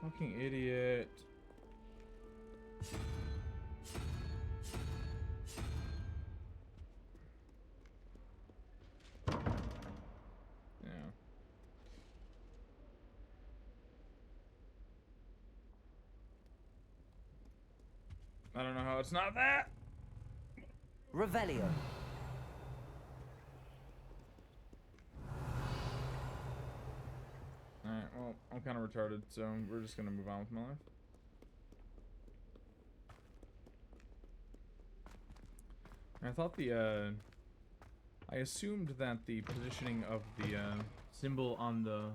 Fucking idiot. Yeah. I don't know how it's not that. Revelio. Alright, well, I'm kind of retarded, so we're just gonna move on with my life. I thought I assumed that the positioning of the symbol on the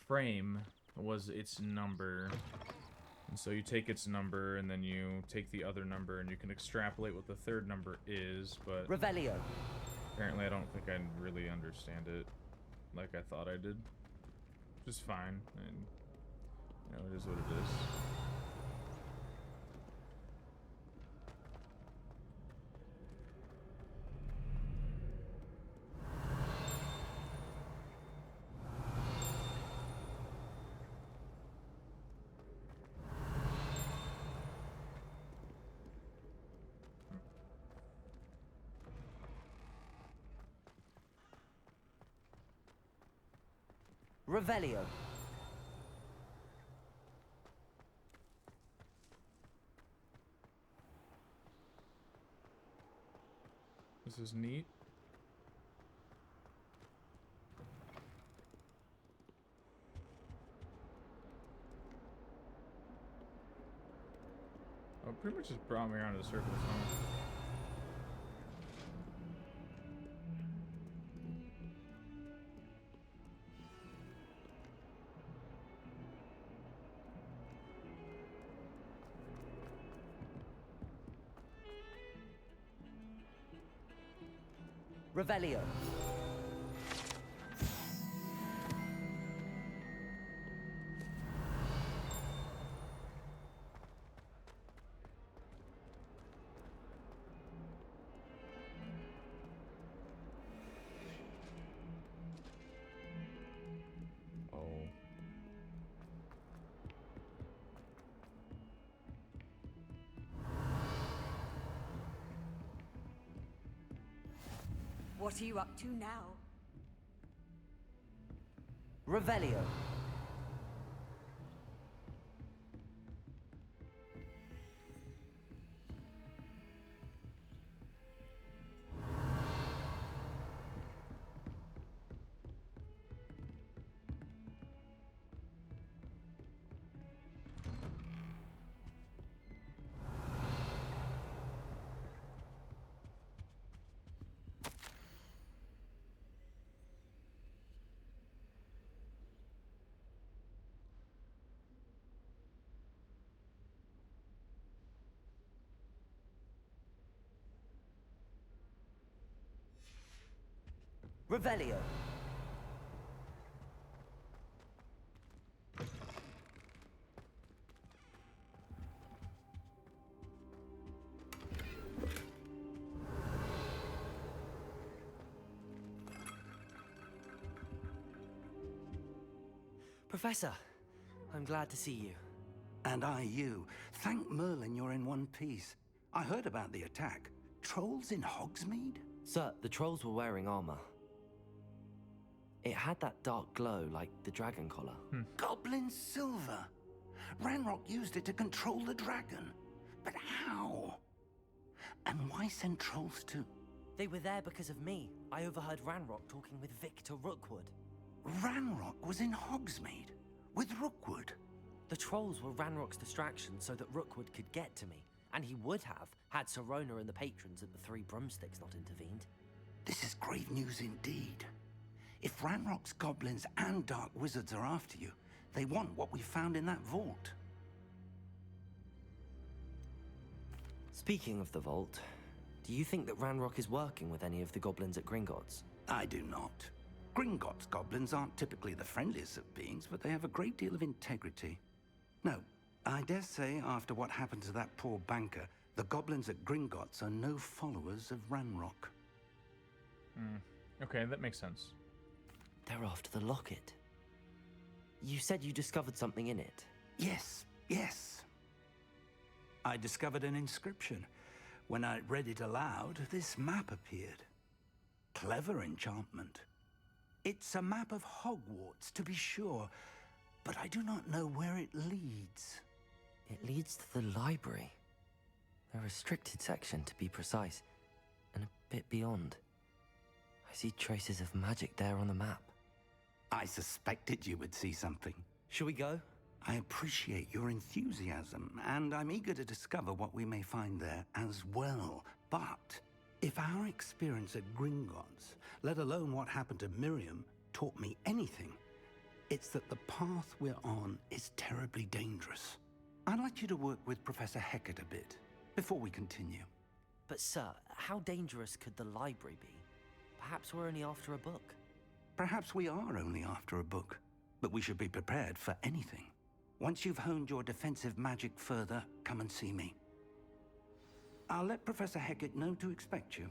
frame was its number. And so you take its number, and then you take the other number, and you can extrapolate what the third number is, but... Revelio. Apparently I don't think I really understand it like I thought I did. Just fine, and you know, it is what it is. Revelio. This is neat. Oh, pretty much just brought me around in a circle. So. Revelio. What are you up to now? Revelio. Revelio. Professor, I'm glad to see you. And I you. Thank Merlin you're in one piece. I heard about the attack. Trolls in Hogsmeade? Sir, the trolls were wearing armor. It had that dark glow like the dragon collar. Goblin silver. Ranrock used it to control the dragon. But how? And why send trolls too? They were there because of me. I overheard Ranrock talking with Victor Rookwood. Ranrock was in Hogsmeade? With Rookwood? The trolls were Ranrock's distraction so that Rookwood could get to me. And he would have, had Sirona and the patrons at the Three Broomsticks not intervened. This is grave news indeed. If Ranrock's goblins and dark wizards are after you, they want what we found in that vault. Speaking of the vault, do you think that Ranrock is working with any of the goblins at Gringotts? I do not. Gringotts goblins aren't typically the friendliest of beings, but they have a great deal of integrity. No, I dare say after what happened to that poor banker, the goblins at Gringotts are no followers of Ranrock. Okay, that makes sense. They're after the locket. You said you discovered something in it. Yes. I discovered an inscription. When I read it aloud, this map appeared. Clever enchantment. It's a map of Hogwarts, to be sure, but I do not know where it leads. It leads to the library. A restricted section, to be precise, and a bit beyond. I see traces of magic there on the map. I suspected you would see something. Shall we go? I appreciate your enthusiasm, and I'm eager to discover what we may find there as well. But if our experience at Gringotts, let alone what happened to Miriam, taught me anything, it's that the path we're on is terribly dangerous. I'd like you to work with Professor Hecat a bit before we continue. But sir, how dangerous could the library be? Perhaps we're only after a book. Perhaps we are only after a book, but we should be prepared for anything. Once you've honed your defensive magic further, come and see me. I'll let Professor Hecat know to expect you.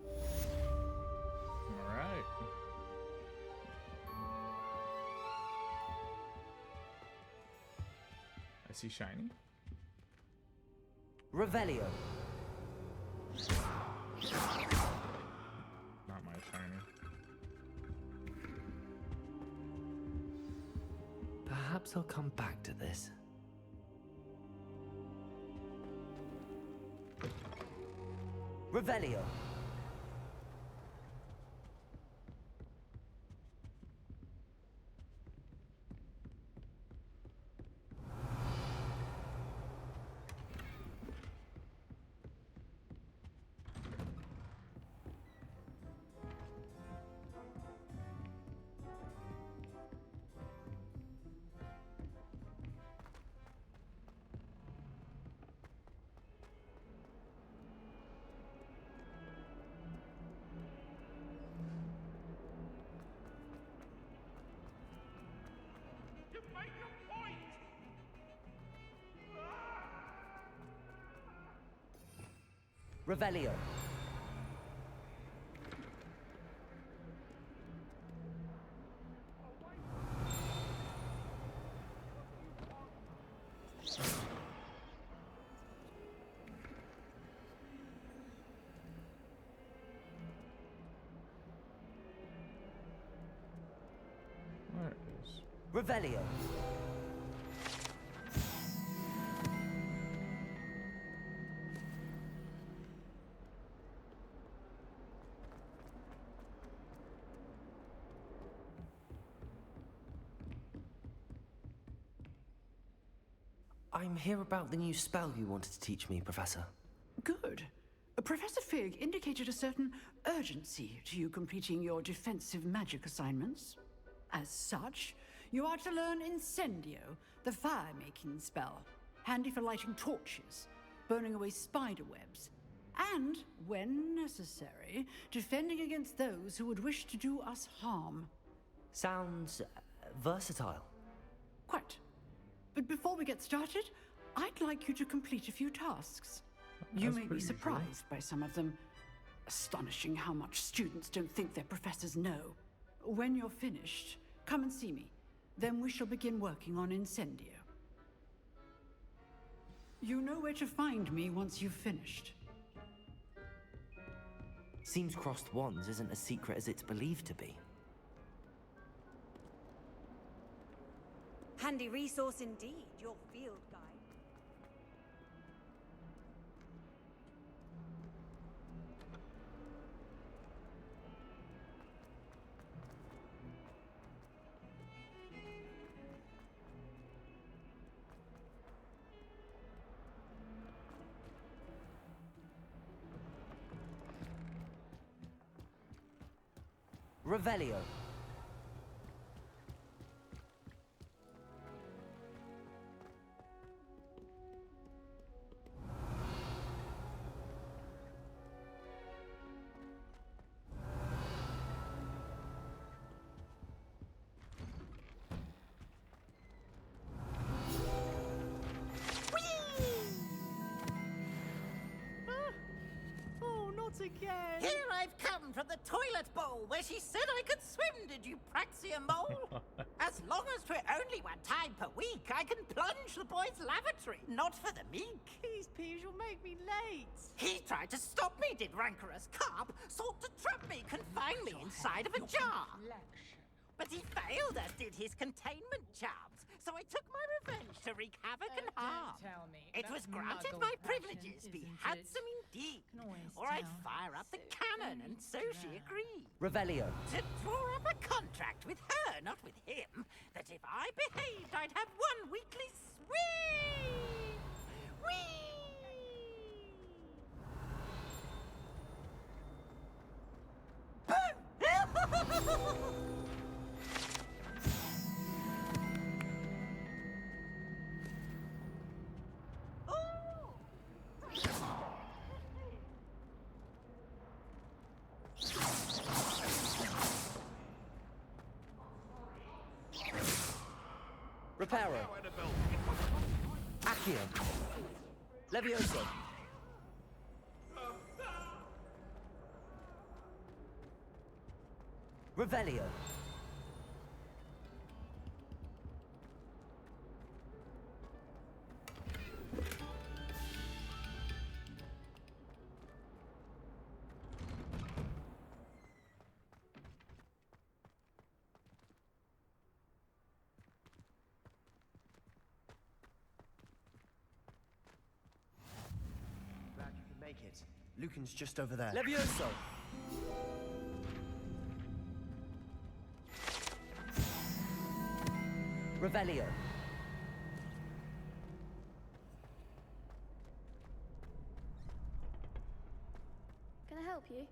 All right. I see shiny. Revelio. Not my shiny. Perhaps I'll come back to this. Revelio. Revelio. Where is Revelio. I'm here about the new spell you wanted to teach me, Professor. Good. Professor Fig indicated a certain urgency to you completing your defensive magic assignments. As such, you are to learn Incendio, the fire-making spell, handy for lighting torches, burning away spider webs, and, when necessary, defending against those who would wish to do us harm. Sounds versatile. Quite. But before we get started, I'd like you to complete a few tasks. You may be surprised by some of them. Astonishing how much students don't think their professors know. When you're finished, come and see me. Then we shall begin working on Incendio. You know where to find me once you've finished. Seems crossed wands isn't as secret as it's believed to be. Handy resource indeed, your field guide. Revelio. Again. Here I've come from the toilet bowl where she said I could swim, did you praxia mole? As long as 'twere only one time per week, I can plunge the boy's lavatory, not for the meek. These peeves will make me late. He tried to stop me, did rancorous carp, sought to trap me, confine me inside of a jar. But he failed, as did his containment charms, so I took my revenge to wreak havoc and harm. Don't tell me. It was granted my privileges, be handsome indeed, or I'd fire up the cannon, and so she agreed. Revelio. To draw up a contract with her, not with him, that if I behaved, I'd have one weekly sweep! Whee! Reparo. Accio. Levioso. Revelio. Lucan's just over there. Levioso! Revelio. Can I help you?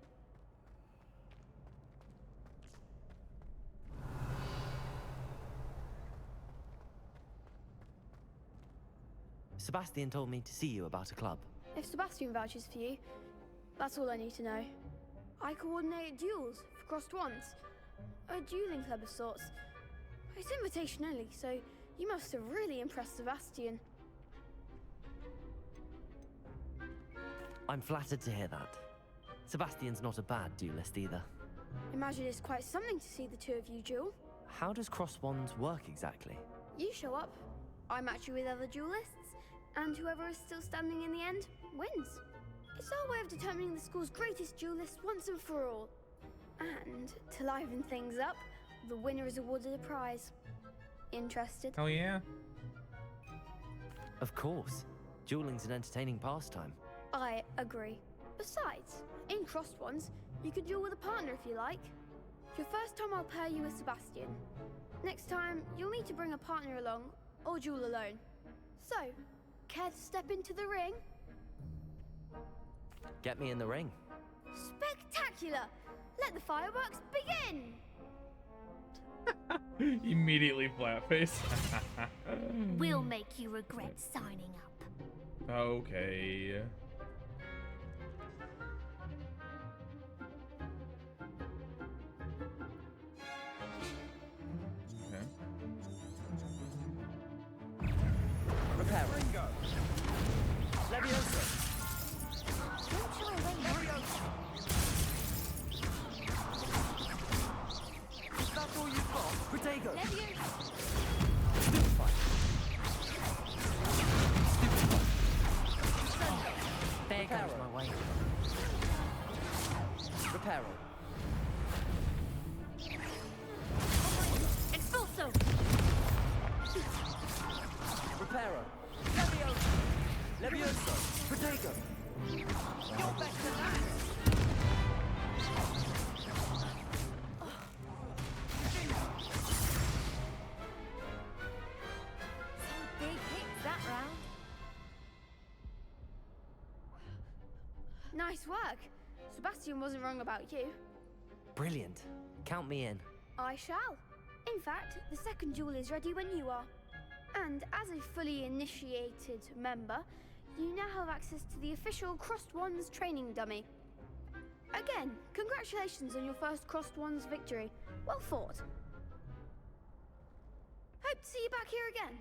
Sebastion told me to see you about a club. If Sebastion vouches for you, that's all I need to know. I coordinate duels for crossed wands. A dueling club of sorts. It's invitation only, so you must have really impressed Sebastion. I'm flattered to hear that. Sebastion's not a bad duelist either. Imagine it's quite something to see the two of you duel. How does cross wands work exactly? You show up, I match you with other duelists, and whoever is still standing in the end wins. It's our way of determining the school's greatest duelist once and for all. And to liven things up, the winner is awarded a prize. Interested? Oh yeah? Of course. Dueling's an entertaining pastime. I agree. Besides, in crossed ones, you could duel with a partner if you like. Your first time I'll pair you with Sebastion. Next time, you'll need to bring a partner along, or duel alone. So, care to step into the ring? Get me in the ring. Spectacular! Let the fireworks begin! Immediately flat face. We'll make you regret signing up. Okay. Reparo. Levioso. Is that all you've got? Protego. Stupefy. There goes my way. Reparo. Expulso. Reparo. Levioso. Protego. You're better than that. Big hits that round. Nice work. Sebastion wasn't wrong about you. Brilliant. Count me in. I shall. In fact, the second duel is ready when you are. And as a fully initiated member, you now have access to the official Crossed Wands training dummy. Again, congratulations on your first Crossed Wands victory. Well fought. Hope to see you back here again.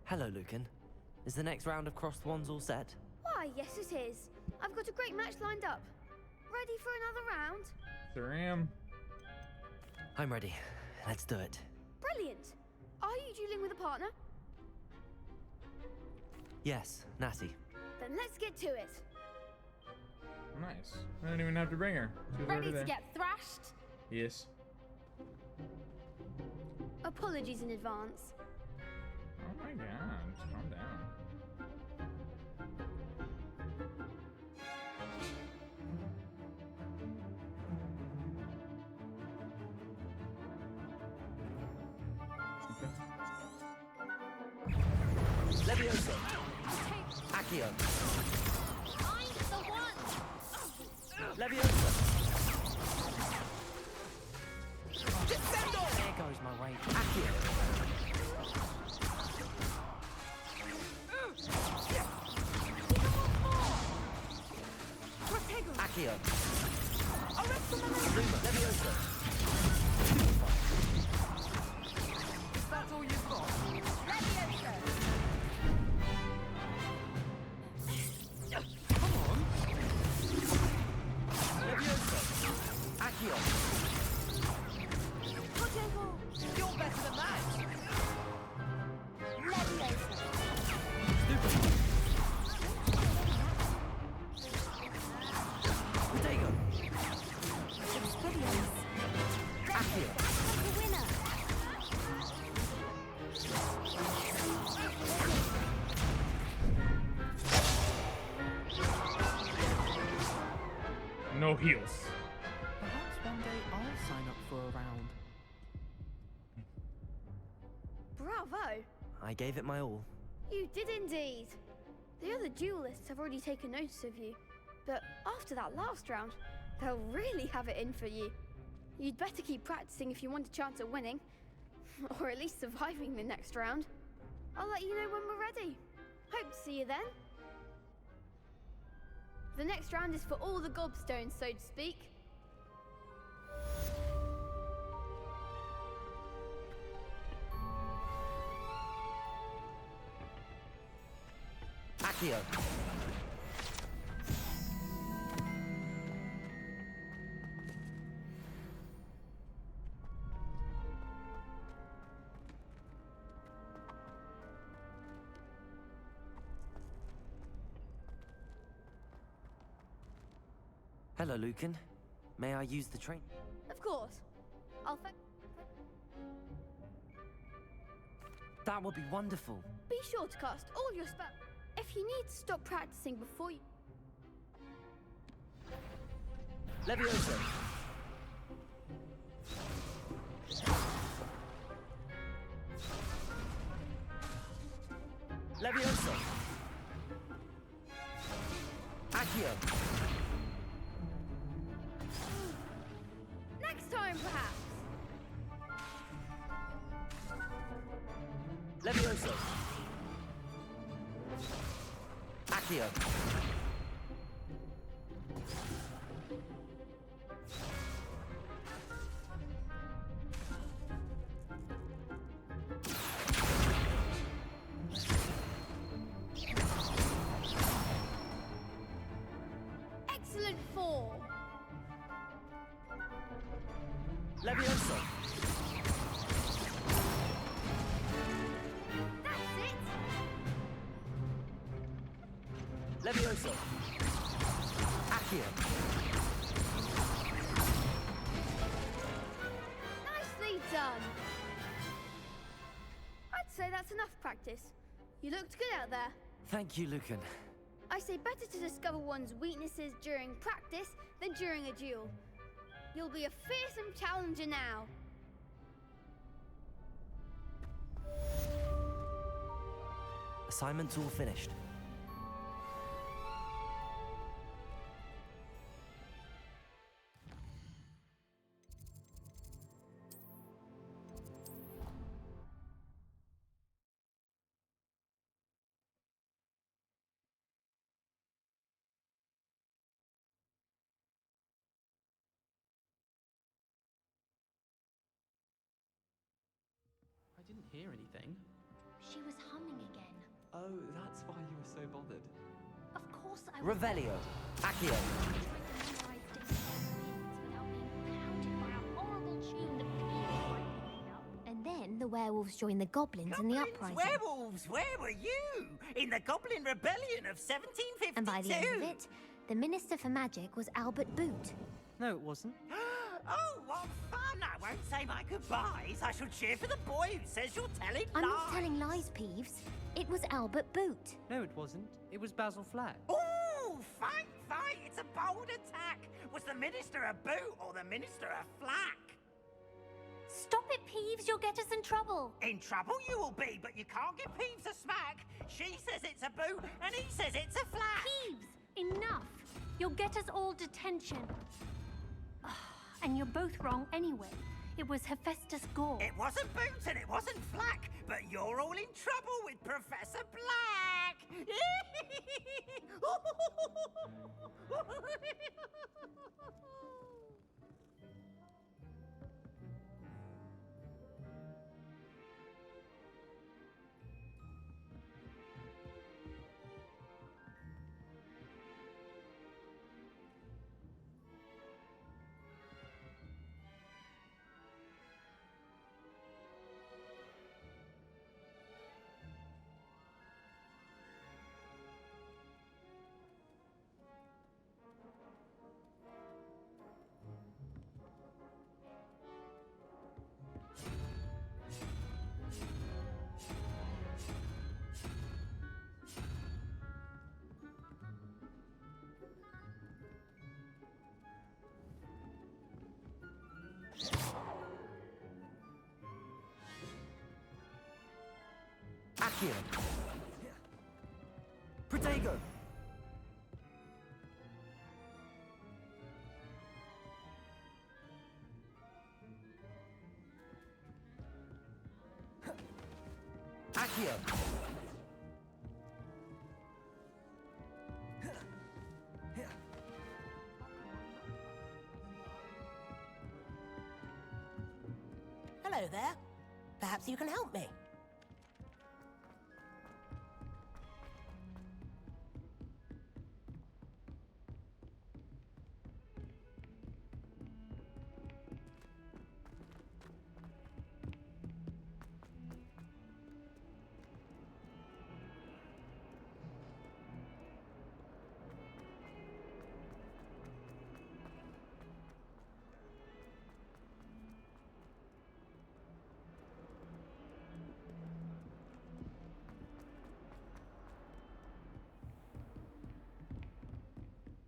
Hello, Lucan. Is the next round of Crossed Wands all set? Why, yes it is. I've got a great match lined up. Ready for another round? Sure am. I'm ready. Let's do it. Brilliant. Are you dueling with a partner? Yes, Natty. Then let's get to it. Nice. I don't even have to bring her. She's Ready already to there. get thrashed? Yes. Apologies in advance. Oh my god, calm down. Levioso. Accio. I'm the one. Levioso. Descendo. There goes my weight. Accio. Accio. Luma. Levioso. That's all you've got. Levioso. Levioso. Accio. toTravel. You're better than that. Levioso. Potato. Expelliarmus. Accio. The winner. No heals. Perhaps one day I'll sign up for a round. Bravo! I gave it my all. You did indeed. The other duelists have already taken notice of you, but after that last round, they'll really have it in for you. You'd better keep practicing if you want a chance at winning, or at least surviving the next round. I'll let you know when we're ready. Hope to see you then. The next round is for all the gobstones, so to speak. Accio. Hello, Lucan. May I use the train? Of course. I'll That would be wonderful. be sure to cast all your spells. If you need to stop practicing before you... Levioso. Levioso. Accio. Next time, perhaps. Levioso. Accio. Excellent form. Levioso. That's it. Levioso. Accio. Nicely done. I'd say that's enough practice. You looked good out there. Thank you, Lucan. I say better to discover one's weaknesses during practice than during a duel. You'll be a fearsome challenger now. Assignment's all finished. I didn't hear anything. She was humming again. Oh, that's why you were so bothered. Of course I was. Revelio. Accio. Trying to memorize different winds without being pounded by a horrible tune that Peter made up. And then the werewolves joined the goblins in the uprising. Werewolves, where were you? In the Goblin Rebellion of 1752. And by the end of it, the Minister for Magic was Albert Boot. No, it wasn't. Oh, what fun! I won't say my goodbyes. I shall cheer for the boy who says you're telling lies. I'm not telling lies, Peeves. It was Albert Boot. No, it wasn't. It was Basil Flack. Ooh, fight, fight! It's a bold attack. Was the minister a boot or the minister a flack? Stop it, Peeves. You'll get us in trouble. In trouble you will be, but you can't give Peeves a smack. She says it's a boot, and he says it's a flack. Peeves, enough. You'll get us all detention. And you're both wrong anyway. It was Hephaestus Gore. It wasn't boot and it wasn't flack, but you're all in trouble with Professor Black. Accio. Protego. Accio. Hello there. Perhaps you can help me.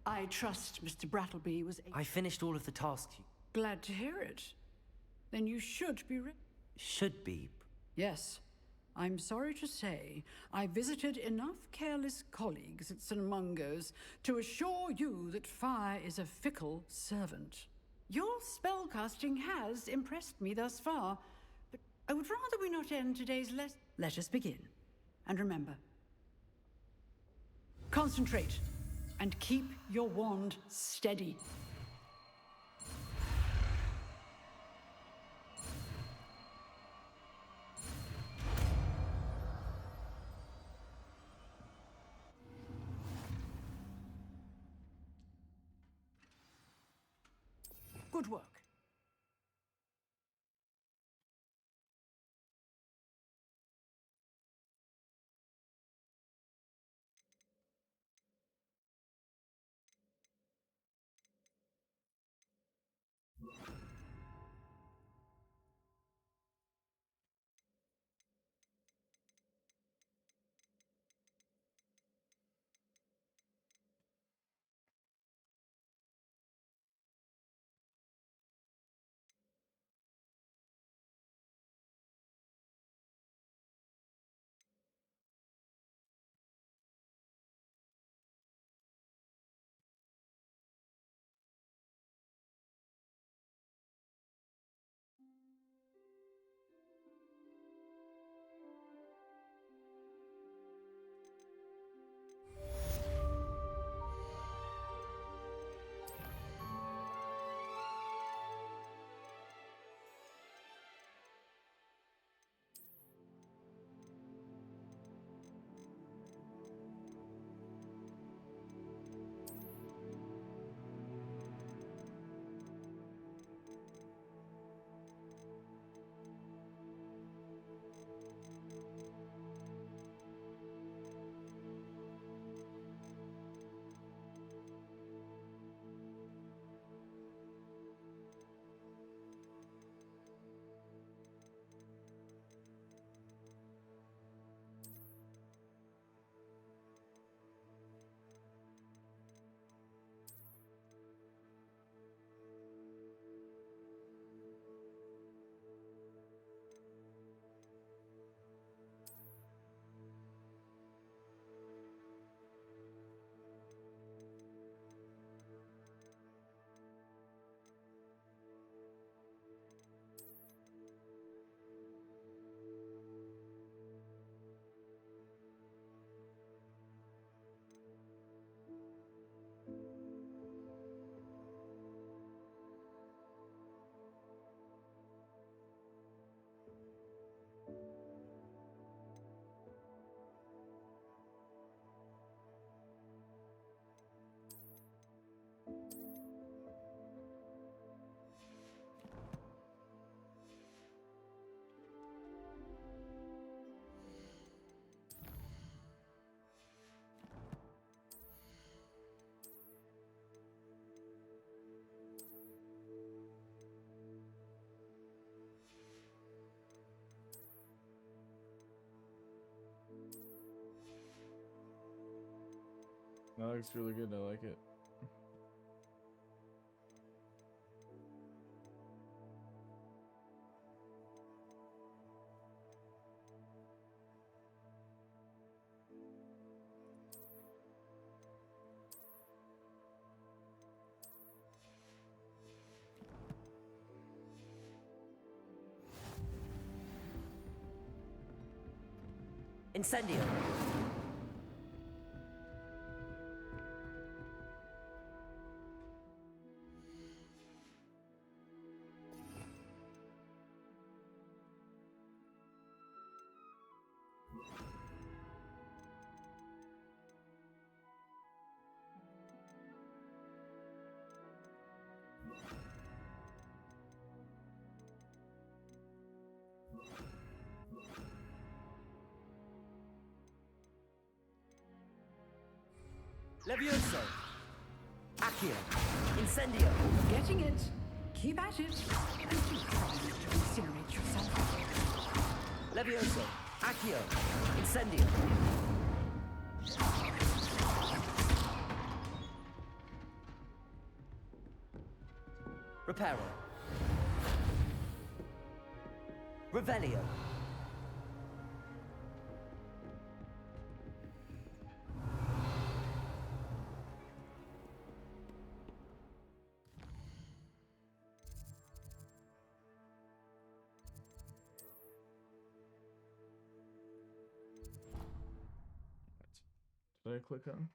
I trust Mr. Brattleby was I finished all of the tasks you... Glad to hear it. Then you should be ready. Should be. Yes. I'm sorry to say, I visited enough careless colleagues at St. Mungo's to assure you that fire is a fickle servant. Your spellcasting has impressed me thus far, but I would rather we not end today's lesson. Let us begin. And remember, concentrate and keep your wand steady. Good work. That looks really good. I like it. Incendio. Levioso. Accio. Incendio. Getting it. Keep at it. And do try not to incinerate yourself. Levioso. Accio. Incendio. Reparo. Revelio. Did I click on?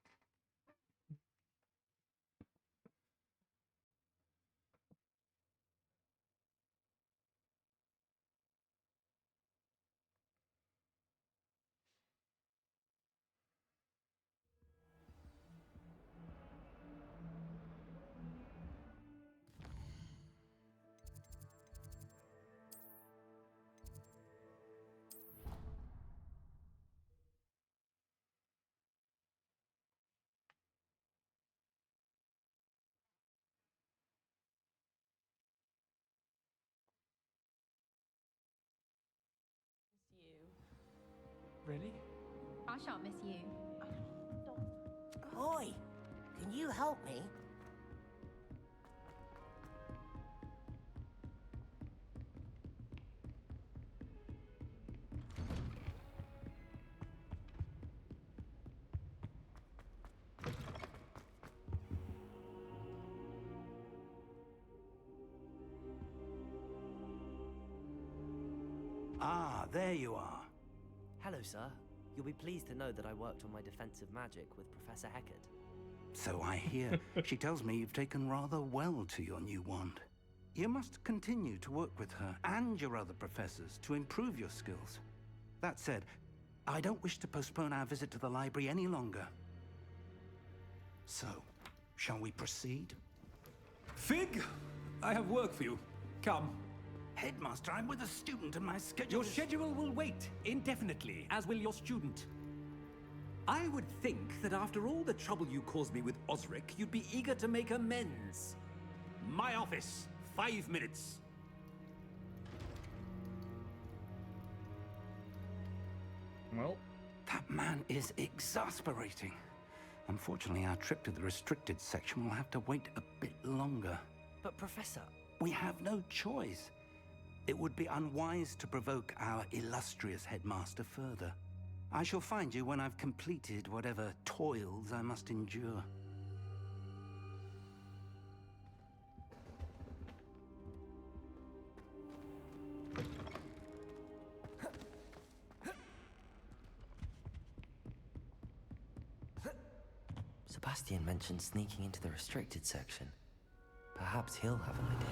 Really? I shan't miss you. Boy, can you help me? Ah, there you are. Hello, sir. You'll be pleased to know that I worked on my defensive magic with Professor Hecat. So I hear. She tells me you've taken rather well to your new wand. You must continue to work with her and your other professors to improve your skills. That said, I don't wish to postpone our visit to the library any longer. So, shall we proceed? Fig, I have work for you. Come. Headmaster, I'm with a student and my schedule Your schedule will wait indefinitely, as will your student. I would think that after all the trouble you caused me with Osric, you'd be eager to make amends. My office, 5 minutes. Well, that man is exasperating. Unfortunately, our trip to the restricted section will have to wait a bit longer. But Professor... We have no choice. It would be unwise to provoke our illustrious headmaster further. I shall find you when I've completed whatever toils I must endure. Sebastion mentioned sneaking into the restricted section. Perhaps he'll have an idea.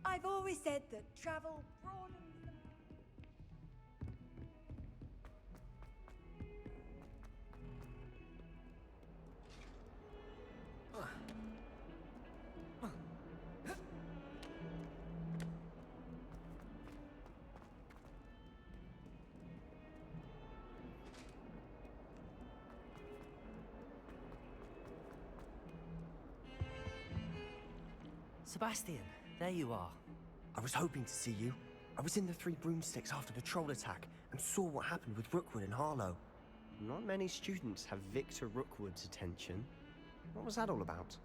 I've always said that travel broadens the... Sebastion, there you are. I was hoping to see you. I was in the Three Broomsticks after the troll attack and saw what happened with Rookwood and Harlow. Not many students have Victor Rookwood's attention. What was that all about?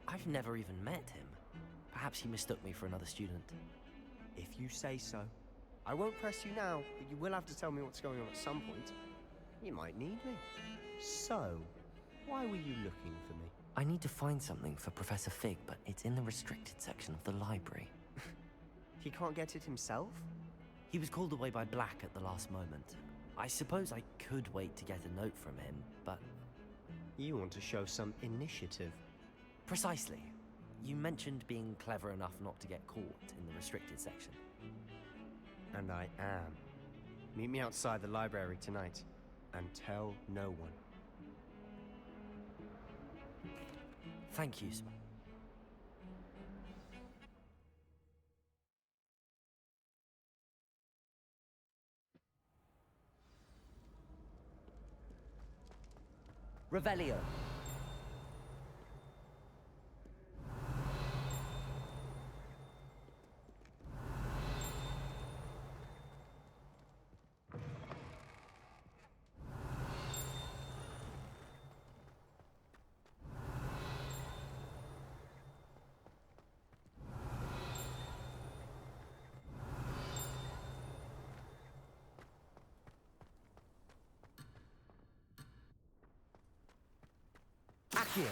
I've never even met him. Perhaps he mistook me for another student. If you say so. I won't press you now, but you will have to tell me what's going on at some point. You might need me. So, why were you looking for me? I need to find something for Professor Fig, but it's in the restricted section of the library. He can't get it himself? He was called away by Black at the last moment. I suppose I could wait to get a note from him, but... You want to show some initiative. Precisely. You mentioned being clever enough not to get caught in the restricted section. And I am. Meet me outside the library tonight, and tell no one. Thank you, Sm. Revelio. Accio.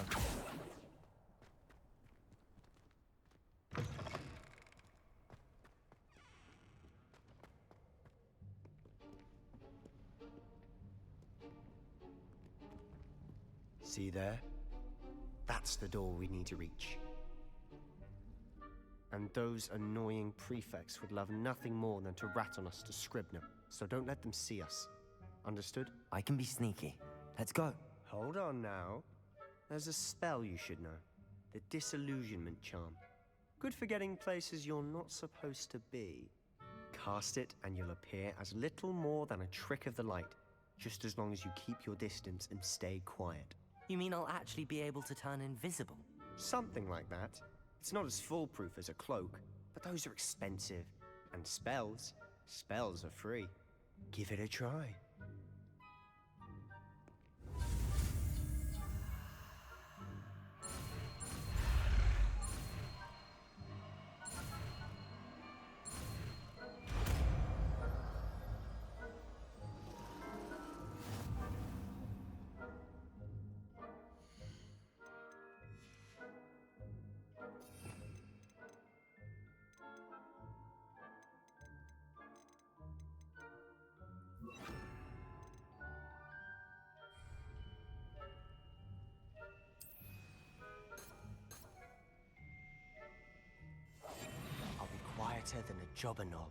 See there? That's the door we need to reach. And those annoying prefects would love nothing more than to rat on us to Scribner, so don't let them see us. Understood? I can be sneaky. Let's go. Hold on now. There's a spell you should know. The Disillusionment charm. Good for getting places you're not supposed to be. Cast it and you'll appear as little more than a trick of the light, just as long as you keep your distance and stay quiet. You mean I'll actually be able to turn invisible? Something like that. It's not as foolproof as a cloak, but those are expensive. And spells are free. Give it a try. Quieter than a jobber knob.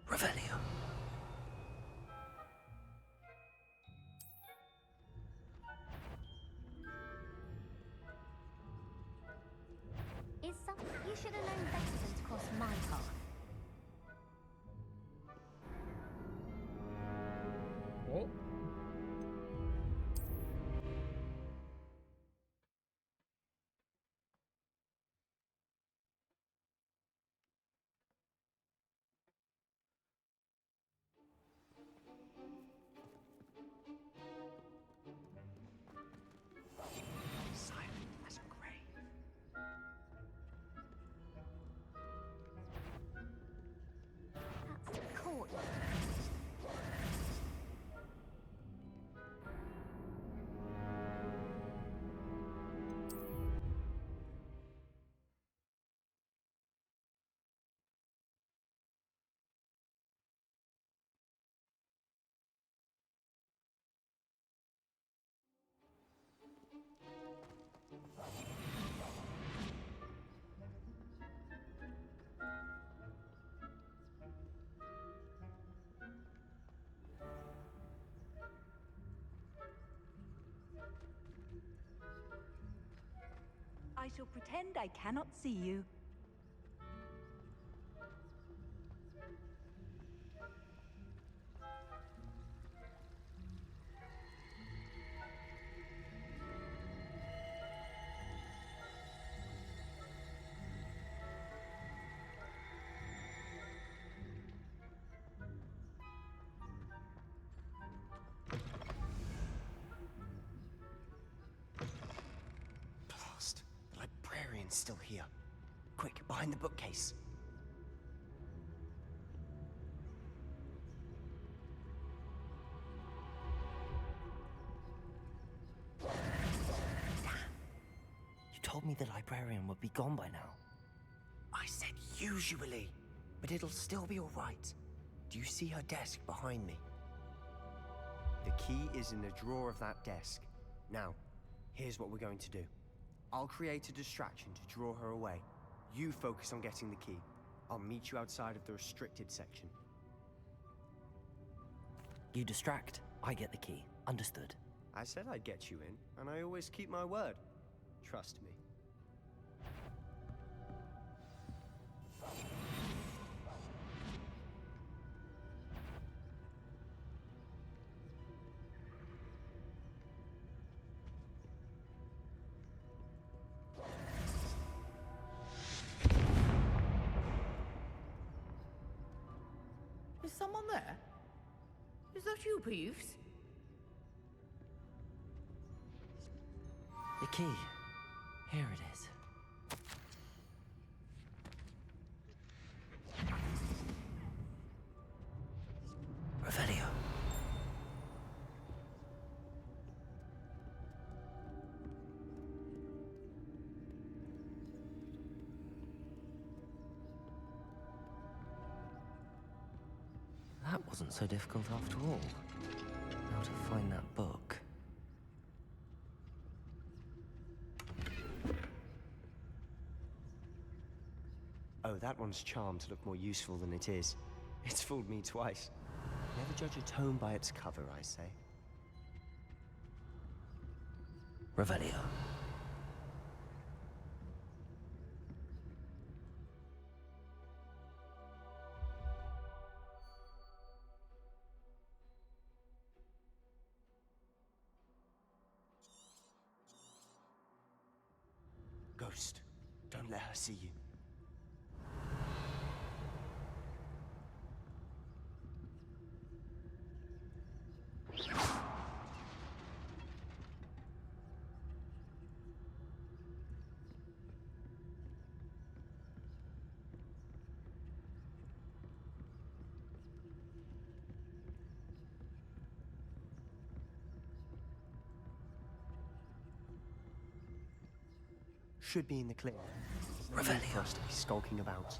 Revelio. Is something you should have known better than to cross my path. Oh. I shall pretend I cannot see you. Merlin's still here. Quick, behind the bookcase. You told me the librarian would be gone by now. I said usually, but it'll still be all right. Do you see her desk behind me? The key is in the drawer of that desk. Now, here's what we're going to do. I'll create a distraction to draw her away. You focus on getting the key. I'll meet you outside of the restricted section. You distract, I get the key. Understood. I said I'd get you in, and I always keep my word. Trust me. Is someone there? Is that you, Peeves? The key. Here it is. Revelio. That wasn't so difficult after all. How to find that book. Oh, that one's charmed to look more useful than it is. It's fooled me twice. Never judge a tome by its cover, I say. Revelio. Ghost, don't let her see you. Should be in the clear. Revelio. For us to be skulking about.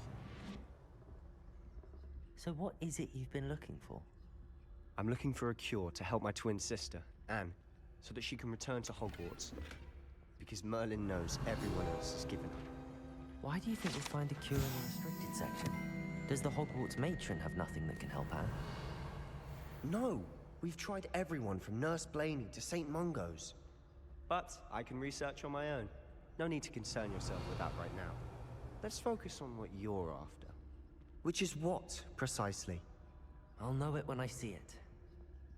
So what is it you've been looking for? I'm looking for a cure to help my twin sister, Anne, so that she can return to Hogwarts. Because Merlin knows everyone else has given up. Why do you think we'll find a cure in the restricted section? Does the Hogwarts matron have nothing that can help Anne? No! We've tried everyone from Nurse Blaney to St. Mungo's. But I can research on my own. No need to concern yourself with that right now. Let's focus on what you're after. Which is what, precisely? I'll know it when I see it.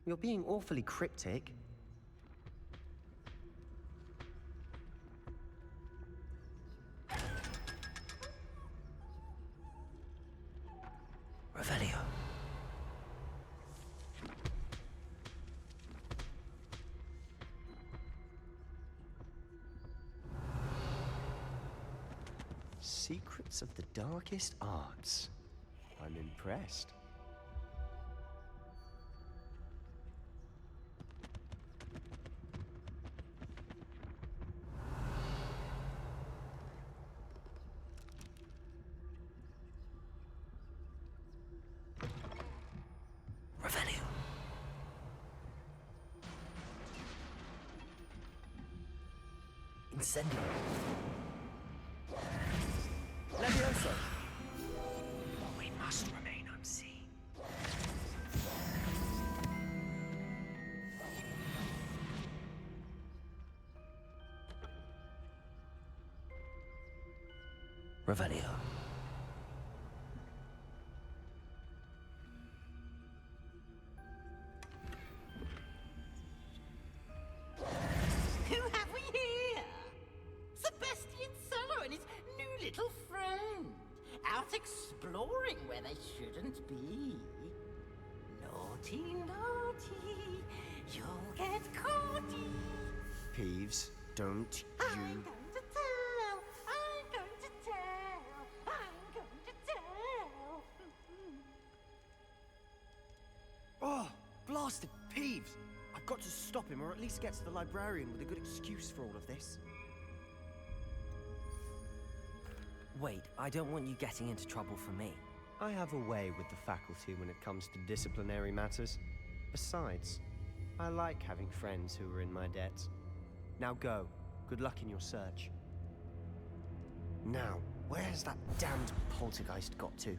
You're being awfully cryptic. Revelio. Secrets of the darkest arts. I'm impressed. Revelio. Incendio. Levioso! We must remain unseen. Revelio. Who have we here? Sebastion and his new little friend. Out exploring where they shouldn't be. Naughty, naughty. You'll get caughty. Peeves, don't you... I'm going to tell. I'm I've got to stop him, or at least get to the librarian with a good excuse for all of this. Wait, I don't want you getting into trouble for me. I have a way with the faculty when it comes to disciplinary matters. Besides, I like having friends who are in my debt. Now go. Good luck in your search. Now, where's that damned poltergeist got to?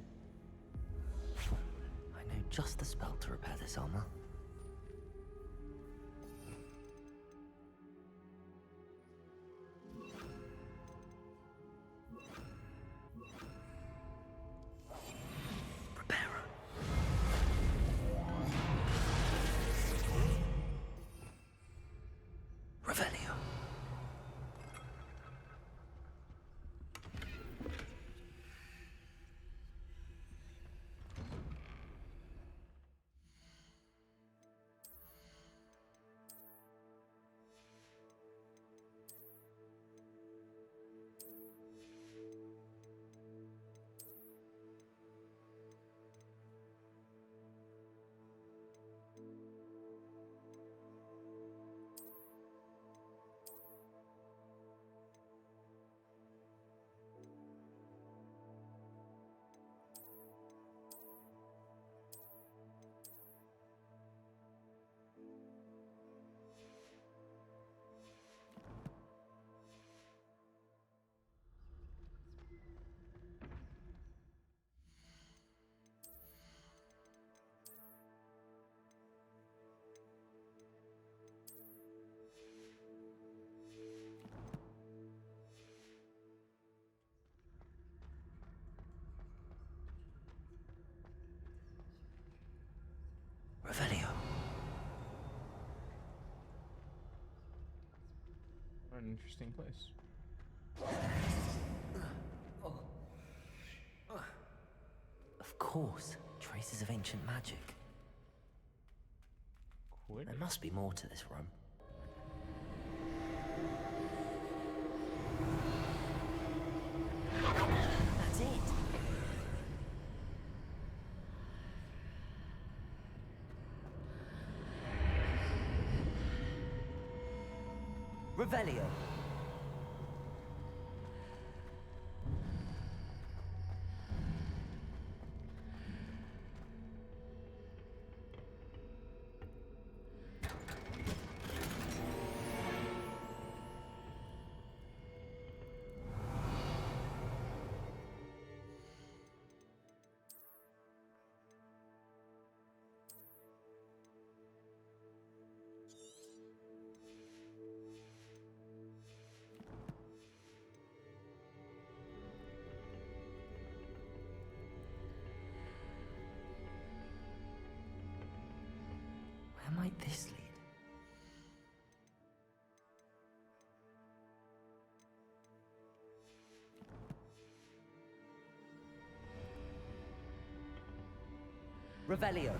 I know just the spell to repair this armor. Revelio. What an interesting place. Of course, traces of ancient magic. Could. There must be more to this room. That's it. Revelio. Where might this lead? Revelio.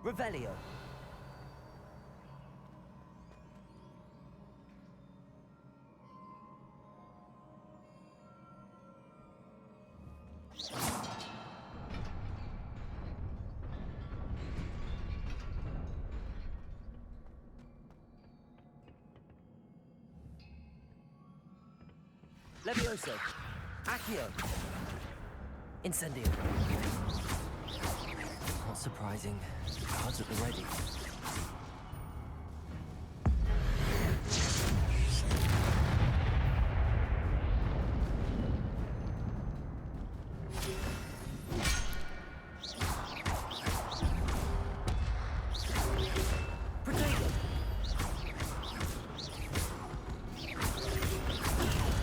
Revelio. Levioso. Accio. Incendio. Not surprising. Cards at the ready.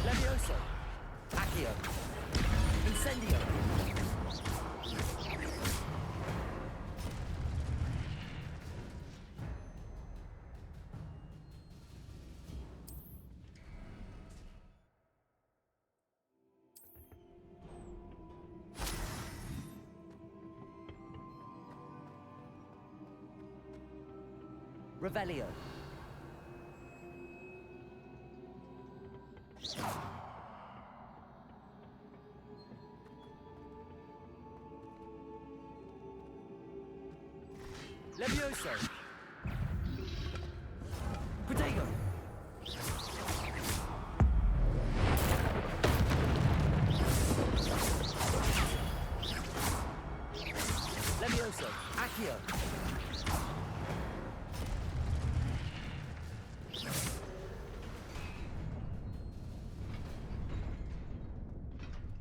Levioso. Accio. Revelio. Levioso. Protego. Levioso. Accio.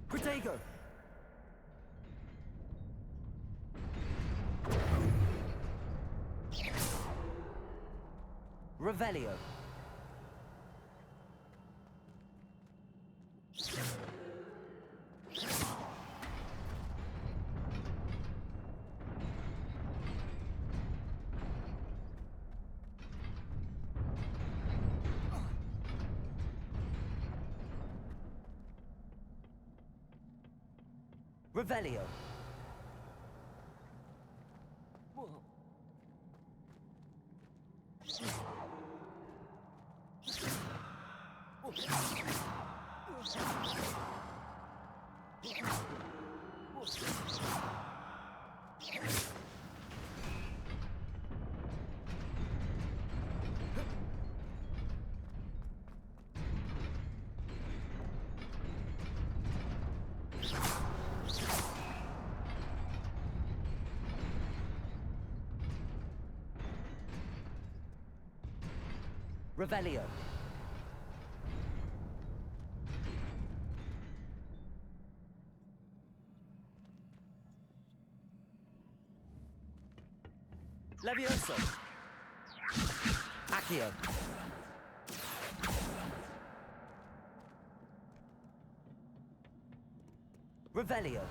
Protego. Revelio. Revelio. Revelio. Levioso. Accio. Revelio.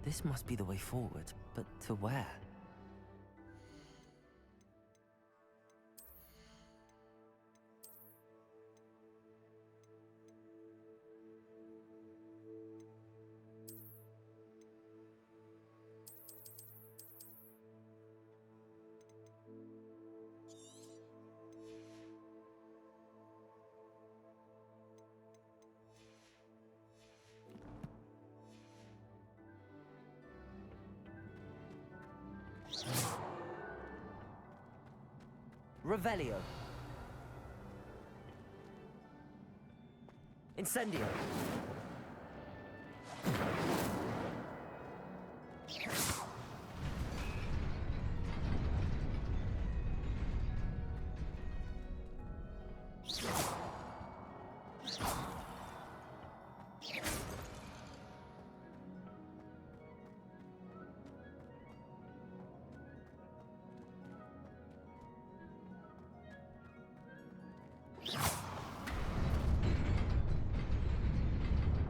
This must be the way forward, but to where? Revelio. Incendio.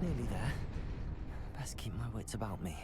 Nearly there. Best keep my wits about me.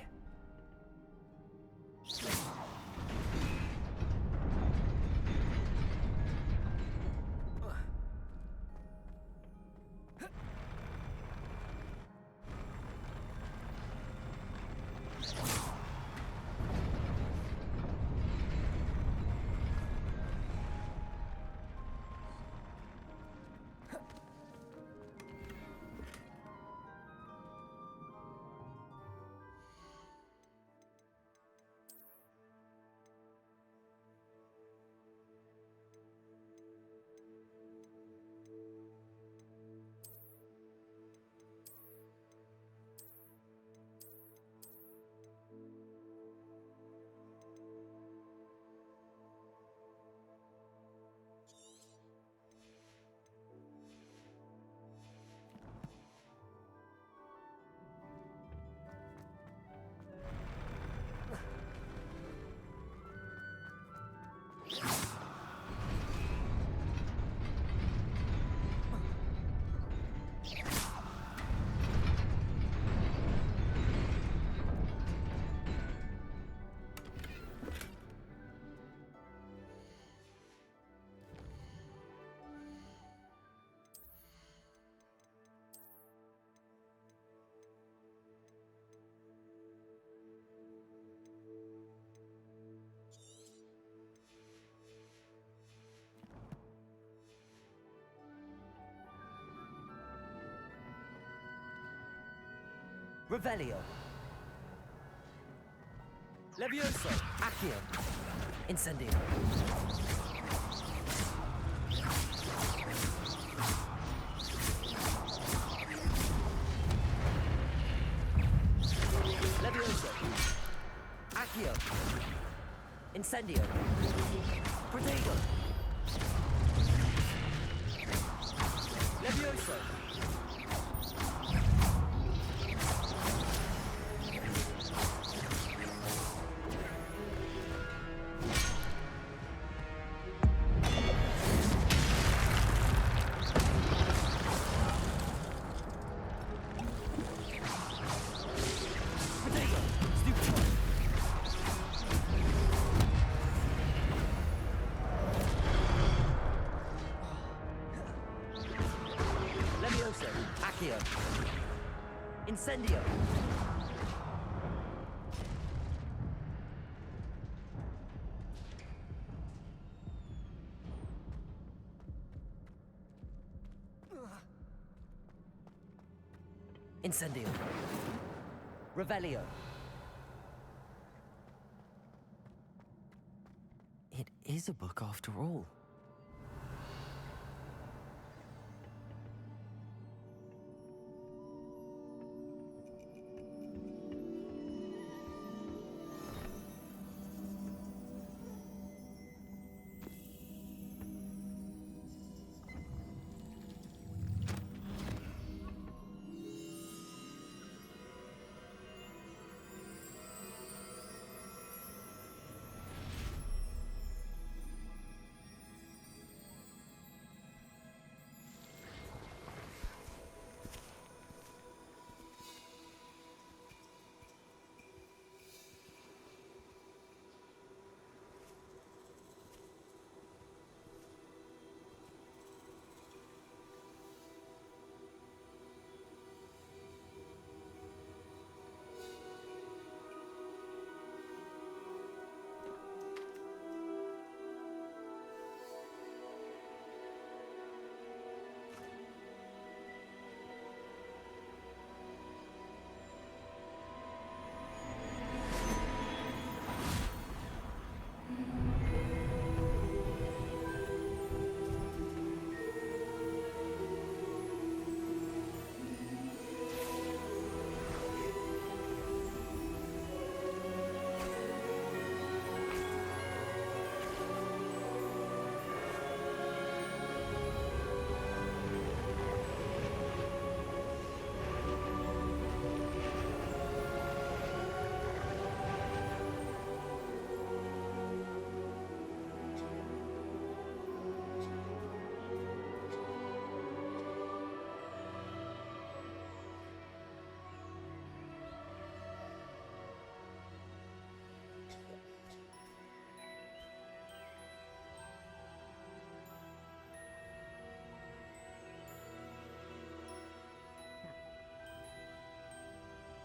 Revelio. Levioso. Accio. Incendio. Levioso. Accio. Incendio. Protego. Levioso. Accio. Incendio. Incendio. Revelio. It is a book after all.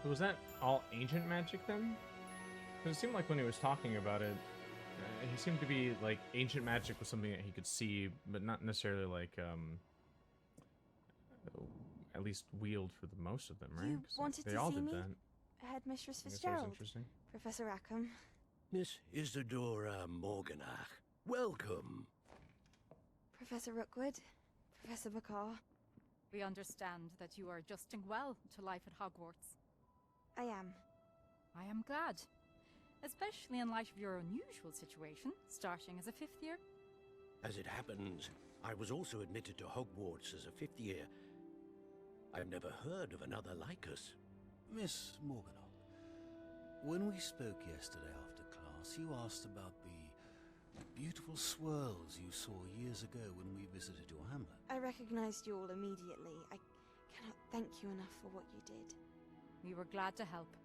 Was that all ancient magic then? Because it seemed like when he was talking about it, he seemed to be like ancient magic was something that he could see, but not necessarily like at least wield for the most of them, right? You wanted they to all see did me? that. Headmistress I guess that was Fitzgerald. interesting. Professor Rackham. Miss Isadora Morganach, welcome. Professor Rookwood. Professor Bakar. We understand that you are adjusting well to life at Hogwarts. I am. I am glad. Especially in light of your unusual situation, starting as a 5th year. As it happens, I was also admitted to Hogwarts as a 5th year. I've never heard of another like us. Miss Morganach, when we spoke yesterday after class, you asked about the beautiful swirls you saw years ago when we visited your hamlet. I recognized you all immediately. I cannot thank you enough for what you did. We were glad to help.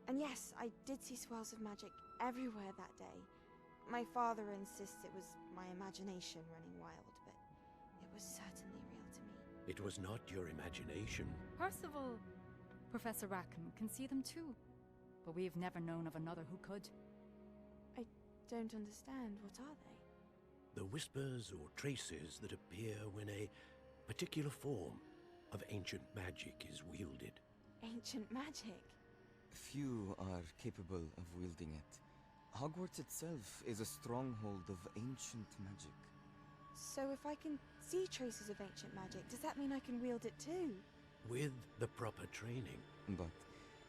And yes, I did see swirls of magic everywhere that day. My father insists it was my imagination running wild, but it was certainly real to me. It was not your imagination. Percival, Professor Rackham can see them too. But we've never known of another who could. I don't understand. What are they? The whispers or traces that appear when a particular form of ancient magic is wielded. Ancient magic. Few are capable of wielding it. Hogwarts itself is a stronghold of ancient magic. So if I can see traces of ancient magic, does that mean I can wield it too? With the proper training. But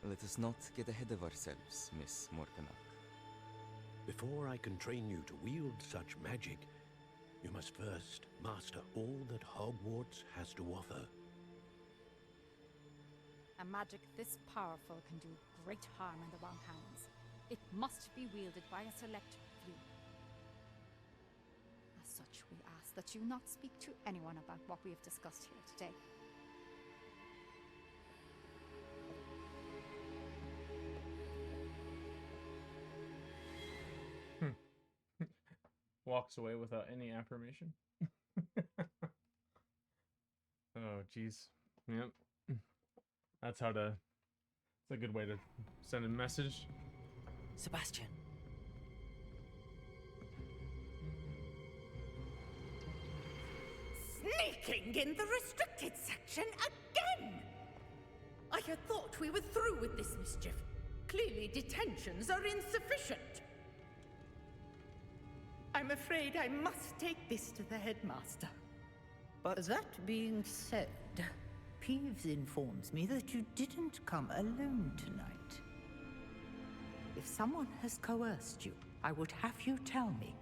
let us not get ahead of ourselves, Miss Morganach. Before I can train you to wield such magic, you must first master all that Hogwarts has to offer. A magic this powerful can do great harm in the wrong hands. It must be wielded by a select few. As such, we ask that you not speak to anyone about what we have discussed here today. Walks away without any affirmation. Oh, jeez. Yep. That's how to... It's a good way to send a message. Sebastion. Sneaking in the restricted section again! I had thought we were through with this mischief. Clearly detentions are insufficient. I'm afraid I must take this to the headmaster. But that being said, Peeves informs me that you didn't come alone tonight. If someone has coerced you, I would have you tell me.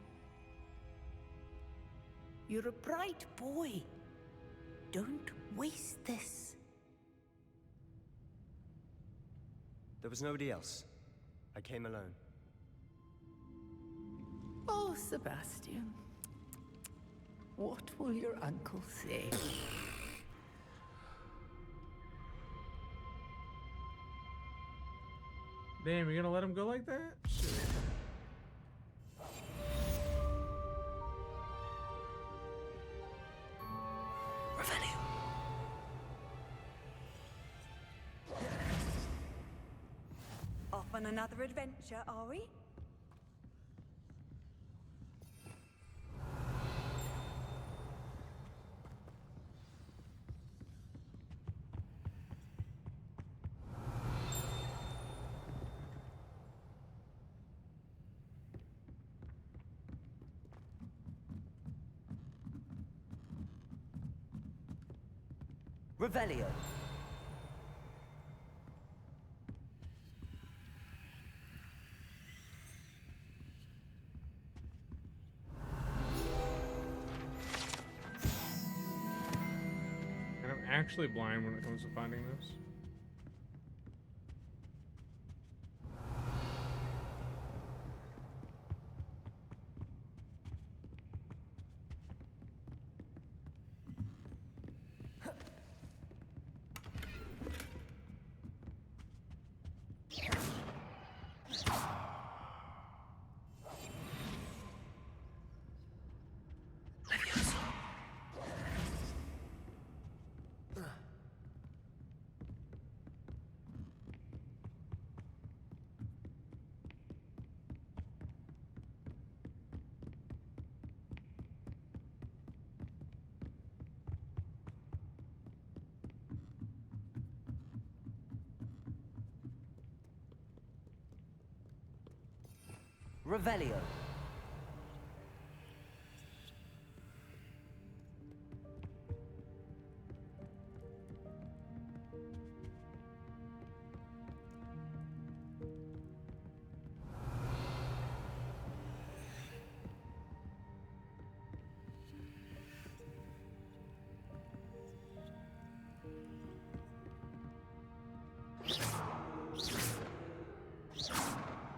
You're a bright boy. Don't waste this. There was nobody else. I came alone. Oh, Sebastion. What will your uncle say? Damn, you're gonna let him go like that? Shit. Off on another adventure, are we? Revelio. And I'm actually blind when it comes to finding this. Revelio.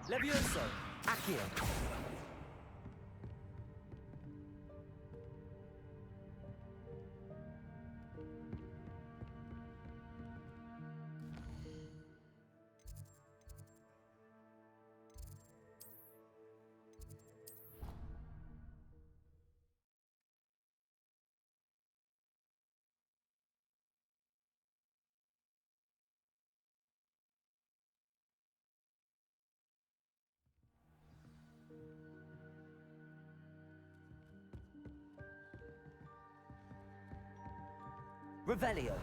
Levioso. Accio. Revelio.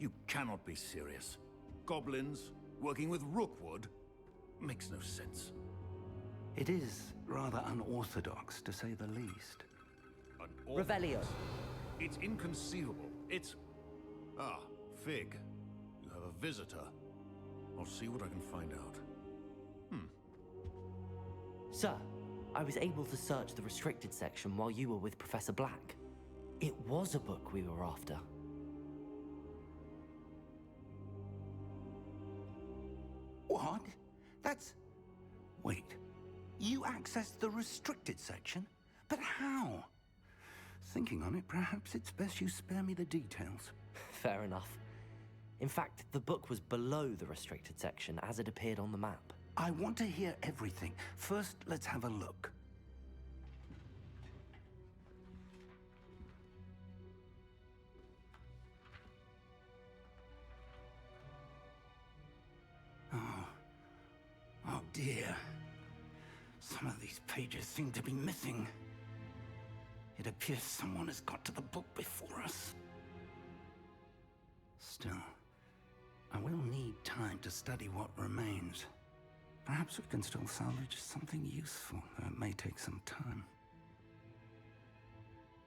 You cannot be serious. Goblins working with Rookwood? Makes no sense. It is rather unorthodox, to say the least. Revelio. It's inconceivable. It's... Ah, Fig. You have a visitor. I'll see what I can find out. Sir, I was able to search the restricted section while you were with Professor Black. It was a book we were after. What? That's... Wait. You accessed the restricted section? But how? Thinking on it, perhaps it's best you spare me the details. Fair enough. In fact, the book was below the restricted section as it appeared on the map. I want to hear everything. First, let's have a look. Oh dear. Some of these pages seem to be missing. It appears someone has got to the book before us. Still, I will need time to study what remains. Perhaps we can still salvage something useful, though it may take some time.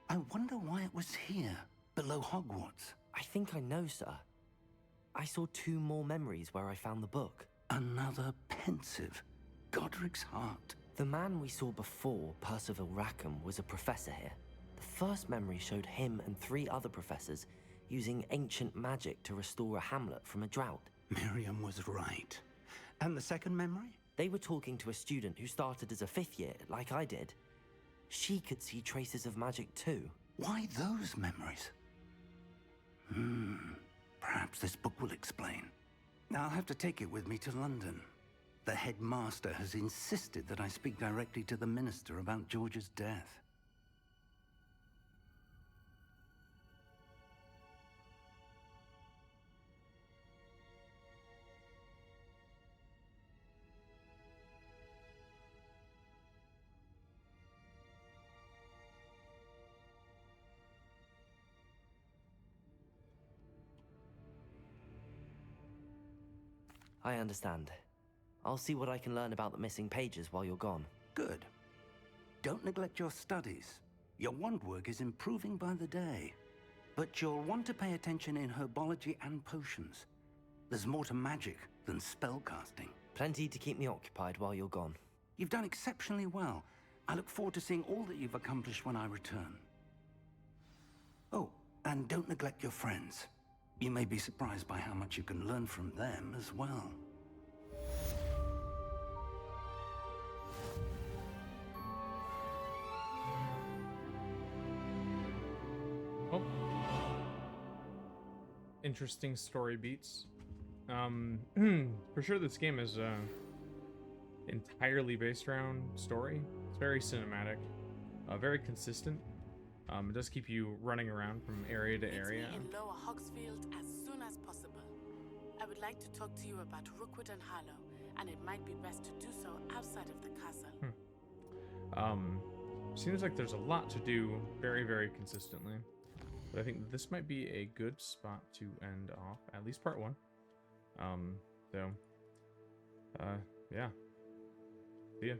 I wonder why it was here, below Hogwarts. I think I know, sir. I saw 2 more memories where I found the book. Another pensive. Godric's heart. The man we saw before, Percival Rackham, was a professor here. The first memory showed him and 3 other professors using ancient magic to restore a hamlet from a drought. Miriam was right. And the second memory? They were talking to a student who started as a 5th year, like I did. She could see traces of magic too. Why those memories? Perhaps this book will explain. I'll have to take it with me to London. The headmaster has insisted that I speak directly to the minister about George's death. I understand. I'll see what I can learn about the missing pages while you're gone. Good. Don't neglect your studies. Your wand work is improving by the day. But you'll want to pay attention in herbology and potions. There's more to magic than spellcasting. Plenty to keep me occupied while you're gone. You've done exceptionally well. I look forward to seeing all that you've accomplished when I return. Oh, and don't neglect your friends. You may be surprised by how much you can learn from them as well. Oh. Interesting story beats. For sure this game is entirely based around story. It's very cinematic, very consistent. It does keep you running around from area to area. Meet me in Lower Hogsfield as soon as possible. I would like to talk to you about Rookwood and Harlow, and it might be best to do so outside of the castle. Seems like there's a lot to do very, very consistently. But I think this might be a good spot to end off, at least part 1. Yeah. See ya.